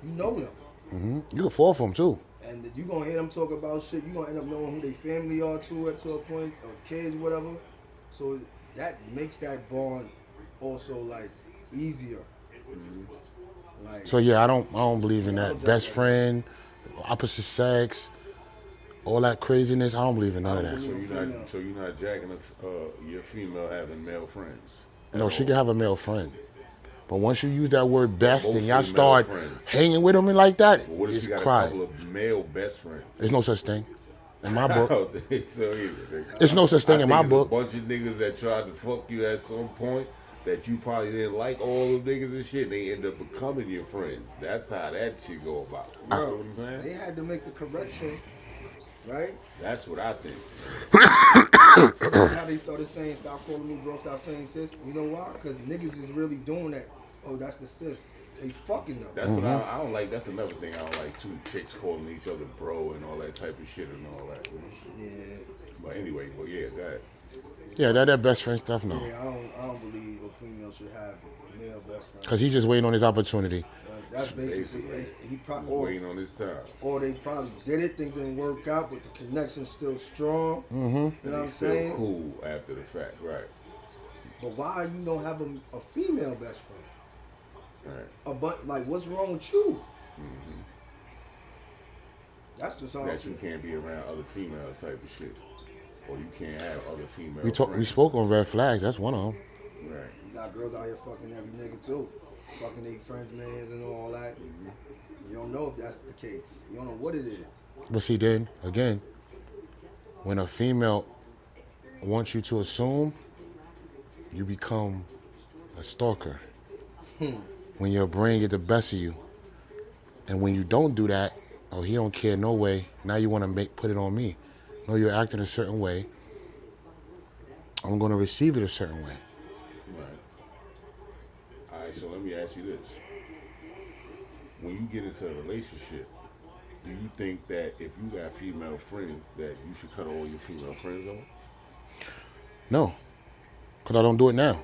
know them. You can fall for them too. And you gonna hear them talk about shit. You gonna end up knowing who their family are to a point, or kids, whatever. So that makes that bond also like easier. Like, So yeah, I don't believe in I that. don't Best judge friend, opposite sex, all that craziness. I don't believe in none of I don't that. believe- So you're not jacking your female having male friends. No, she can have a male friend. But once you use that word best and y'all Mostly start male friends. hanging with them and like that, But what if it's she got a cry. couple of male best friends? There's no such thing. In my I book. don't think so either. There's no such thing I in think my it's book. A bunch of niggas that tried to fuck you at some point that you probably didn't like all the niggas and shit. They end up becoming your friends. That's how that shit go about. You know Bro, what I'm saying? they had to make the correction, right? That's what I think. How they started saying, stop calling me bro, stop saying sis. You know why? Because niggas is really doing that. Oh, that's the sis. They fucking them. That's what I don't like. That's another thing I don't like too. Chicks calling each other bro and all that type of shit and all that. Yeah. But anyway, yeah, go ahead. Yeah, that best friend stuff, no. Yeah, I don't believe a female should have male best friends. Because he's just waiting on his opportunity. That's basically, Basically. he probably, Waiting on his time. or they probably did it, things didn't work out, but the connection's still strong. You know what I'm He's still saying? cool after the fact, right? But why you don't have a female best friend? Right. Like, what's wrong with you? That's just all. That you can't be around other female type of shit, or you can't have other female. We friends. spoke on red flags. That's one of them. Right. You got girls out here fucking every nigga too, fucking their friends, mans, and all that. You don't know if that's the case. You don't know what it is. But see, then again, when a female wants you to assume, you become a stalker. When your brain get the best of you, and when you don't do that, oh, he don't care no way. Now you want to put it on me. No, you're acting a certain way. I'm going to receive it a certain way. Right. All right. So let me ask you this: when you get into a relationship, do you think that if you got female friends, that you should cut all your female friends off? No, because I don't do it now.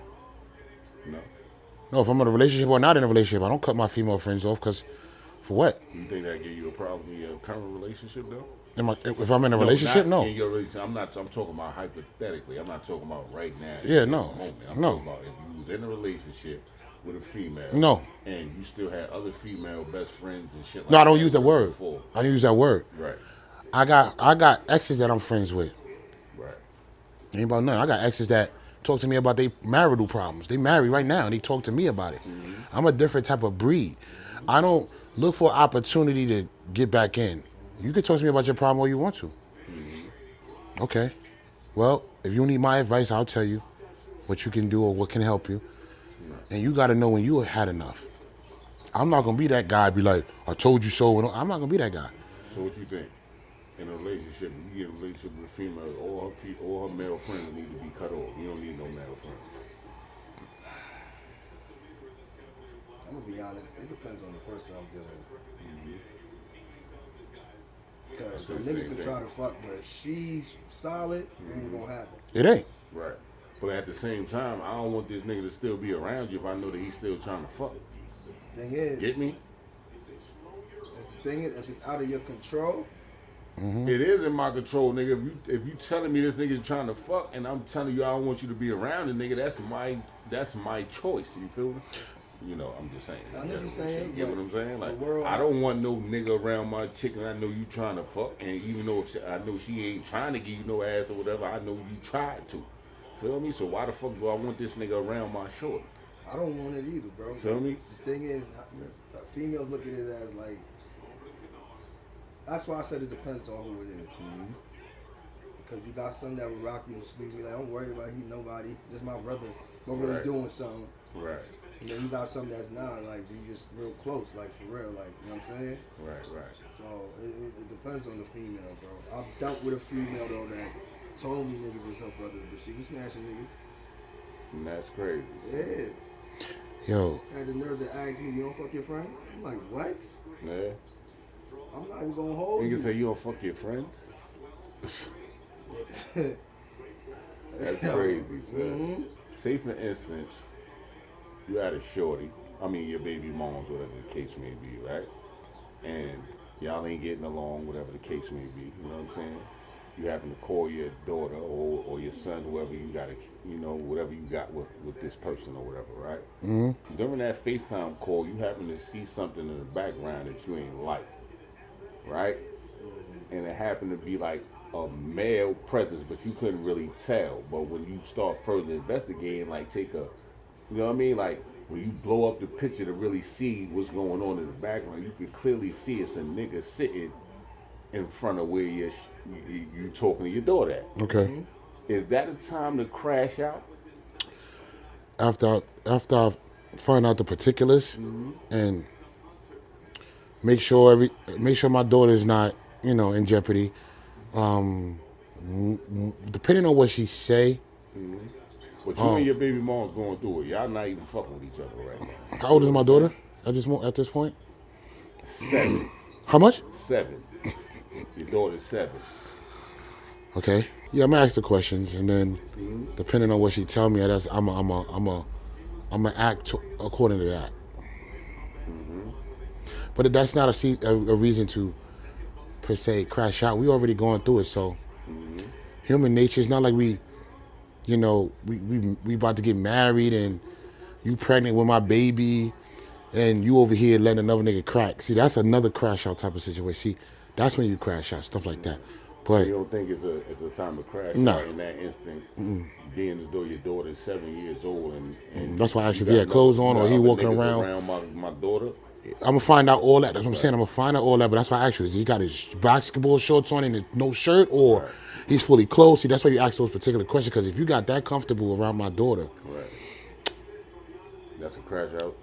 No. No, if I'm in a relationship or not in a relationship, I don't cut my female friends off because for what? You think that give you a problem in your current relationship, though? If I'm in a relationship, not no. In your relationship. I'm talking about hypothetically. I'm not talking about right now. Yeah, in this no. moment. I'm No. talking about if you was in a relationship with a female. No. And you still had other female best friends and shit like No, I that. don't use that word. Before. I don't use that word. Right. I got exes that I'm friends with. Right. Ain't about nothing. I got exes that talk to me about their marital problems. They married right now and they talk to me about it. I'm a different type of breed. I don't look for opportunity to get back in. You can talk to me about your problem all you want to. Okay. Well, if you need my advice, I'll tell you what you can do or what can help you. And you got to know when you had enough. I'm not going to be that guy, be like, I told you so. I'm not going to be that guy. So what you think? In a relationship, if you get in a relationship with a female, all her male friends need to be cut off. You don't need no male friends. I'm gonna be honest. It depends on the person I'm dealing with. Because a nigga can try to fuck, but if she's solid, it ain't gonna happen. It ain't. Right. But at the same time, I don't want this nigga to still be around you if I know that he's still trying to fuck. Thing is, Get me? that's the thing is, if it's out of your control, It is in my control, nigga. If you telling me this nigga's trying to fuck and I'm telling you I don't want you to be around the nigga, that's my choice. You feel me? You know, I'm just saying. I know what you're saying, You get what but I'm saying? Like, the world- I don't want no nigga around my chick and I know you trying to fuck. And even though I know she ain't trying to give you no ass or whatever, I know you tried to. Feel me? So why the fuck do I want this nigga around my short? I don't want it either, bro. Feel me? The thing is, females look at it as like. That's why I said it depends on who it is. Because you got some that will rock you to sleep. Be like, don't worry about it, he's nobody. Just my brother. But really Right. doing something. Right. And then you got some that's not, like, you just real close, like, for real, like, you know what I'm saying? Right. So, it depends on the female, bro. I've dealt with a female, though, that told me niggas was her brother, but she was smashing niggas. And that's crazy. Yeah. Yo, Had the nerve to ask me, you don't fuck your friends? I'm like, what? Yeah. I'm not even gonna hold Nigga you. say you don't fuck your friends? That's crazy, son. Say for instance, you had a shorty, your baby moms, whatever the case may be, right? and y'all ain't getting along, whatever the case may be. You know what I'm saying? You happen to call your daughter or your son, whoever you got, whatever you got with this person or whatever, right? Mm-hmm. During that FaceTime call, you happen to see something in the background that you ain't like, right? And it happened to be like a male presence, but you couldn't really tell. But when you start further investigating, like take a, you know what I mean? Like when you blow up the picture to really see what's going on in the background, you can clearly see it's a nigga sitting in front of where you talking to your daughter at. Okay. Is that a time to crash out? After I find out the particulars and make sure my daughter's not, in jeopardy. Depending on what she say. But you and your baby mom's going through it. Y'all not even fucking with each other right now. How old is my daughter at this point? 7. How much? 7. Your daughter's 7. Okay. Yeah, I'm gonna ask the questions, and then depending on what she tell me, I'm gonna act according to that. But that's not a reason to per se crash out. We already going through it, so human nature is not like we about to get married and you pregnant with my baby and you over here letting another nigga crack. See, that's another crash out type of situation. See, that's when you crash out, stuff like that. But you don't think it's a time to crash out in that instant, being as though your daughter is 7 years old and that's why I asked you if he had clothes on or he walking around my daughter. I'm gonna find out all that. That's what I'm saying. I'm gonna find out all that. But that's why I asked you: is he got his basketball shorts on and no shirt, or he's fully clothed? See, that's why you ask those particular questions. Because if you got that comfortable around my daughter, right, that's a crash out.